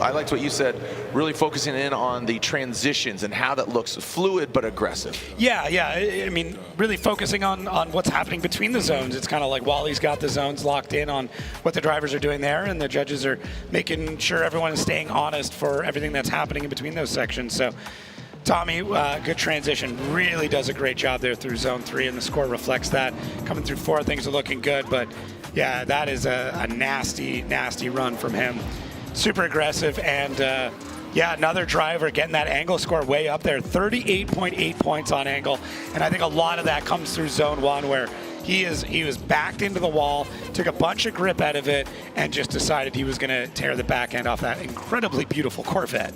I liked what you said, really focusing in on the transitions and how that looks fluid but aggressive. Yeah. I mean, really focusing on what's happening between the zones. It's kind of like Wally's got the zones locked in on what the drivers are doing there, and the judges are making sure everyone is staying honest for everything that's happening in between those sections. So Tommy, good transition, really does a great job there through zone 3, and the score reflects that. Coming through 4, things are looking good, but yeah, that is a nasty, nasty run from him. Super aggressive, and another driver getting that angle score way up there, 38.8 points on angle, and I think a lot of that comes through zone 1 where he was backed into the wall, took a bunch of grip out of it, and just decided he was going to tear the back end off that incredibly beautiful Corvette.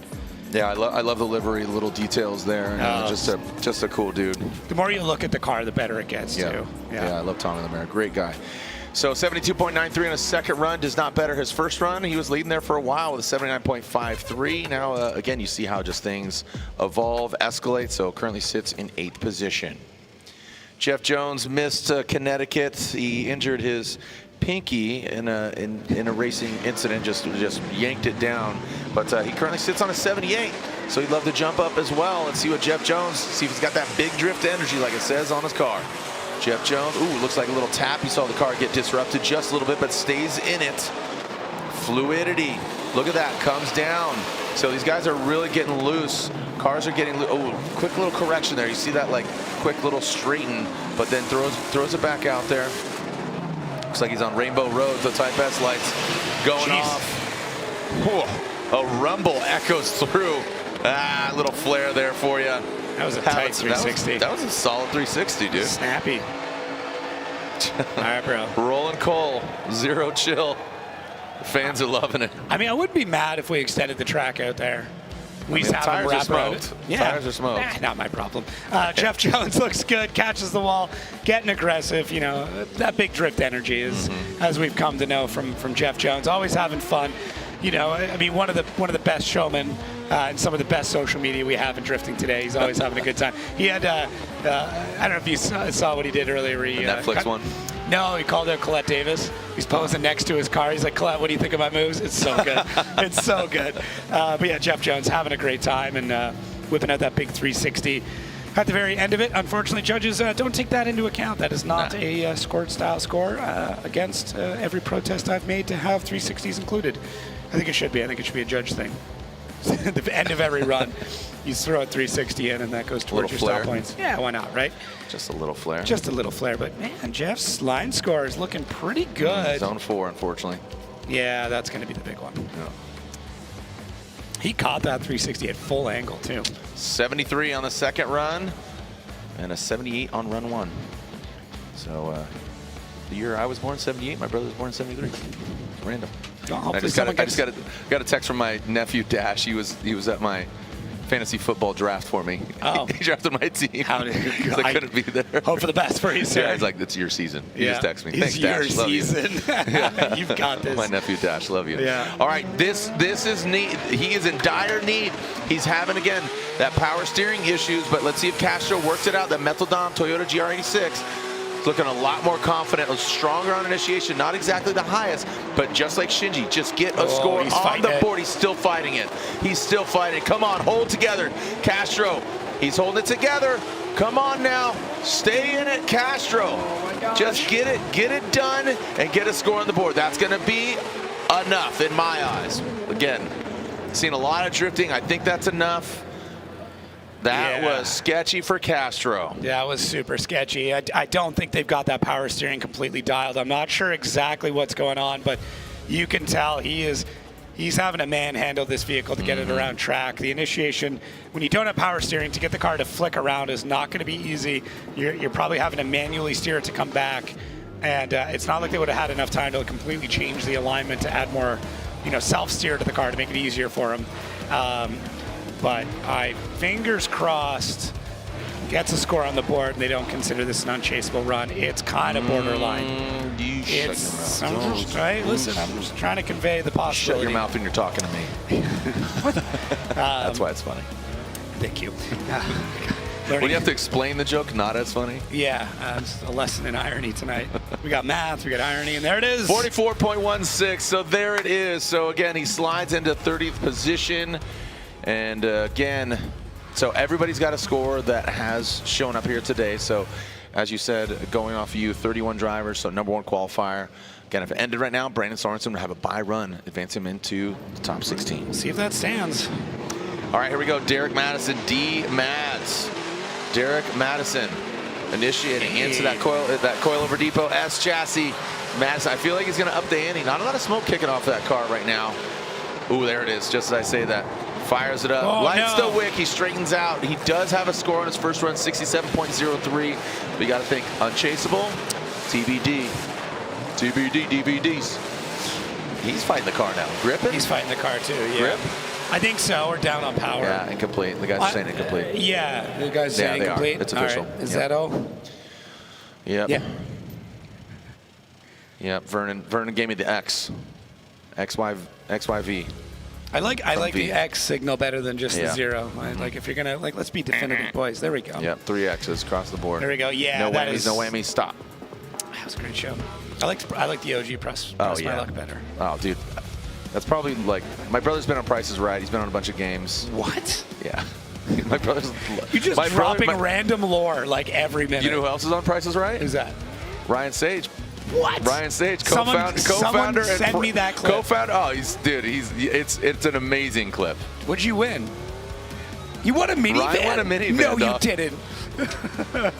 Yeah, I love the livery, little details there. And, just a cool dude. The more you look at the car, the better it gets, too. Yeah, I love Tommy Lemaire. Great guy. So 72.93 on his second run does not better his first run. He was leading there for a while with a 79.53. Now, again, you see how just things evolve, escalate. So currently sits in 8th position. Jeff Jones missed Connecticut. He injured his pinky in a racing incident, just yanked it down. But he currently sits on a 78. So he'd love to jump up as well and see what Jeff Jones, see if he's got that big drift energy like it says on his car. Jeff Jones, looks like a little tap. You saw the car get disrupted just a little bit, but stays in it. Fluidity. Look at that, comes down. So these guys are really getting loose. Cars are getting loose. Quick little correction there. You see that like quick little straighten, but then throws it back out there. Looks like he's on Rainbow Road. The Type S lights going off. Whoa. A rumble echoes through. Ah, little flare there for you. That was a tight 360. That was a solid 360, dude. Snappy. All right, bro. Rolling coal, zero chill. Fans are loving it. I mean, I wouldn't be mad if we extended the track out there. We have tires them are wrap around smoked. it. Yeah. Tires are smoked. Not my problem. Jeff Jones looks good, catches the wall, getting aggressive. You know, that big drift energy is, as we've come to know from Jeff Jones, always having fun. You know, I mean, one of the best showmen and some of the best social media we have in drifting today. He's always having a good time. He had, I don't know if you saw what he did earlier. He, Netflix one? No, he called out Colette Davis. He's posing next to his car. He's like, Colette, what do you think of my moves? It's so good. It's so good. But yeah, Jeff Jones having a great time and whipping out that big 360. At the very end of it, unfortunately, judges don't take that into account. That is not a scored style score against every protest I've made to have 360s included. I think it should be. I think it should be a judge thing. At the end of every run, you throw a 360 in, and that goes towards your stop points. Yeah, why not, right? Just a little flare. Just a little flare, but man, Jeff's line score is looking pretty good. Zone 4, unfortunately. Yeah, that's going to be the big one. Yeah. He caught that 360 at full angle, too. 73 on the second run, and a 78 on run 1. So the year I was born, 78, my brother was born in 73. Random. I just got a text from my nephew Dash. He was at my fantasy football draft for me. Oh. He drafted my team. How did I couldn't be there. Hope for the best for you, sir. Yeah, he's like, it's your season. He just texted me. It's Thanks, your Dash. Love season. you. You've got this. My nephew Dash, love you. Yeah. All right, this is need. He is in dire need. He's having again that power steering issues, but let's see if Castro works it out. The Metaldom Toyota GR86. Looking a lot more confident, stronger on initiation, not exactly the highest, but just like Shinji, just get a score on the board. He's still fighting it. He's still fighting it. Come on, hold together. Castro, he's holding it together. Come on now, stay in it, Castro. Just get it done, and get a score on the board. That's gonna be enough in my eyes. Again, seen a lot of drifting. I think that's enough. That was sketchy for Castro. Yeah, it was super sketchy. I don't think they've got that power steering completely dialed. I'm not sure exactly what's going on, but you can tell he's having to manhandle this vehicle to get it around track. The initiation, when you don't have power steering, to get the car to flick around is not going to be easy. You're probably having to manually steer it to come back, and it's not like they would have had enough time to completely change the alignment to add more, self-steer to the car to make it easier for him. But fingers crossed, gets a score on the board, and they don't consider this an unchaseable run. It's kind of borderline. Listen, I'm just trying to convey the possibility. Shut your mouth when you're talking to me. That's why it's funny. Thank you. When you have to explain the joke, not as funny. Yeah, it's a lesson in irony tonight. We got math, we got irony, and there it is. 44.16, so there it is. So again, he slides into 30th position. And again, so everybody's got a score that has shown up here today. So as you said, going off you, 31 drivers, so #1 qualifier. Again, if it ended right now, Brandon Sorensen would have a bye run, advance him into the top 16. See if that stands. All right, here we go. Derek Madison, D-Mads. Derek Madison initiating into that coilover depot S chassis. Madison, I feel like he's going to up the ante. Not a lot of smoke kicking off that car right now. Ooh, there it is, just as I say that. Fires it up, lights the wick, he straightens out. He does have a score on his first run, 67.03. But you got to think, unchaseable, TBD, DVDs. He's fighting the car now. Gripping? He's fighting the car too, yeah. Grip? I think so, or down on power. Yeah, incomplete. The guy's saying incomplete. Yeah, the guy's saying incomplete. It's official. Right. Is that all? Yep. Yeah. Yep, Vernon gave me the X. XYV. I like the X signal better than just the 0. Like if you're gonna let's be definitive, boys. There we go. Yep, 3 X's across the board. There we go. Yeah, no whammies, no whammies. Stop. That was a great show. I like the OG press my luck better. Oh, dude, that's probably like my brother's been on Price is Right. He's been on a bunch of games. What? Yeah. My brother's. You're just dropping random lore like every minute. You know who else is on Price is Right? Who's that? Ryan Sage. What? Ryan Sage, co-founder. Someone send me that clip. Co-founder. Oh, it's an amazing clip. What'd you win? You won a minivan? Ryan won a minivan. No, dog. you didn't.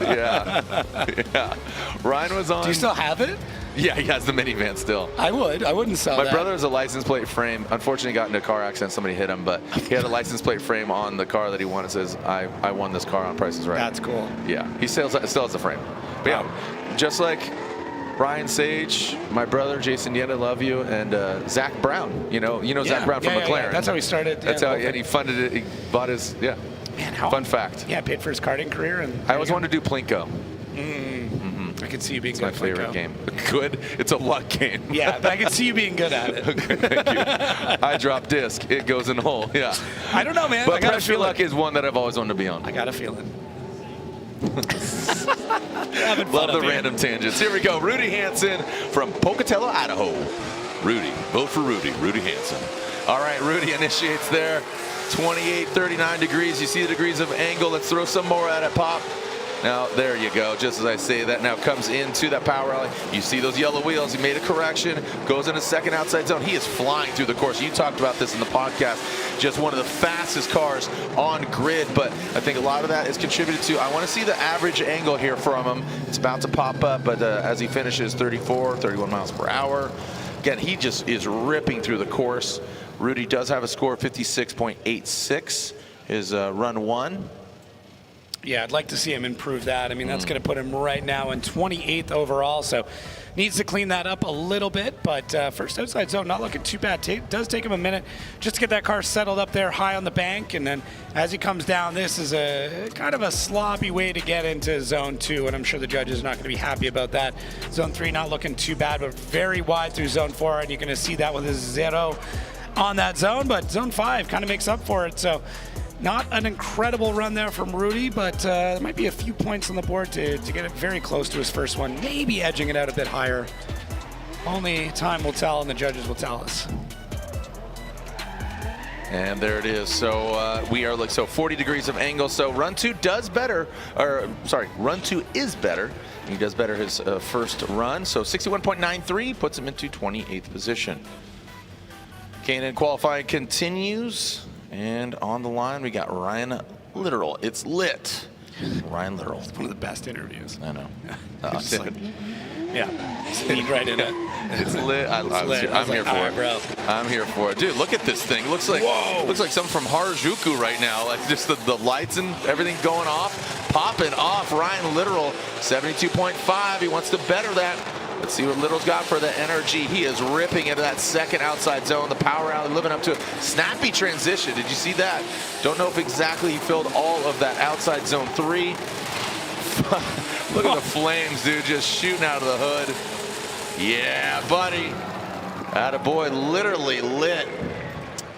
Yeah. Ryan was on. Do you still have it? Yeah, he has the minivan still. I wouldn't sell My that. brother has a license plate frame. Unfortunately, got into a car accident. Somebody hit him, but he had a license plate frame on the car that he won. It says, I won this car on Price is Right. That's cool. Yeah, he still has the frame. But yeah, just like Brian Sage, my brother Jason Yetta, love you, and Zach Brown. You know Zach Brown from McLaren. Yeah. That's how he started. That's how and he funded it. He bought his Man, fun fact. Yeah, paid for his karting career, and I always wanted to do Plinko. I could see you being It's good my at favorite Plinko. game. Good. It's a luck game. Yeah, but I can see you being good at it. Okay, thank you. I drop disc. It goes in hole. Yeah. I don't know, man. But I got a pressure feeling. luck is one that I've always wanted to be on. I got a feeling. Love the random tangents. Here we go. Rudy Hansen from Pocatello, Idaho. Rudy. Vote for Rudy. Rudy Hansen. All right, Rudy initiates there. 28, 39 degrees. You see the degrees of angle. Let's throw some more at it, Pop. Now, there you go. Just as I say that, now comes into that power alley. You see those yellow wheels. He made a correction. Goes in a second outside zone. He is flying through the course. You talked about this in the podcast. Just one of the fastest cars on grid. But I think a lot of that is contributed to, I want to see the average angle here from him. It's about to pop up, but as he finishes 34, 31 miles per hour. Again, he just is ripping through the course. Rudy does have a score of 56.86. His run one. Yeah, I'd like to see him improve that. I mean, that's going to put him right now in 28th overall, so needs to clean that up a little bit. But first outside zone, not looking too bad. Does take him a minute just to get that car settled up there high on the bank, and then as he comes down, this is a kind of a sloppy way to get into zone 2, and I'm sure the judges are not going to be happy about that. Zone 3 not looking too bad, but very wide through zone 4, and you're going to see that with a 0 on that zone, but zone 5 kind of makes up for it. So not an incredible run there from Rudy, but there might be a few points on the board to get it very close to his first one, maybe edging it out a bit higher. Only time will tell, and the judges will tell us. And there it is. So we are like 40 degrees of angle. So run 2 does better, or sorry, run 2 is better. He does better his first run. So 61.93 puts him into 28th position. K&N qualifying continues. And on the line, we got Ryan Littoral. It's lit. Ryan Littoral. It's one of the best interviews. I know. Yeah, lead right in it. It's lit. I'm here for it, bro. I'm here for it, dude. Look at this thing. Looks like something from Harajuku right now. Like just the lights and everything going off, popping off. Ryan Littoral, 72.5. He wants to better that. Let's see what Little's got for the NRG. He is ripping into that second outside zone. The power alley living up to a snappy transition. Did you see that? Don't know if exactly he filled all of that outside zone 3. Look at the flames, dude, just shooting out of the hood. Yeah, buddy. Attaboy, literally lit.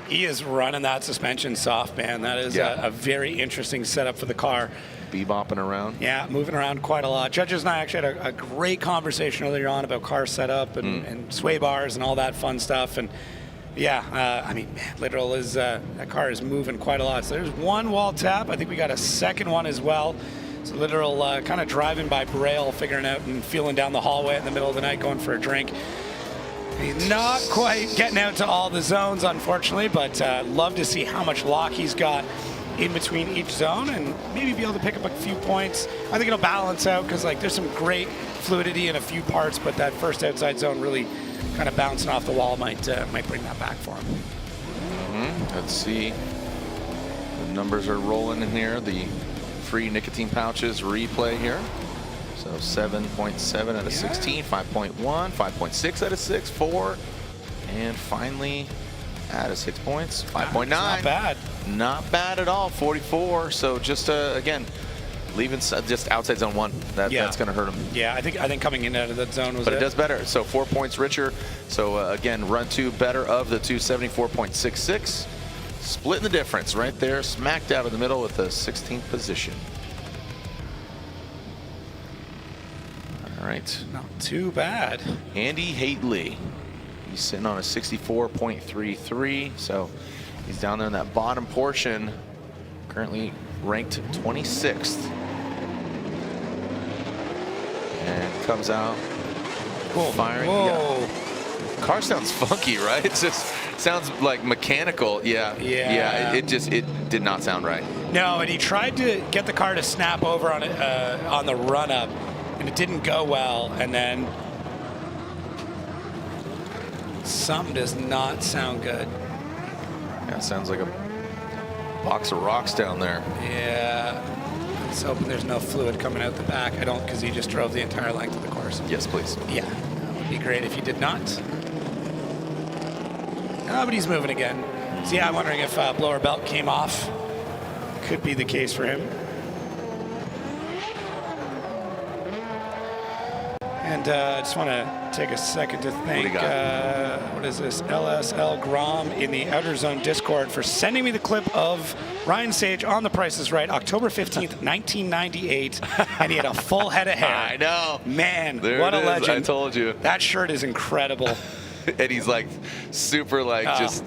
He is running that suspension soft, man. That is a very interesting setup for the car. Bebopping around. Yeah, moving around quite a lot. Judges and I actually had a great conversation earlier on about car setup and sway bars and all that fun stuff. And yeah, I mean, man, Literal is that car is moving quite a lot. So there's one wall tap. I think we got a second one as well. So Literal kind of driving by Braille, figuring out and feeling down the hallway in the middle of the night, going for a drink. He's not quite getting out to all the zones, unfortunately, but love to see how much lock he's got in between each zone and maybe be able to pick up a few points. I think it'll balance out because there's some great fluidity in a few parts, but that first outside zone really kind of bouncing off the wall might bring that back for him. Let's see. The numbers are rolling in here. The free nicotine pouches replay here. So 7.7 out of 16, 5.1, 5.6 out of 6, 4, and finally out of 6 points, 5.9. Not bad. Not bad at all, 44. So just again, leaving just outside zone 1. That's going to hurt him. Yeah, I think coming in out of that zone was. But it does better. So 4 points richer. So again, run 2 better of the 274.66. Splitting the difference right there, smack dab in the middle with the 16th position. All right. Not too bad. Andy Haitley. He's sitting on a 64.33. So he's down there in that bottom portion. Currently ranked 26th. And comes out. Cool. Firing. Whoa. Yeah. Car sounds funky, right? It's just sounds like mechanical. Yeah. It did not sound right. No, and he tried to get the car to snap over on it on the run up, and it didn't go well. And then something does not sound good. Yeah, it sounds like a box of rocks down there. Yeah. Let's hope there's no fluid coming out the back. I don't, because he just drove the entire length of the course. Yes, please. Yeah, that would be great if he did not. Oh, but he's moving again. So yeah, I'm wondering if blower belt came off. Could be the case for him. And I just want to take a second to thank, what is this, LSL Grom in the Outer Zone Discord for sending me the clip of Ryan Sage on The Price is Right, October 15th, 1998, and he had a full head of hair. I know. Man, there what a legend. I told you. That shirt is incredible. And he's like super just...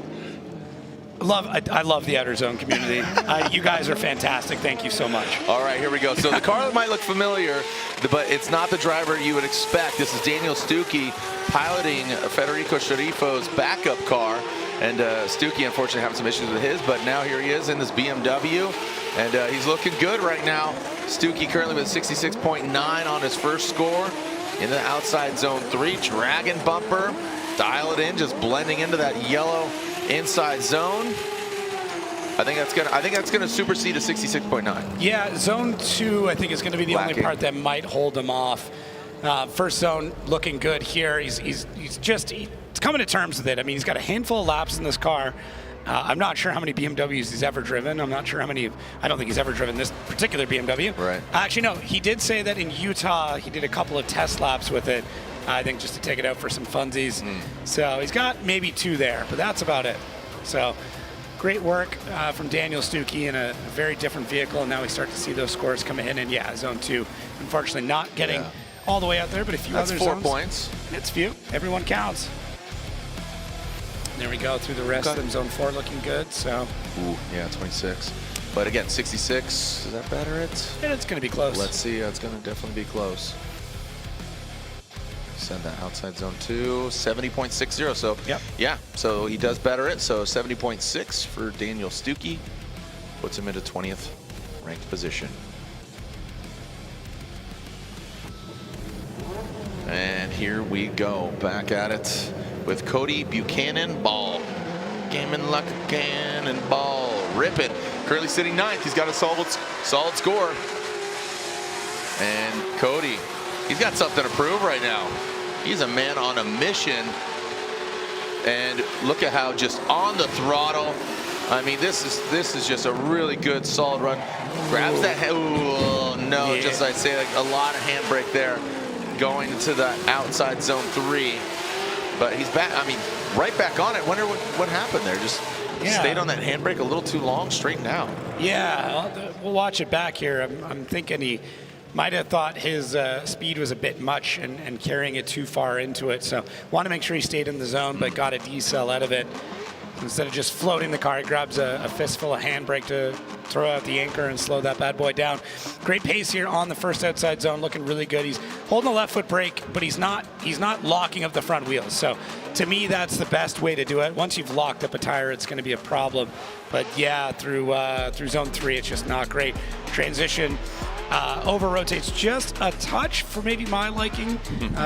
I love the Outer Zone community. You guys are fantastic. Thank you so much. All right, here we go. So the car might look familiar, but it's not the driver you would expect. This is Daniel Stuckey piloting Federico Scharifo's backup car. And Stuckey, unfortunately, having some issues with his, but now here he is in this BMW. And he's looking good right now. Stuckey currently with 66.9 on his first score. In the outside zone 3, dragon bumper. Dial it in, just blending into that yellow inside zone. I think that's gonna supersede a 66.9. Yeah, zone 2 I think is going to be the only part that might hold him off. First zone looking good here. He's coming to terms with it. I mean, he's got a handful of laps in this car. I'm not sure how many BMWs he's ever driven. I'm not sure how many. I don't think he's ever driven this particular BMW. Right. Actually, no. He did say that in Utah he did a couple of test laps with it. I think just to take it out for some funsies. So he's got maybe 2 there, but that's about it. So great work from Daniel Stuckey in a very different vehicle, and now we start to see those scores come in. And yeah, zone 2, unfortunately not getting all the way out there, but a few other zones. That's 4 points. It's few. Everyone counts. There we go through the rest of them. Zone 4 looking good. So. Ooh, yeah, 26. But again, 66. Is that better? Yeah, it's going to be close. Let's see. It's going to definitely be close. Send that outside zone 2, 70.60. So yeah, so he does better it. So 70.6 for Daniel Stuckey puts him into 20th ranked position. And here we go, back at it with Cody Buchanan Ball. Gaming like a cannonball, ripping. Currently sitting 9th. He's got a solid score. And Cody, he's got something to prove right now. He's a man on a mission. And look at how just on the throttle. I mean, this is just a really good, solid run. Grabs that. Oh no! Yeah. Just I say, like a lot of handbrake there, going into the outside zone 3. But he's back. I mean, right back on it. Wonder what happened there. Just stayed on that handbrake a little too long. Straightened out. Yeah, we'll watch it back here. I'm thinking he might have thought his speed was a bit much and carrying it too far into it. So want to make sure he stayed in the zone, but got a decel out of it. Instead of just floating the car, he grabs a fistful of handbrake to throw out the anchor and slow that bad boy down. Great pace here on the first outside zone, looking really good. He's holding the left foot brake, but he's not locking up the front wheels. So to me, that's the best way to do it. Once you've locked up a tire, it's going to be a problem. But yeah, through zone 3, it's just not great. Transition over rotates just a touch for maybe my liking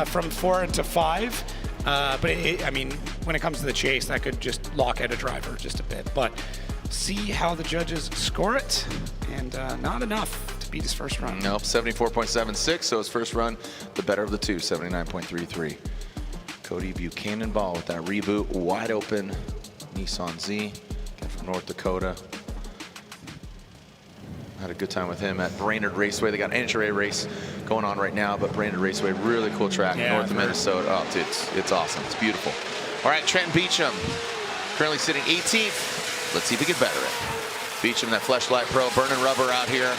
from 4 into 5. But I mean, when it comes to the chase, that could just lock out a driver just a bit. But see how the judges score it, and not enough to beat his first run. Nope, 74.76. So his first run, the better of the 2, 79.33. Cody Buchanan Ball with that reboot, wide open Nissan Z, from North Dakota. Had a good time with him at Brainerd Raceway. They got an NHRA race going on right now, but Brainerd Raceway, really cool track, north of Minnesota. Oh, dude, it's awesome. It's beautiful. All right, Trent Beecham, currently sitting 18th. Let's see if he can better it. Beecham, that Fleshlight Pro, burning rubber out here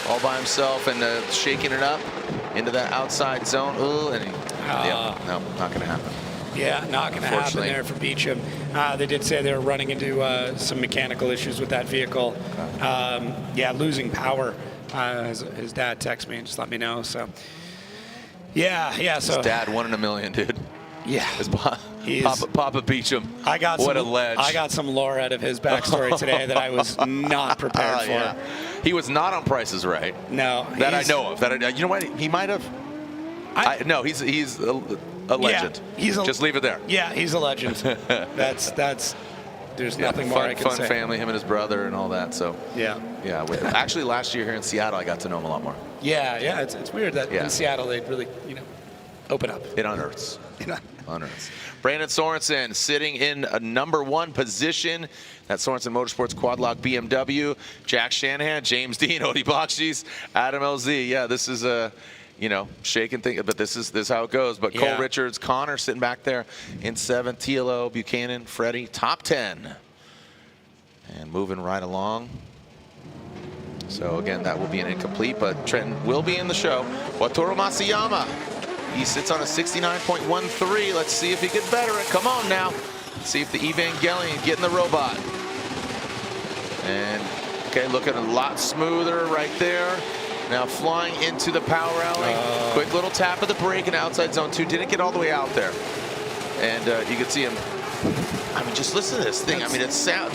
all by himself and shaking it up into that outside zone. Ooh, and no, not going to happen. Yeah, not going to happen there for Beecham. They did say they were running into some mechanical issues with that vehicle. Yeah, losing power. His dad texted me and just let me know. So, yeah. So his dad, 1 in a million, dude. Yeah. His Papa Beecham. What a ledge. I got some lore out of his backstory today that I was not prepared for. Yeah. He was not on Price is Right. No. That I know of. You know what? He might have. No, he's a legend. Yeah, just leave it there. Yeah, he's a legend. That's. There's nothing more I can say. Fun family, him and his brother, and all that. So yeah. Actually, last year here in Seattle, I got to know him a lot more. Yeah. It's weird that in Seattle they really open up. It unearths. Unearths. Brandon Sorensen sitting in a #1 position. That Sorensen Motorsports Quad Lock BMW. Jack Shanahan, James Dean, Odie Bakshis, Adam LZ. Yeah, this is a. Shaking thing, but this is how it goes. But Cole Richards, Connor sitting back there in 7th, TLO, Buchanan, Freddie, top 10. And moving right along. So again, that will be an incomplete, but Trenton will be in the show. Wataru Masayama, he sits on a 69.13. Let's see if he can better it. Come on now. See if the Evangelion getting the robot. And okay, looking a lot smoother right there. Now flying into the power alley. Quick little tap of the brake and outside zone 2. Didn't get all the way out there. And you can see him. I mean, just listen to this thing. I mean, it's sound.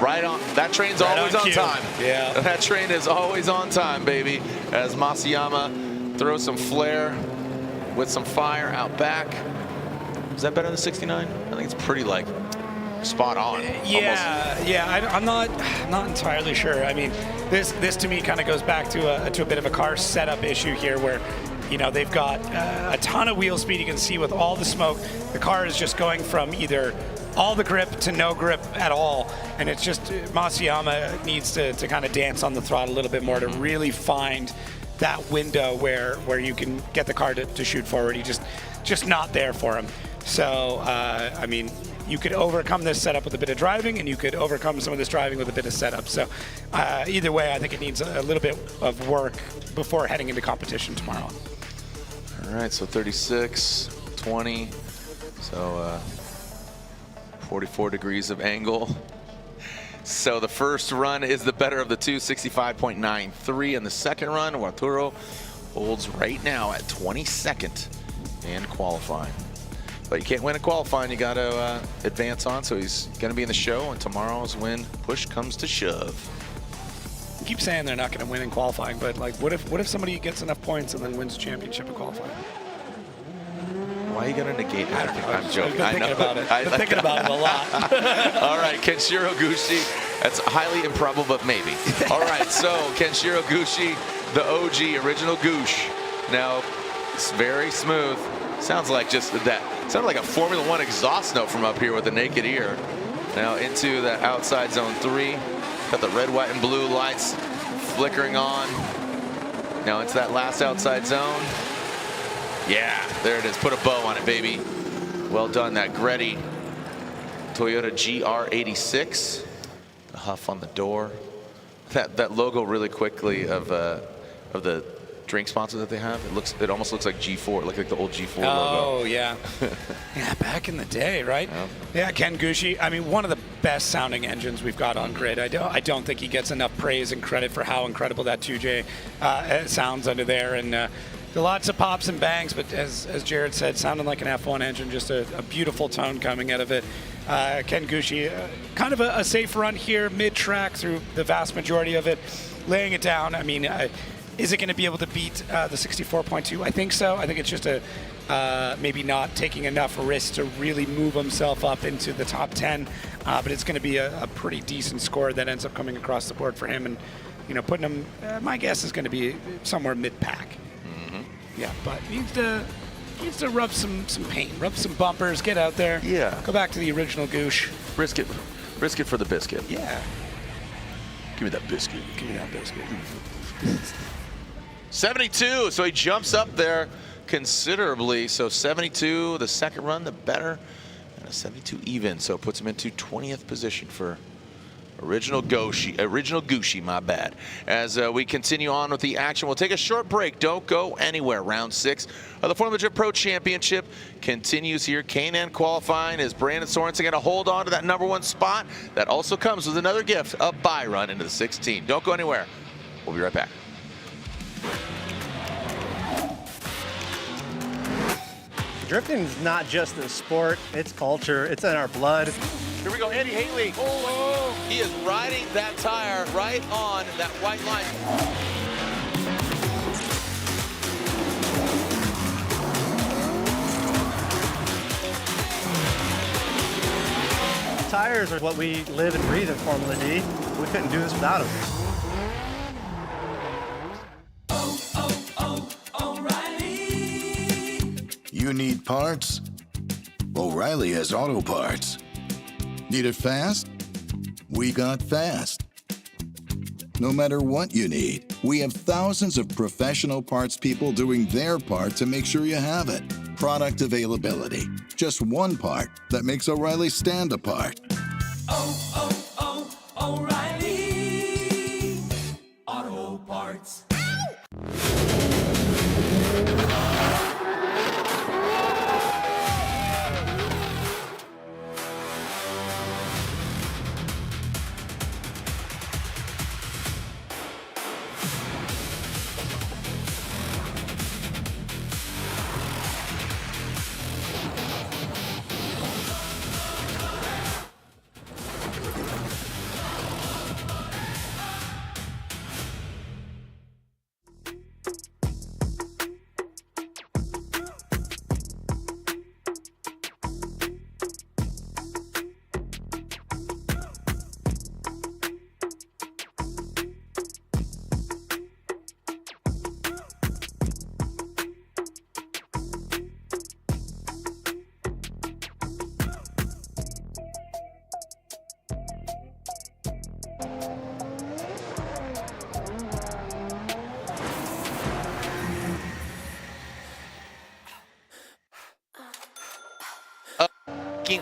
Right on. That train's always on time. Yeah. That train is always on time, baby. As Masayama throws some flair with some fire out back. Is that better than 69? I think it's pretty spot on. I'm not entirely sure. I mean, this to me kind of goes back to a bit of a car setup issue here, where they've got a ton of wheel speed. You can see with all the smoke, the car is just going from either all the grip to no grip at all, and it's just Masayama needs to kind of dance on the throttle a little bit more to really find that window where you can get the car to shoot forward. He just not there for him. So I mean, you could overcome this setup with a bit of driving, and you could overcome some of this driving with a bit of setup. So either way, I think it needs a little bit of work before heading into competition tomorrow. All right, so 36, 20, so 44 degrees of angle. So the first run is the better of the two, 65.93. And the second run, Wataru holds right now at 22nd in qualifying. But you can't win in qualifying. You got to advance on. So he's going to be in the show, and tomorrow's when push comes to shove. I keep saying they're not going to win in qualifying, but what if somebody gets enough points and then wins a championship in qualifying? Why are you going to negate it? I'm joking. I've been thinking about it. I've been thinking about it a lot. All right, Kenshiro Gushi. That's highly improbable, but maybe. All right, so Kenshiro Gushi, the OG, original Goosh. Now, it's very smooth. Sounds like just that. Sounded like a Formula One exhaust note from up here with the naked ear. Now into the outside zone 3. Got the red, white, and blue lights flickering on. Now it's that last outside zone. Yeah, there it is. Put a bow on it, baby. Well done, that Gretty Toyota GR86. The huff on the door. That logo really quickly of the drink sponsor that they have. It almost looks like G4. It looks like the old G4 logo. Oh yeah, yeah, back in the day, right? Yeah, Ken Gushi. I mean, one of the best sounding engines we've got on grid. I don't think he gets enough praise and credit for how incredible that 2J sounds under there, and lots of pops and bangs. But as Jared said, sounding like an F1 engine. Just a beautiful tone coming out of it. Ken Gushi, kind of a safe run here, mid-track through the vast majority of it, laying it down. I mean. Is it going to be able to beat the 64.2? I think so. I think it's just maybe not taking enough risk to really move himself up into the top 10. But it's going to be a pretty decent score that ends up coming across the board for him. And, putting him, my guess is going to be somewhere mid-pack. Mm-hmm. Yeah, but he needs to rub some paint, rub some bumpers, get out there. Yeah. Go back to the original Goosh. Risk it for the biscuit. Yeah. Give me that biscuit. Give me that biscuit. 72, so he jumps up there considerably. So 72, the second run, the better, and a 72 even. So it puts him into 20th position for original Gushi, my bad. As we continue on with the action, we'll take a short break. Don't go anywhere. Round 6 of the Formula Drift Pro Championship continues here. K&N qualifying as Brandon Sorensen going to hold on to that #1 spot. That also comes with another gift, a bye run into the 16. Don't go anywhere. We'll be right back. Drifting is not just a sport, it's culture, it's in our blood. Here we go, Andy Haley. Oh, he is riding that tire right on that white line. Tires are what we live and breathe in Formula D. We couldn't do this without them. You need parts? O'Reilly has auto parts. Need it fast? We got fast. No matter what you need, we have thousands of professional parts people doing their part to make sure you have it. Product availability. Just one part that makes O'Reilly stand apart. O'Reilly Auto Parts.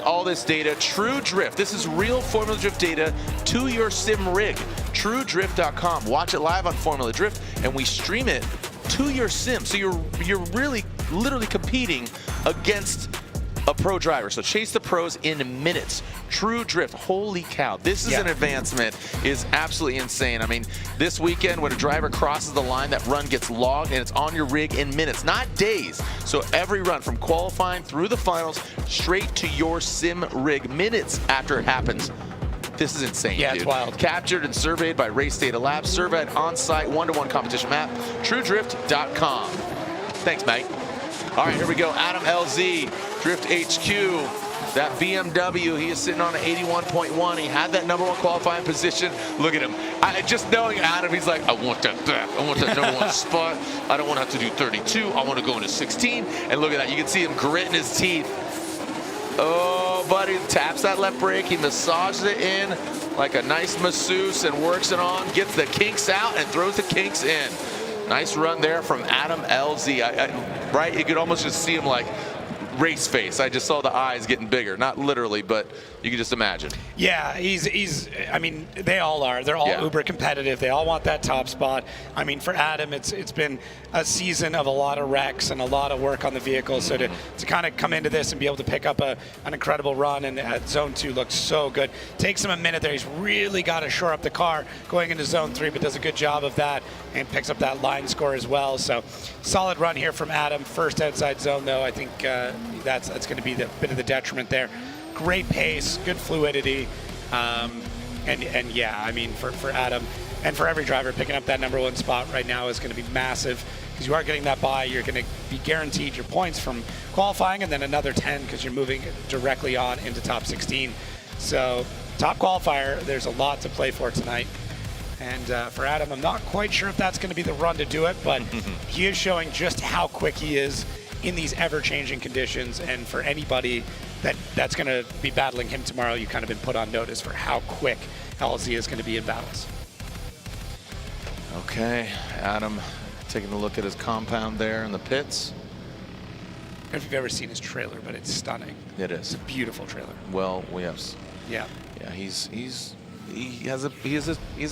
All this data, True Drift. This is real Formula Drift data to your sim rig. TrueDrift.com. Watch it live on Formula Drift, and we stream it to your sim. So you're really, literally competing against a pro driver. So chase the pros in minutes. True Drift. Holy cow. This is an advancement. Is absolutely insane. I mean, this weekend when a driver crosses the line, that run gets logged and it's on your rig in minutes, not days. So every run from qualifying through the finals straight to your sim rig minutes after it happens. This is insane, Yeah, dude. it's wild. Captured and surveyed by Race Data Labs. Surveyed on-site one-to-one competition map. TrueDrift.com. Thanks, mate. All right, here we go. Adam LZ, Drift HQ. That BMW, he is sitting on an 81.1. He had that #1 qualifying position. Look at him. Just knowing Adam, he's like, I want that back. I want that #1 spot. I don't want to have to do 32. I want to go into 16. And look at that. You can see him gritting his teeth. Oh, buddy, taps that left brake. He massages it in like a nice masseuse and works it on. Gets the kinks out and throws the kinks in. Nice run there from Adam LZ. Right? You could almost just see him like race face. I just saw the eyes getting bigger. Not literally, but you can just imagine. Yeah, he's I mean, they all are. They're all uber competitive. They all want that top spot. I mean, for Adam, it's been a season of a lot of wrecks and a lot of work on the vehicle. So to kind of come into this and be able to pick up an incredible run, and Zone 2 looks so good. Takes him a minute there. He's really got to shore up the car going into Zone 3, but does a good job of that and picks up that line score as well. So solid run here from Adam. First outside zone, though. I think that's going to be the bit of the detriment there. Great pace, good fluidity, and yeah, I mean, for Adam and for every driver, picking up that #1 spot right now is going to be massive, because you are getting that bye. You're going to be guaranteed your points from qualifying, and then another 10 because you're moving directly on into top 16. So top qualifier, there's a lot to play for tonight. And for Adam, I'm not quite sure if that's going to be the run to do it, but he is showing just how quick he is in these ever-changing conditions. And for anybody that's going to be battling him tomorrow, you've kind of been put on notice for how quick LZ is going to be in battles. Okay, Adam taking a look at his compound there in the pits. I don't know if you've ever seen his trailer, but it's stunning. It is. It's a beautiful trailer. Well, yes. Yeah. Yeah, he has a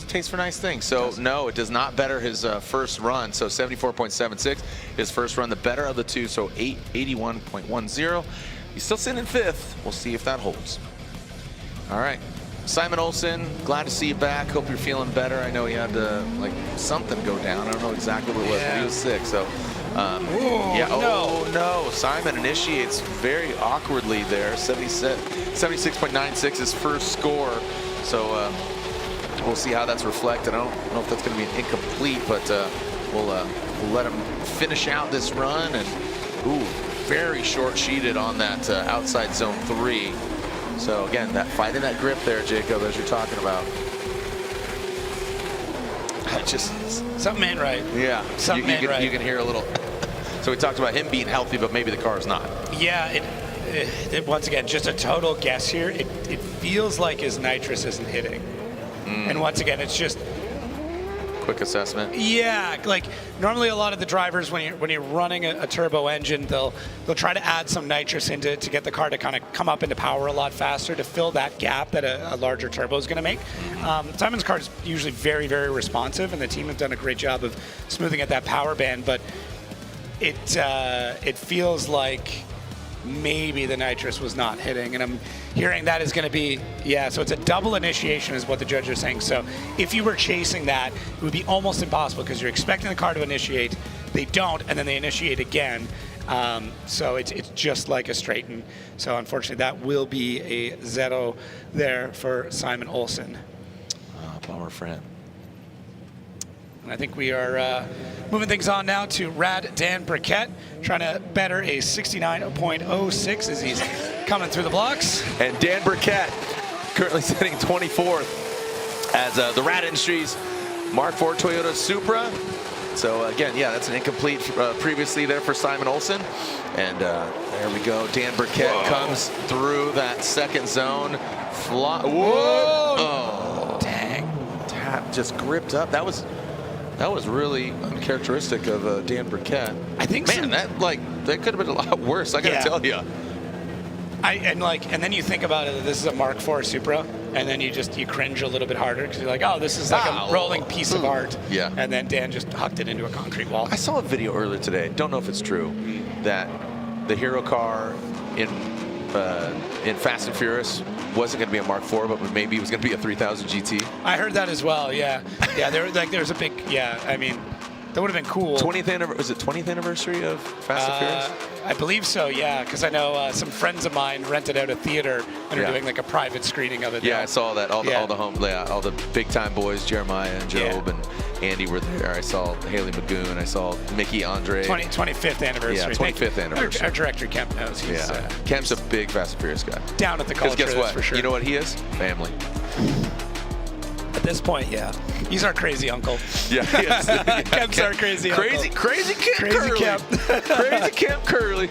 taste for nice things. So no, it does not better his first run. So 74.76, his first run, the better of the two. So 81.10. He's still sitting in 5th. We'll see if that holds. All right, Simon Olsen, glad to see you back. Hope you're feeling better. I know he had like something go down. I don't know exactly what it was, but he was sick. So, yeah. Oh no! Simon initiates very awkwardly there. 76.96, his first score. So we'll see how that's reflected. I don't know if that's going to be an incomplete, but we'll let him finish out this run. And very short-sheeted on that outside zone 3. So again, that finding that grip there, Jacob, as you're talking about. Just something ain't right. Yeah, something ain't right. You can hear a little. So we talked about him being healthy, but maybe the car's not. Yeah, it once again, just a total guess here. It feels like his nitrous isn't hitting. And once again, it's just quick assessment. Yeah, like normally a lot of the drivers, when you're running a turbo engine, they'll try to add some nitrous into to get the car to kind of come up into power a lot faster to fill that gap that a larger turbo is going to make. Simon's car is usually very, very responsive, and the team have done a great job of smoothing at that power band, but it feels like maybe the nitrous was not hitting, and I'm hearing that is going to be, so it's a double initiation is what the judges are saying. So if you were chasing that, it would be almost impossible because you're expecting the car to initiate, they don't, and then they initiate again. So it's just like a straighten. So unfortunately that will be a 0 there for Simon Olsen. Bummer for him. And I think we are moving things on now to Rad Dan Briquette, trying to better a 69.06 as he's coming through the blocks. And Dan Briquette currently sitting 24th as the Rad Industries Mark IV Toyota Supra. So again, that's an incomplete previously there for Simon Olsen. And there we go. Dan Briquette comes through that second zone. Whoa! Oh, dang. Tap just gripped up. That was really uncharacteristic of Dan Briquette. I think that could have been a lot worse. I gotta tell you. And then you think about it. This is a Mark IV Supra, and then you cringe a little bit harder because you're like, oh, this is like a rolling piece of art. Yeah. And then Dan just hucked it into a concrete wall. I saw a video earlier today. Don't know if it's true that the hero car in Fast and Furious wasn't going to be a Mark IV, but maybe it was going to be a 3000 GT. I heard that as well. Yeah. There was a big. I mean, that would have been cool. 20th anniversary. Was it 20th anniversary of Fast and Furious? I believe so. Yeah, because I know some friends of mine rented out a theater and are doing like a private screening of it. Yeah, I saw that. All the big time boys, Jeremiah and Job and Andy were there. I saw Haley Magoon. I saw Mickey Andre. 25th anniversary. Yeah, 25th anniversary. Our director Kemp knows. He's, Kemp's a big Fast and Furious guy. Down at the culture. Because guess what? For sure. You know what he is? Family. At this point, he's our crazy uncle. Yeah, he is. Kemp's our crazy uncle. Crazy Kemp Crazy Curley. Kemp. Crazy Kemp Curley.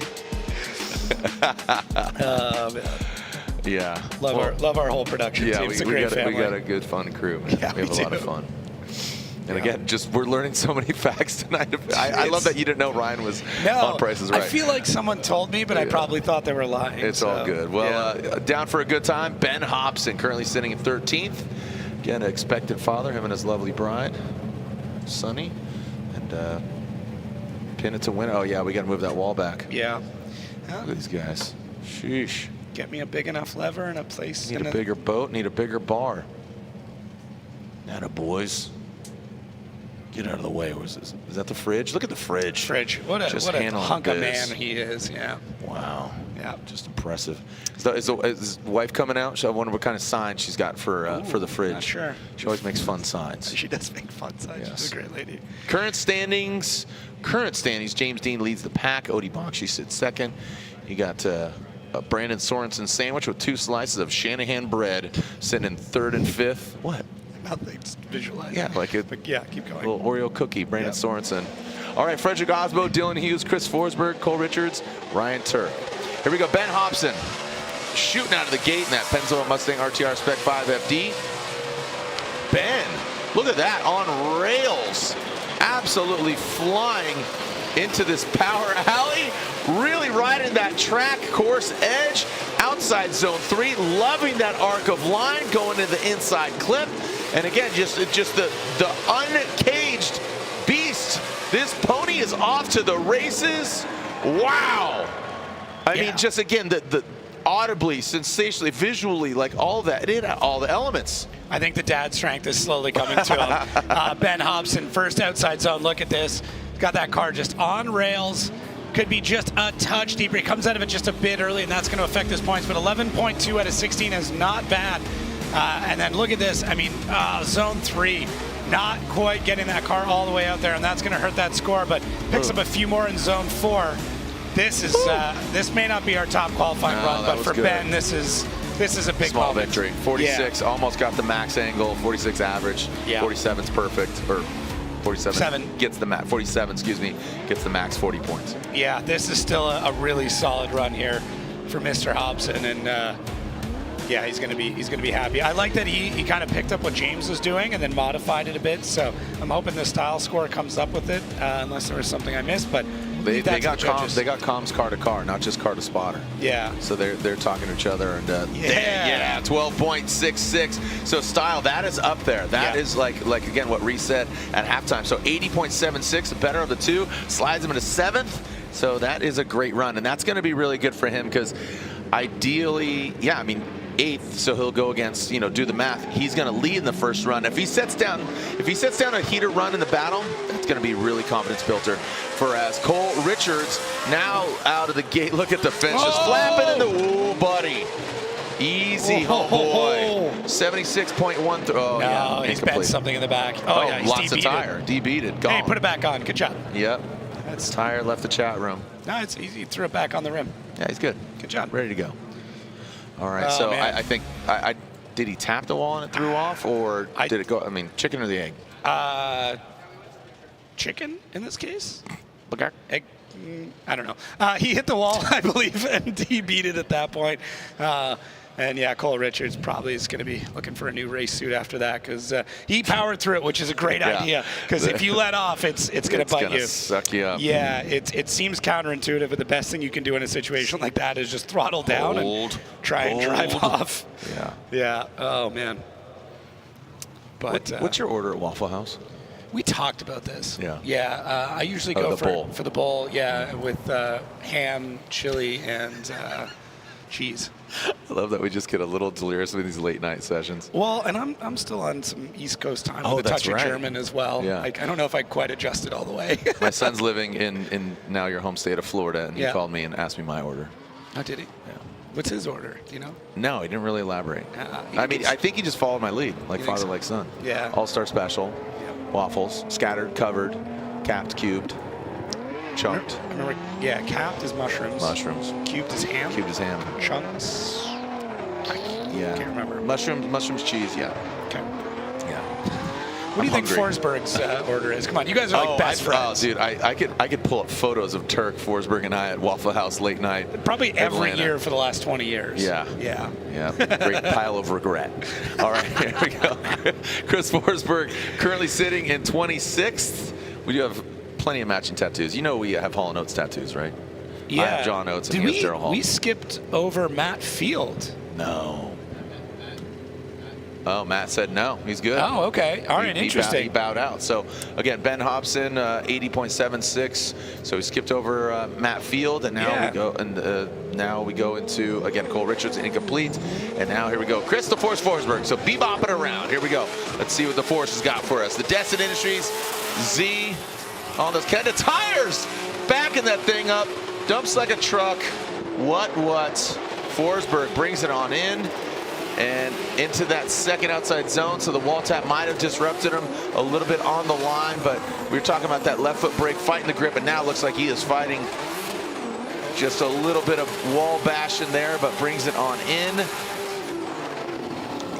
Man. Yeah. Love our whole production team. It's a great family. We got a good fun crew, man. Yeah, we have a lot of fun. And again, we're learning so many facts tonight. I love that you didn't know Ryan was on Price is Right. I feel like someone told me, but I probably thought they were lying. It's all good. Well, down for a good time. Ben Hobson currently sitting in 13th. Again, an expectant father, him and his lovely bride, Sonny. And pin it to win. Oh, yeah, we got to move that wall back. Yeah. Look at these guys. Sheesh. Get me a big enough lever and a place. Need a bigger boat, need a bigger bar. Atta boys. Get out of the way. Is that the fridge? Look at the fridge. What a hunk of man he is. Yeah. Wow. Yeah. Just impressive. So is his wife coming out? I wonder what kind of sign she's got for the fridge. Not sure. She always makes fun signs. She does make fun signs. Yes. She's a great lady. Current standings. James Dean leads the pack. Odie Bakshi sits second. You got a Brandon Sorensen sandwich with 2 slices of Shanahan bread sitting in 3rd and 5th. What? Nothing. Just visualize. Yeah, keep going. Little Oreo cookie, Brandon Sorensen. All right, Frederick Osbo, Dylan Hughes, Chris Forsberg, Cole Richards, Ryan Turk. Here we go. Ben Hobson shooting out of the gate in that Pennzoil Mustang RTR Spec 5 FD. Ben, look at that on rails. Absolutely flying into this power alley. Really riding that track course edge. Outside zone 3. Loving that arc of line going to the inside clip. And again, just the uncaged beast. This pony is off to the races. Wow. I mean, just again, the audibly, sensationally, visually, like all that. It had all the elements. I think the dad strength is slowly coming to him. Ben Hobson, first outside zone. Look at this. Got that car just on rails. Could be just a touch deeper. He comes out of it just a bit early, and that's going to affect his points. But 11.2 out of 16 is not bad. And then look at this. I mean, zone 3, not quite getting that car all the way out there, and that's going to hurt that score. But picks up a few more in zone 4. This is this may not be our top qualifying run, but for Ben, this is a big small moment. victory. 46, almost got the max angle. 46 average. 47's perfect. Or 47 gets the max. 47, excuse me, gets the max 40 points. Yeah, this is still a really solid run here for Mr. Hobson, and yeah, he's gonna be happy. I like that he kind of picked up what James was doing and then modified it a bit. So I'm hoping the style score comes up with it, unless there was something I missed. But they got comms car to car, not just car to spotter. Yeah. So they're talking to each other, and 12.66. So style, that is up there. That is like again what Reese said at halftime. So 80.76, the better of the two, slides him into 7th. So that is a great run, and that's going to be really good for him because ideally, I mean, 8th, so he'll go against, do the math. He's going to lead in the first run. If he sets down a heater run in the battle, that's going to be really confidence builder. For as Cole Richards now out of the gate, look at the fence, just flapping in the, ooh, buddy. Easy, homeboy. 76.1. Oh, no, he's bent something in the back. Oh, yeah, he's lost the tire. Debeated, gone. Hey, put it back on. Good job. Yep. That's tire left the chat room. No, it's easy. He threw it back on the rim. Yeah, he's good. Good job. Ready to go. All right, so I think, did he tap the wall and it threw off, or did it go, I mean, chicken or the egg? Chicken in this case? Okay. Egg, I don't know. He hit the wall, I believe, and he beat it at that point. And yeah, Cole Richards probably is going to be looking for a new race suit after that because he powered through it, which is a great idea. Because if you let off, it's going to bite you. Suck you up. Yeah, it seems counterintuitive, but the best thing you can do in a situation like that is just throttle down and try and drive off. Yeah. Yeah. Oh man. But what's your order at Waffle House? We talked about this. Yeah. Yeah. I usually go for the bowl. Yeah, with ham, chili, and cheese. I love that we just get a little delirious with these late night sessions. Well, and I'm still on some East Coast time with a touch of German as well. Yeah. Like, I don't know if I quite adjusted all the way. My son's living in now your home state of Florida, and he called me and asked me my order. Oh, did he? Yeah. What's his order? Do you know? No, he didn't really elaborate. I mean, I think he just followed my lead, like father, like son. Yeah. All-star special, waffles, scattered, covered, capped, cubed, chunked. I remember, capped is mushrooms. Mushrooms. Cubed is ham. Cubed is ham. Chunks. Yeah. Can't remember. Mushrooms, cheese. Yeah. Okay. Yeah. What do you think Forsberg's order is? Come on, you guys are like best friends. Oh, dude, I could pull up photos of Turk, Forsberg, and I at Waffle House late night. Probably every Atlanta. year for the last 20 years. Yeah. Yeah. Yeah. Great pile of regret. All right, here we go. Chris Forsberg currently sitting in 26th. We do have plenty of matching tattoos. You know we have Hall & Oates tattoos, right? Yeah. I have John Oates and he has Daryl Hall. We skipped over Matt Field. No. Oh, Matt said no. He's good. Oh, okay. All right, interesting. He bowed out. So, again, Ben Hobson, 80.76. So he skipped over Matt Field, and now we go into, again, Cole Richards, incomplete. And now here we go, Chris the Force Forsberg. So bebopping around. Here we go. Let's see what the Force has got for us. The Destin Industries Z on those kind of tires. Backing that thing up. Dumps like a truck. What? Forsberg brings it on in. And into that second outside zone, so the wall tap might have disrupted him a little bit on the line, but we were talking about that left foot brake, fighting the grip, and now it looks like he is fighting just a little bit of wall bash in there, but brings it on in.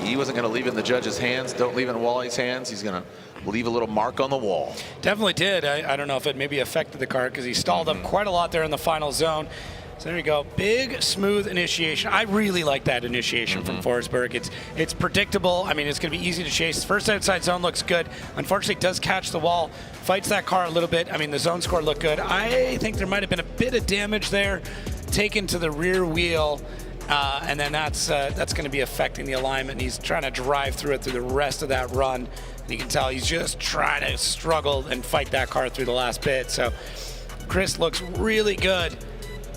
He wasn't going to leave it in the judge's hands. Don't leave it in Wally's hands. He's going to leave a little mark on the wall. Definitely did. I don't know if it maybe affected the car because he stalled up quite a lot there in the final zone. So there you go. Big, smooth initiation. I really like that initiation from Forsberg. It's predictable. I mean, it's going to be easy to chase. First outside zone looks good. Unfortunately, it does catch the wall. Fights that car a little bit. I mean, the zone score looked good. I think there might have been a bit of damage there taken to the rear wheel. And then that's going to be affecting the alignment. And he's trying to drive through it through the rest of that run. And you can tell he's just trying to struggle and fight that car through the last bit. So Chris looks really good.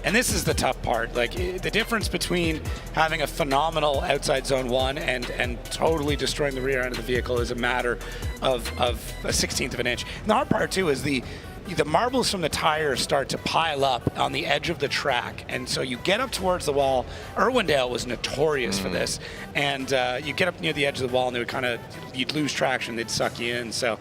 And this is the tough part. Like, the difference between having a phenomenal outside zone 1 and totally destroying the rear end of the vehicle is a matter of a 1/16 of an inch. And the hard part too is the marbles from the tires start to pile up on the edge of the track, and so you get up towards the wall. Irwindale was notorious for this, and you get up near the edge of the wall, and they would you'd lose traction, they'd suck you in. So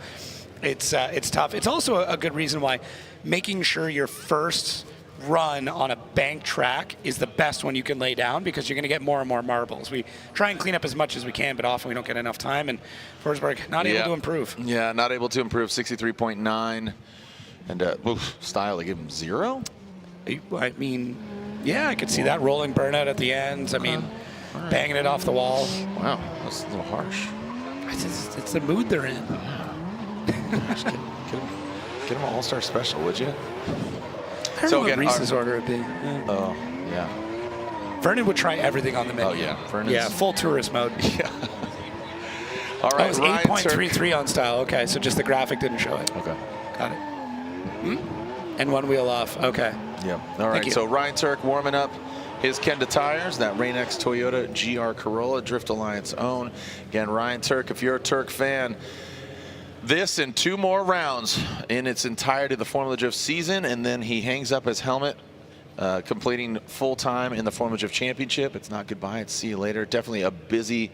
it's tough. It's also a good reason why making sure your first run on a bank track is the best one you can lay down, because you're going to get more and more marbles. We try and clean up as much as we can, but often we don't get enough time, and Forsberg not able to improve. Yeah, not able to improve. 63.9. And style, they give him 0? I mean, yeah, I could see that. Rolling burnout at the end. I mean, banging it off the wall. Wow, that's a little harsh. It's the mood they're in. Get him an all-star special, would you? I don't know what Reese's order would be. Oh, yeah. Vernon would try everything on the menu. Oh, yeah. Vernon's... Yeah, full tourist mode. Yeah. All right, it was 8.33 on style. Okay, so just the graphic didn't show it. Okay. Got it. And one wheel off. Okay. Yep. All right, so Ryan Turk warming up his Kenda tires, that Rain-X Toyota GR Corolla, Drift Alliance own. Again, Ryan Turk, if you're a Turk fan, this in 2 more rounds in its entirety of the Formula Drift season, and then he hangs up his helmet, completing full time in the Formula Drift Championship. It's not goodbye, it's see you later. Definitely a busy,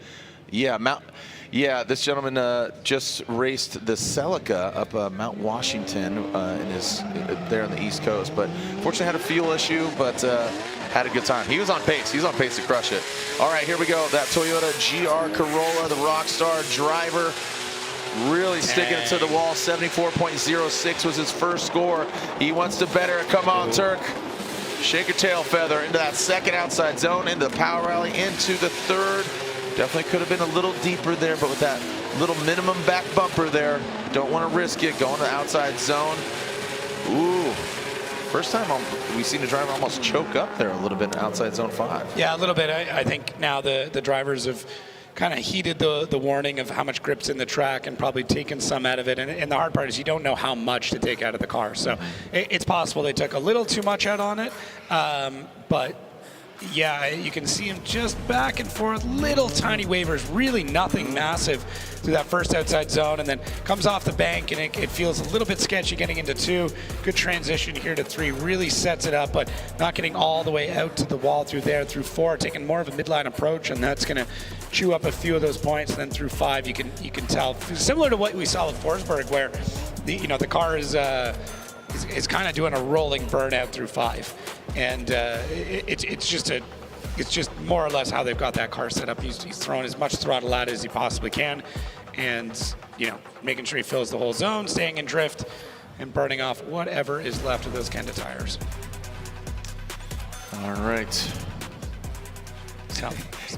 this gentleman just raced the Celica up Mount Washington there on the East Coast, but fortunately had a fuel issue, but had a good time. He was on pace. He's on pace to crush it. All right, here we go. That Toyota GR Corolla, the Rockstar driver, really sticking it to the wall. 74.06 was his first score. He wants to better it. Come on, Turk. Shake your tail feather into that second outside zone, into the power rally, into the third. Definitely could have been a little deeper there, but with that little minimum back bumper there, don't want to risk it. Going to the outside zone. Ooh. First time we've seen the driver almost choke up there a little bit in outside zone 5. Yeah, a little bit. I think now the drivers have kind of heeded the warning of how much grip's in the track and probably taken some out of it. And the hard part is you don't know how much to take out of the car. So it's possible they took a little too much out on it. But yeah, you can see him just back and forth, little tiny waivers, really nothing massive through that first outside zone, and then comes off the bank, and it feels a little bit sketchy getting into 2. Good transition here to 3, really sets it up, but not getting all the way out to the wall through there. Through 4, taking more of a midline approach, and that's going to chew up a few of those points. And then through 5, you can tell, similar to what we saw with Forsberg, where the car is kind of doing a rolling burnout through 5. And it's just more or less how they've got that car set up. He's throwing as much throttle at it as he possibly can, and making sure he fills the whole zone, staying in drift, and burning off whatever is left of those Kenda tires. All right.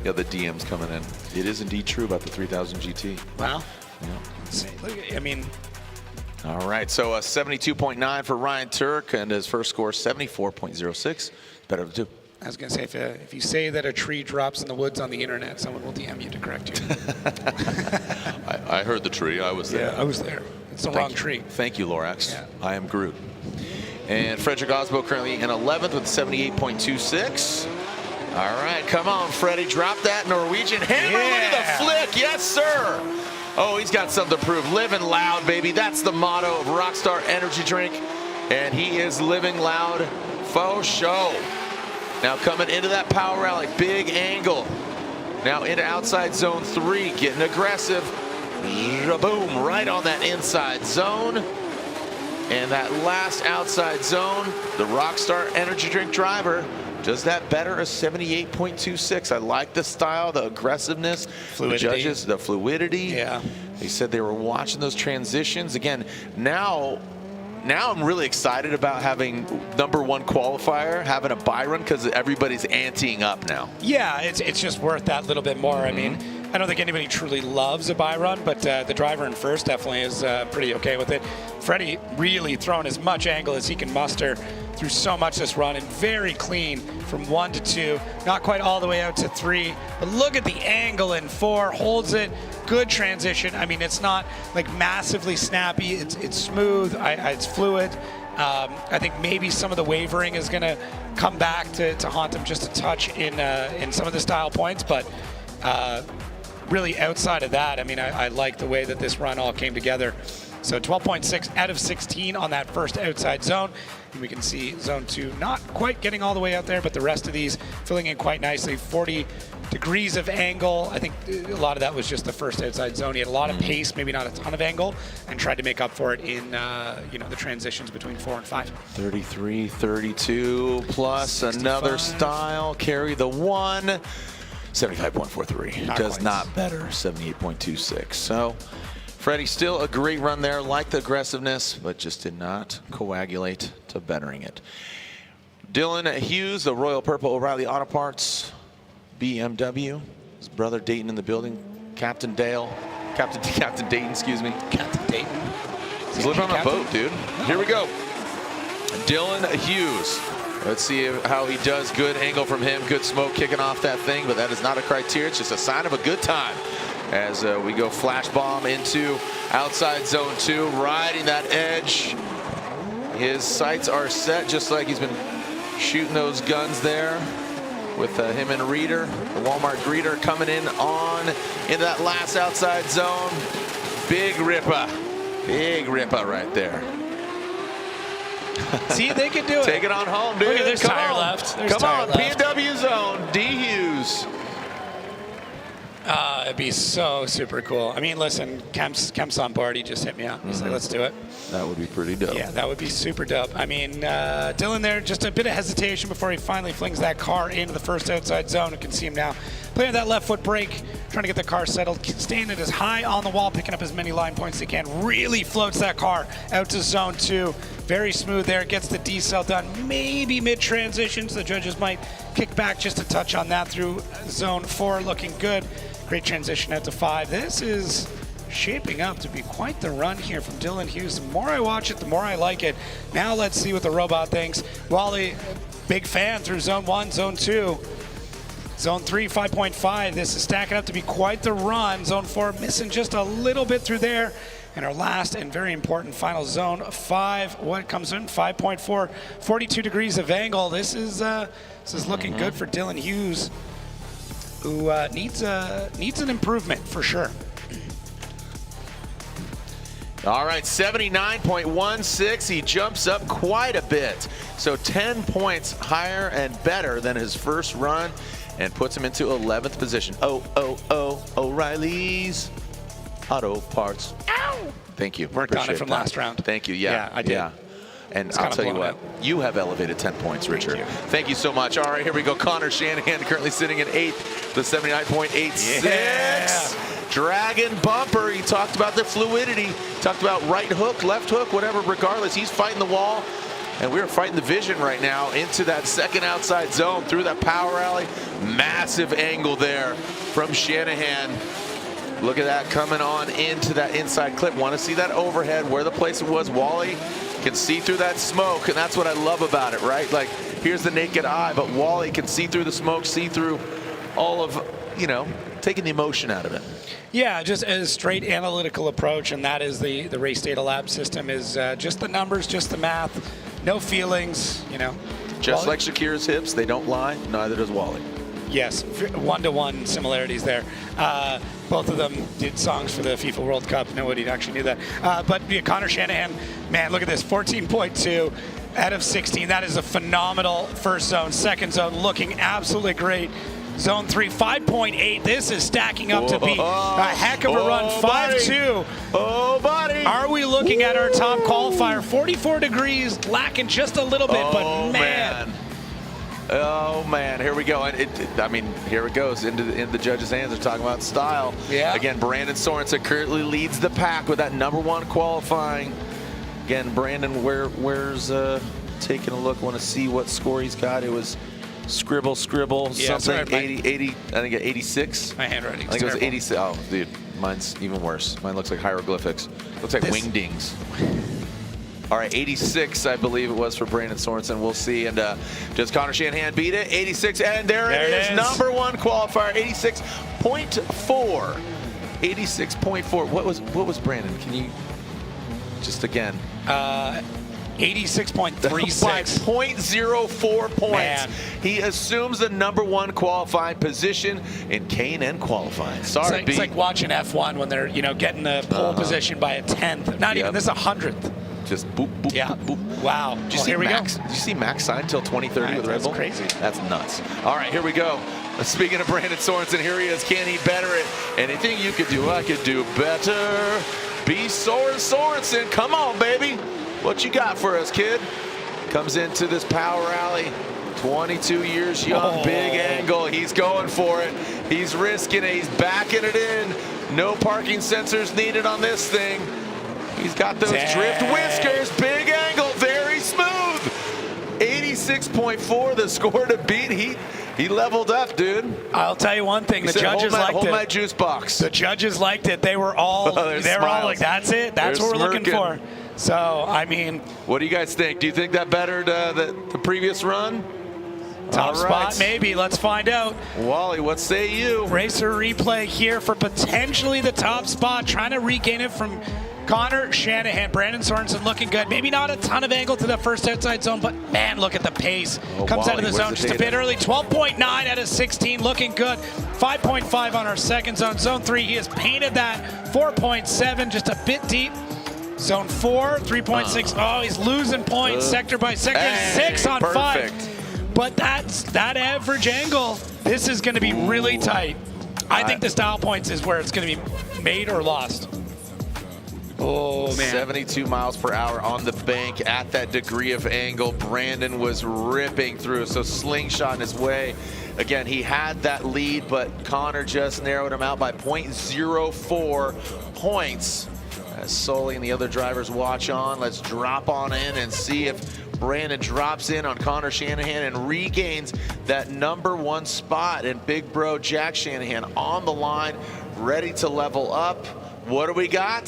Yeah, the DM's coming in. It is indeed true about the 3000 GT. Wow. Yeah. All right, so 72.9 for Ryan Turk, and his first score 74.06. Better of the 2. I was going to say, if you say that a tree drops in the woods on the internet, someone will DM you to correct you. I heard the tree. I was there. Yeah, I was there. It's the wrong tree. Thank you, Lorax. Yeah. I am Groot. And Frederick Osbo currently in 11th with 78.26. All right, come on, Freddie. Drop that Norwegian hammer. Look at the flick. Yes, sir. Oh, he's got something to prove. Living loud, baby. That's the motto of Rockstar Energy Drink. And he is living loud faux show. Now coming into that power rally, big angle. Now into outside zone 3, getting aggressive. Boom, right on that inside zone. And that last outside zone, the Rockstar Energy Drink driver does that better, a 78.26. I like the style, the aggressiveness, fluidity. The judges, the fluidity. Yeah. They said they were watching those transitions. Again, now I'm really excited about having #1 qualifier, having a buy run, because everybody's anteing up now. Yeah, it's just worth that little bit more. I mean, I don't think anybody truly loves a buy run, but the driver in first definitely is pretty okay with it. Freddie really throwing as much angle as he can muster through so much this run, and very clean from 1 to 2, not quite all the way out to 3, but look at the angle in 4, holds it, good transition. I mean, it's not like massively snappy, it's smooth, it's fluid. I think maybe some of the wavering is going to come back to haunt him just a touch in some of the style points, but really outside of that, I mean, I like the way that this run all came together. So 12.6 out of 16 on that first outside zone. And we can see zone 2 not quite getting all the way out there, but the rest of these filling in quite nicely. 40 degrees of angle. I think a lot of that was just the first outside zone. He had a lot of pace, maybe not a ton of angle, and tried to make up for it in the transitions between 4 and 5. 33, 32 plus 65. Another style. Carry the 1. 75.43. Does not better. 78.26. So Freddie, still a great run there. Liked the aggressiveness, but just did not coagulate to bettering it. Dylan Hughes, the Royal Purple O'Reilly Auto Parts BMW. His brother Dayton in the building. Captain Dayton, excuse me. Captain Dayton. He's living on a boat, dude. Here we go. Dylan Hughes. Let's see how he does. Good angle from him. Good smoke kicking off that thing, but that is not a criteria. It's just a sign of a good time. As we go flash bomb into outside zone 2, riding that edge. His sights are set just like he's been shooting those guns there with him and Reader, the Walmart greeter coming in on into that last outside zone. Big ripper right there. See, they can do it. Take it on home, dude. Look at this Come tire on. left. Come on, P&W zone, D Hughes. It'd be so super cool. I mean, listen, Kemp's on board. He just hit me up. He's like, let's do it. That would be pretty dope. Yeah, that would be super dope. I mean, Dylan there, just a bit of hesitation before he finally flings that car into the first outside zone. You can see him now playing that left foot brake, trying to get the car settled, standing as high on the wall, picking up as many line points as he can. Really floats that car out to zone 2. Very smooth there. Gets the decel done. Maybe mid-transition, so the judges might kick back just a touch on that through zone 4. Looking good. Great transition out to 5. This is shaping up to be quite the run here from Dylan Hughes. The more I watch it, the more I like it. Now let's see what the robot thinks. Wally, big fan through zone 1, zone 2. Zone 3, 5.5. This is stacking up to be quite the run. Zone 4 missing just a little bit through there. And our last and very important final zone 5. What comes in? 5.4, 42 degrees of angle. This is looking good for Dylan Hughes, who needs an improvement for sure. All right, 79.16. He jumps up quite a bit. So 10 points higher and better than his first run and puts him into 11th position. O'Reilly's Auto Parts. Ow! Thank you. Worked on it from last round. Thank you. Yeah, I did. Yeah. And I'll tell you what, you have elevated 10 points, Richard. Thank you so much. All right, here we go. Connor Shanahan currently sitting in 8th, the 79.86. Yeah. Dragon bumper. He talked about the fluidity. Talked about right hook, left hook, whatever. Regardless, he's fighting the wall. And we're fighting the vision right now into that second outside zone through that power alley. Massive angle there from Shanahan. Look at that coming on into that inside clip. Want to see that overhead where the place it was. Wally can see through that smoke, and that's what I love about it, right? Like, here's the naked eye, but Wally can see through the smoke, see through all of, taking the emotion out of it. Yeah, just a straight analytical approach, and that is the Race Data Lab system, is just the numbers, just the math, no feelings, Just like Shakira's hips, they don't lie, neither does Wally. Yes, one-to-one similarities there. Both of them did songs for the FIFA World Cup. Nobody actually knew that. But Connor Shanahan, man, look at this, 14.2 out of 16. That is a phenomenal first zone. Second zone looking absolutely great. Zone 3, 5.8. This is stacking up to be a heck of a run. 5.2. Oh, buddy. Are we looking at our top qualifier? 44 degrees, lacking just a little bit, but man. Oh, man, here we go. And here it goes into the judges' hands. They're talking about style. Yeah. Again, Brandon Sorensen currently leads the pack with that #1 qualifying. Again, Brandon, where's taking a look? Want to see what score he's got. It was scribble, yeah, something, 80, I think 86. My handwriting. I think it was 86. Oh, dude, mine's even worse. Mine looks like hieroglyphics. Looks like wingdings. All right, 86, I believe it was for Brandon Sorensen. We'll see. And does Connor Shanahan beat it? 86, and there it is. #1 qualifier, 86.4. 86.4. What was Brandon? Can you just again? 86.36. By 0.04 points. Man. He assumes the #1 qualifying position in K&N qualifying. Sorry, It's like watching F1 when they're, getting the pole position by a 10th. Not even, this is a 100th. Just boop, boop, Yeah. boop, boop. Wow. Did you see here we Max? go. Did you see Max sign till 2030 with Red Bull? That's crazy. That's nuts. All right, here we go. Speaking of Brandon Sorensen, here he is. Can he better it? Anything you could do, I could do better. Be Sorensen. Come on, baby. What you got for us, kid? Comes into this power alley. 22 years young, big angle. He's going for it. He's risking it. He's backing it in. No parking sensors needed on this thing. He's got those drift whiskers. Big angle, very smooth. 86.4, the score to beat. He leveled up, dude. I'll tell you one thing. He The said, judges liked it. Hold my juice box. The judges liked it. They were all, like, that's it. That's what we're looking for. So, I mean. What do you guys think? Do you think that bettered the previous run? Top spot, maybe. Let's find out. Wally, what say you? Racer replay here for potentially the top spot. Trying to regain it from Connor Shanahan. Brandon Sorensen looking good. Maybe not a ton of angle to the first outside zone, but man, look at the pace. Comes out of the zone just a bit early. 12.9 out of 16, looking good. 5.5 on our second zone. Zone 3, he has painted that. 4.7, just a bit deep. Zone 4, 3.6. Oh, he's losing points sector by sector. 6 on 5. But that average angle, this is going to be really tight. I think the style points is where it's going to be made or lost. Oh, man. 72 miles per hour on the bank at that degree of angle. Brandon was ripping through, so slingshot his way. Again, he had that lead, but Connor just narrowed him out by 0.04 points. As Sully and the other drivers watch on, let's drop on in and see if Brandon drops in on Connor Shanahan and regains that #1 spot. And big bro Jack Shanahan on the line, ready to level up. What do we got?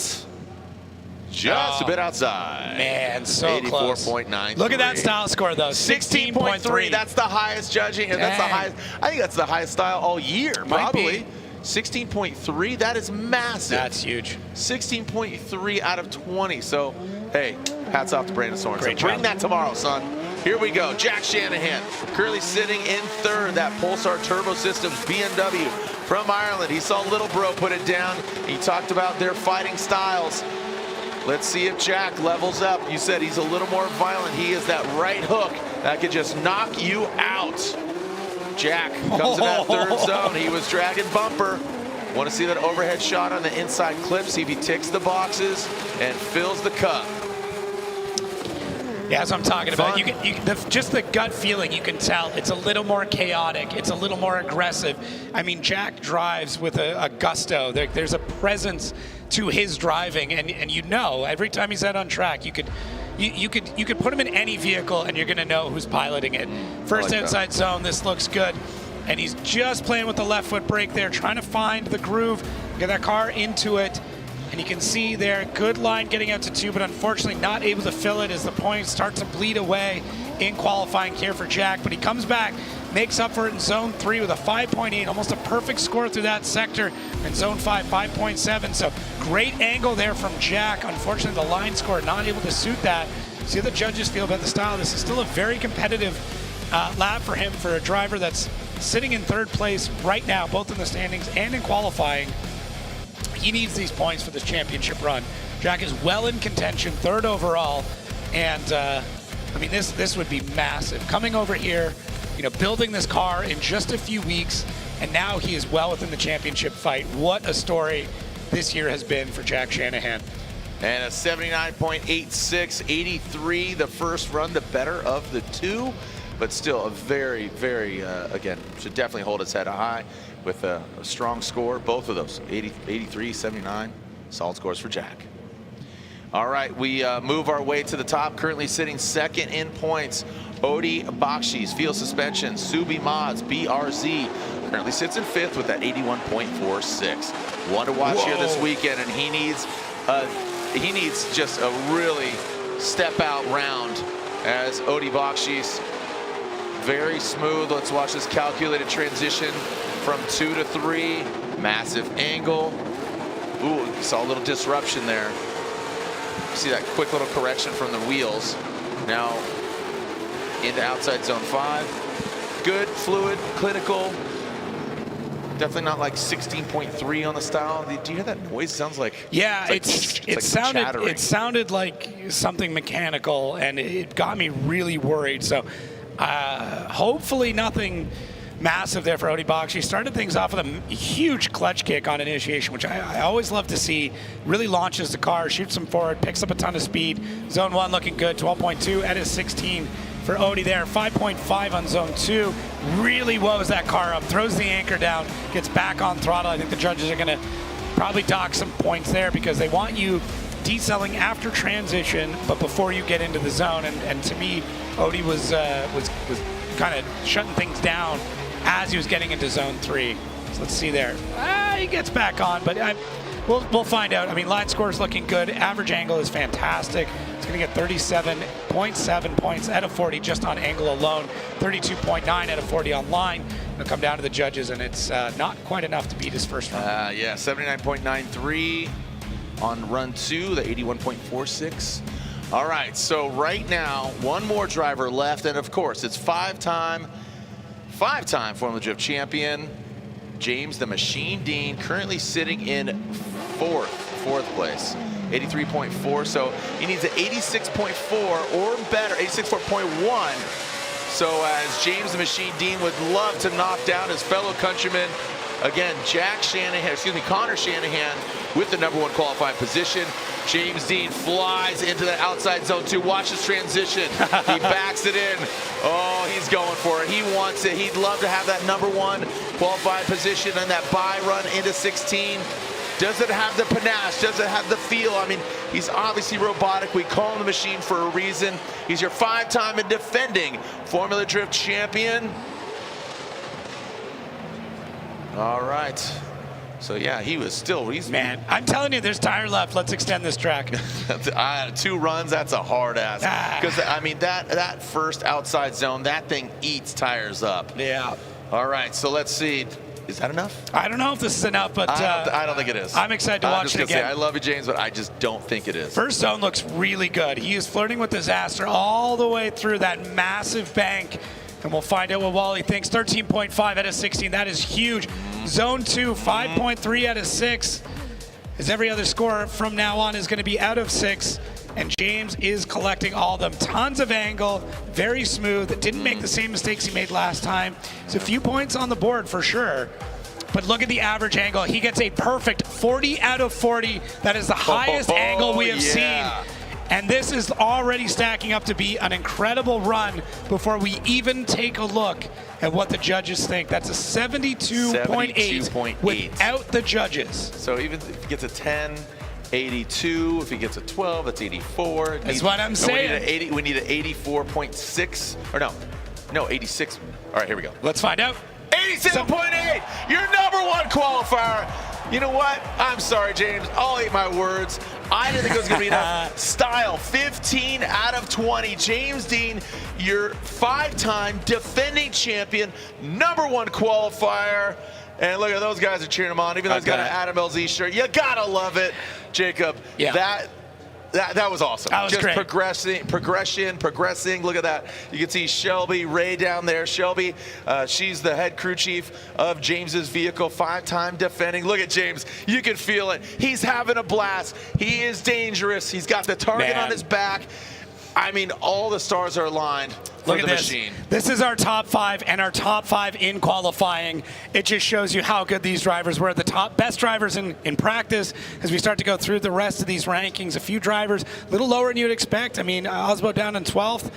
Just a bit outside. Man, so close. 84.9. Look at that style score, though. 16.3. That's the highest judging, and that's the highest. I think that's the highest style all year, probably. 16.3, that is massive. That's huge. 16.3 out of 20. So, hey, hats off to Brandon Sorensen. Great job. Bring that tomorrow, son. Here we go. Jack Shanahan currently sitting in third. That Pulsar Turbo Systems BMW from Ireland. He saw little bro put it down. He talked about their fighting styles. Let's see if Jack levels up. You said he's a little more violent. He is that right hook that could just knock you out. Jack comes in that third zone. He was dragging bumper. Want to see that overhead shot on the inside clip, see if he ticks the boxes and fills the cup. Yeah, as I'm talking about, just the gut feeling, you can tell it's a little more chaotic. It's a little more aggressive. I mean, Jack drives with a gusto. There's a presence to his driving, and every time he's out on track, you could put him in any vehicle, and you're going to know who's piloting it. First outside zone, this looks good, and he's just playing with the left foot brake there, trying to find the groove, get that car into it. And you can see there, good line getting out to 2, but unfortunately not able to fill it as the points start to bleed away in qualifying here for Jack. But he comes back, makes up for it in zone 3 with a 5.8, almost a perfect score through that sector. In zone 5, 5.7. So great angle there from Jack. Unfortunately, the line score not able to suit that. See how the judges feel about the style. This is still a very competitive lap for him, for a driver that's sitting in third place right now, both in the standings and in qualifying. He needs these points for this championship run. Jack is well in contention, third overall, and I mean this would be massive. Coming over here, building this car in just a few weeks, and now he is well within the championship fight. What a story this year has been for Jack Shanahan. And a 79.86, 83, the first run, the better of the two, but still a very, very, again, should definitely hold its head high with a strong score. Both of those, 80, 83, 79, solid scores for Jack. All right, we move our way to the top. Currently sitting second in points, Odi Bakshi's Field Suspension, Subi Mods, BRZ, currently sits in fifth with that 81.46. One to watch here this weekend, and he needs just a really step out round as Odi Bakshi's very smooth. Let's watch this calculated transition from 2 to 3. Massive angle. Ooh, saw a little disruption there. See that quick little correction from the wheels. Now into outside zone 5. Good, fluid, clinical. Definitely not like 16.3 on the style. Do you hear that noise? Sounds like it chattering. sounded like something mechanical, and it got me really worried. So hopefully nothing massive there for Odie Bach. She started things off with a huge clutch kick on initiation, which I always love to see. Really launches the car, shoots them forward, picks up a ton of speed. Zone 1 looking good, 12.2 at his 16 for Odie there. 5.5 on zone 2. Really woes that car up, throws the anchor down, gets back on throttle. I think the judges are going to probably dock some points there because they want you decelling after transition, but before you get into the zone. And to me, Odie was kind of shutting things down as he was getting into zone 3. So let's see there. He gets back on, but we'll find out. I mean, line score is looking good. Average angle is fantastic. It's going to get 37.7 points out of 40 just on angle alone. 32.9 out of 40 on line. It'll come down to the judges, and it's not quite enough to beat his first run. Yeah, 79.93 on run 2, the 81.46. All right, so right now, one more driver left, and of course, it's five-time Formula Drift champion, James the Machine Dean, currently sitting in fourth place, 83.4. So he needs an 86.4 or better, 86.1. So as James the Machine Dean would love to knock down his fellow countryman, again, Connor Shanahan with the #1 qualifying position. James Dean flies into the outside zone 2. Watch his transition. He backs it in. Oh, he's going for it. He wants it. He'd love to have that #1 qualifying position and that bye run into 16. Does it have the panache? Does it have the feel? I mean, he's obviously robotic. We call him the machine for a reason. He's your 5-time and defending Formula Drift champion. All right. So yeah, Man, I'm telling you, there's tire left. Let's extend this track. 2 runs, that's a hard ass. Because I mean, that first outside zone, that thing eats tires up. Yeah. All right, so let's see. Is that enough? I don't know if this is enough, but I don't think it is. I'm excited to watch it again. I love you, James, but I just don't think it is. First zone looks really good. He is flirting with disaster all the way through that massive bank. And we'll find out what Wally thinks. 13.5 out of 16. That is huge. Zone 2, 5.3 out of 6. As every other score from now on is going to be out of 6. And James is collecting all of them. Tons of angle, very smooth. Didn't make the same mistakes he made last time. So a few points on the board for sure. But look at the average angle. He gets a perfect 40 out of 40. That is the highest angle we have seen. And this is already stacking up to be an incredible run before we even take a look at what the judges think. That's a 72.8 without the judges. So even if he gets a 10, 82. If he gets a 12, that's 84. That's what I'm saying. We need an 84.6. Or no, 86. All right, here we go. Let's find out. 87.8, your #1 qualifier. You know what? I'm sorry, James. I'll eat my words. I didn't think it was going to be enough. Style, 15 out of 20. James Dean, your 5-time defending champion, #1 qualifier. And look at those guys are cheering him on, even though he's got an Adam LZ shirt. You gotta love it, Jacob. Yeah. That was awesome. That was just great. progressing. Look at that. You can see Shelby Ray down there. Shelby, she's the head crew chief of James's vehicle, 5-time defending. Look at James. You can feel it. He's having a blast. He is dangerous. He's got the target on his back. I mean, all the stars are aligned for the machine. This is our top 5 and our top 5 in qualifying. It just shows you how good these drivers were. The best drivers in practice. As we start to go through the rest of these rankings, a few drivers a little lower than you'd expect. I mean, Osbo down in 12th.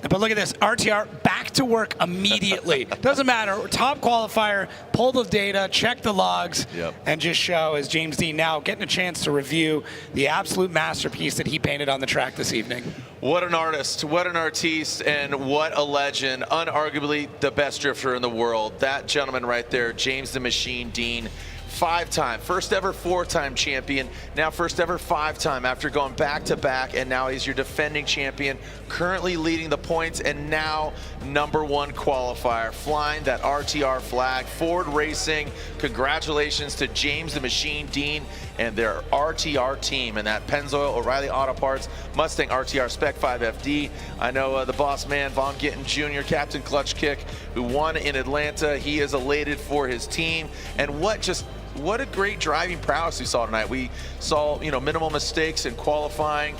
But look at this, RTR back to work immediately. Doesn't matter, top qualifier, pull the data, check the logs, and just show as James Dean now getting a chance to review the absolute masterpiece that he painted on the track this evening. What an artist, what an artiste, and what a legend. Unarguably the best drifter in the world. That gentleman right there, James the Machine Dean. 5-time, first ever 4-time champion, now first ever 5-time after going back-to-back, and now he's your defending champion, currently leading the points, and now #1 qualifier, flying that RTR flag. Ford Racing, congratulations to James the Machine Dean and their RTR team, and that Pennzoil, O'Reilly Auto Parts, Mustang RTR Spec 5 FD. I know the boss man, Von Gittin Jr., Captain Clutch Kick, who won in Atlanta. He is elated for his team, and what a great driving prowess we saw tonight. We saw, minimal mistakes in qualifying.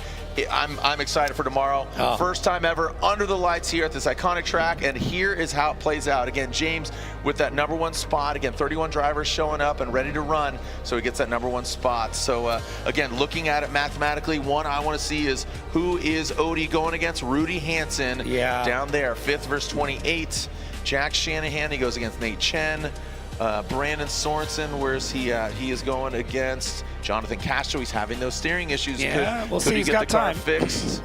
I'm excited for tomorrow. Oh. First time ever under the lights here at this iconic track, and here is how it plays out. Again, James with that #1 spot. Again, 31 drivers showing up and ready to run, so he gets that #1 spot. So again, looking at it mathematically, one I want to see is who is Odie going against? Rudy Hansen down there, 5th versus 28. Jack Shanahan, he goes against Nate Chen. Brandon Sorensen, where's he at? He is going against Jonathan Castro. He's having those steering issues. Yeah, we'll see. Could he He's get got the car time. fixed?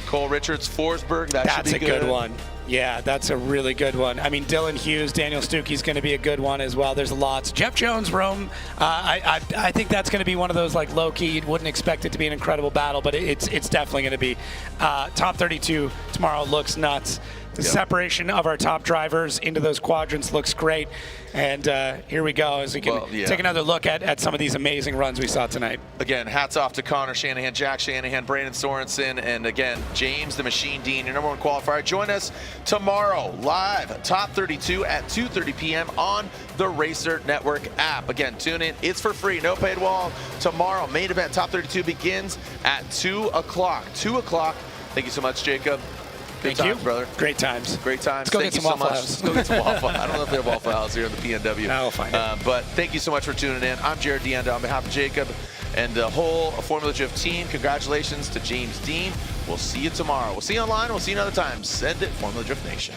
Cole Richards, Forsberg. That's a good one. Yeah, that's a really good one. I mean, Dylan Hughes, Daniel Stuckey's going to be a good one as well. There's lots. Jeff Jones, Rome. I think that's going to be one of those like low key. You wouldn't expect it to be an incredible battle, but it's definitely going to be top 32 tomorrow. Looks nuts. The separation of our top drivers into those quadrants looks great. And here we go as we can take another look at some of these amazing runs we saw tonight. Again, hats off to Connor Shanahan, Jack Shanahan, Brandon Sorensen, and again, James the Machine Dean, your #1 qualifier. Join us tomorrow live, top 32 at 2:30 p.m. on the Racer Network app. Again, tune in. It's for free, no paid wall. Tomorrow, main event top 32 begins at 2 o'clock. 2 o'clock. Thank you so much, Jacob. Good Thank times, you. brother. Great times. Great times. Let's go Thank get you some so Waffle much. House. Let's go get some Waffle. I don't know if they have Waffle House here in the PNW. No, we'll find it. But thank you so much for tuning in. I'm Jared Deanda on behalf of Jacob and the whole Formula Drift team. Congratulations to James Dean. We'll see you tomorrow. We'll see you online. We'll see you another time. Send it, Formula Drift Nation.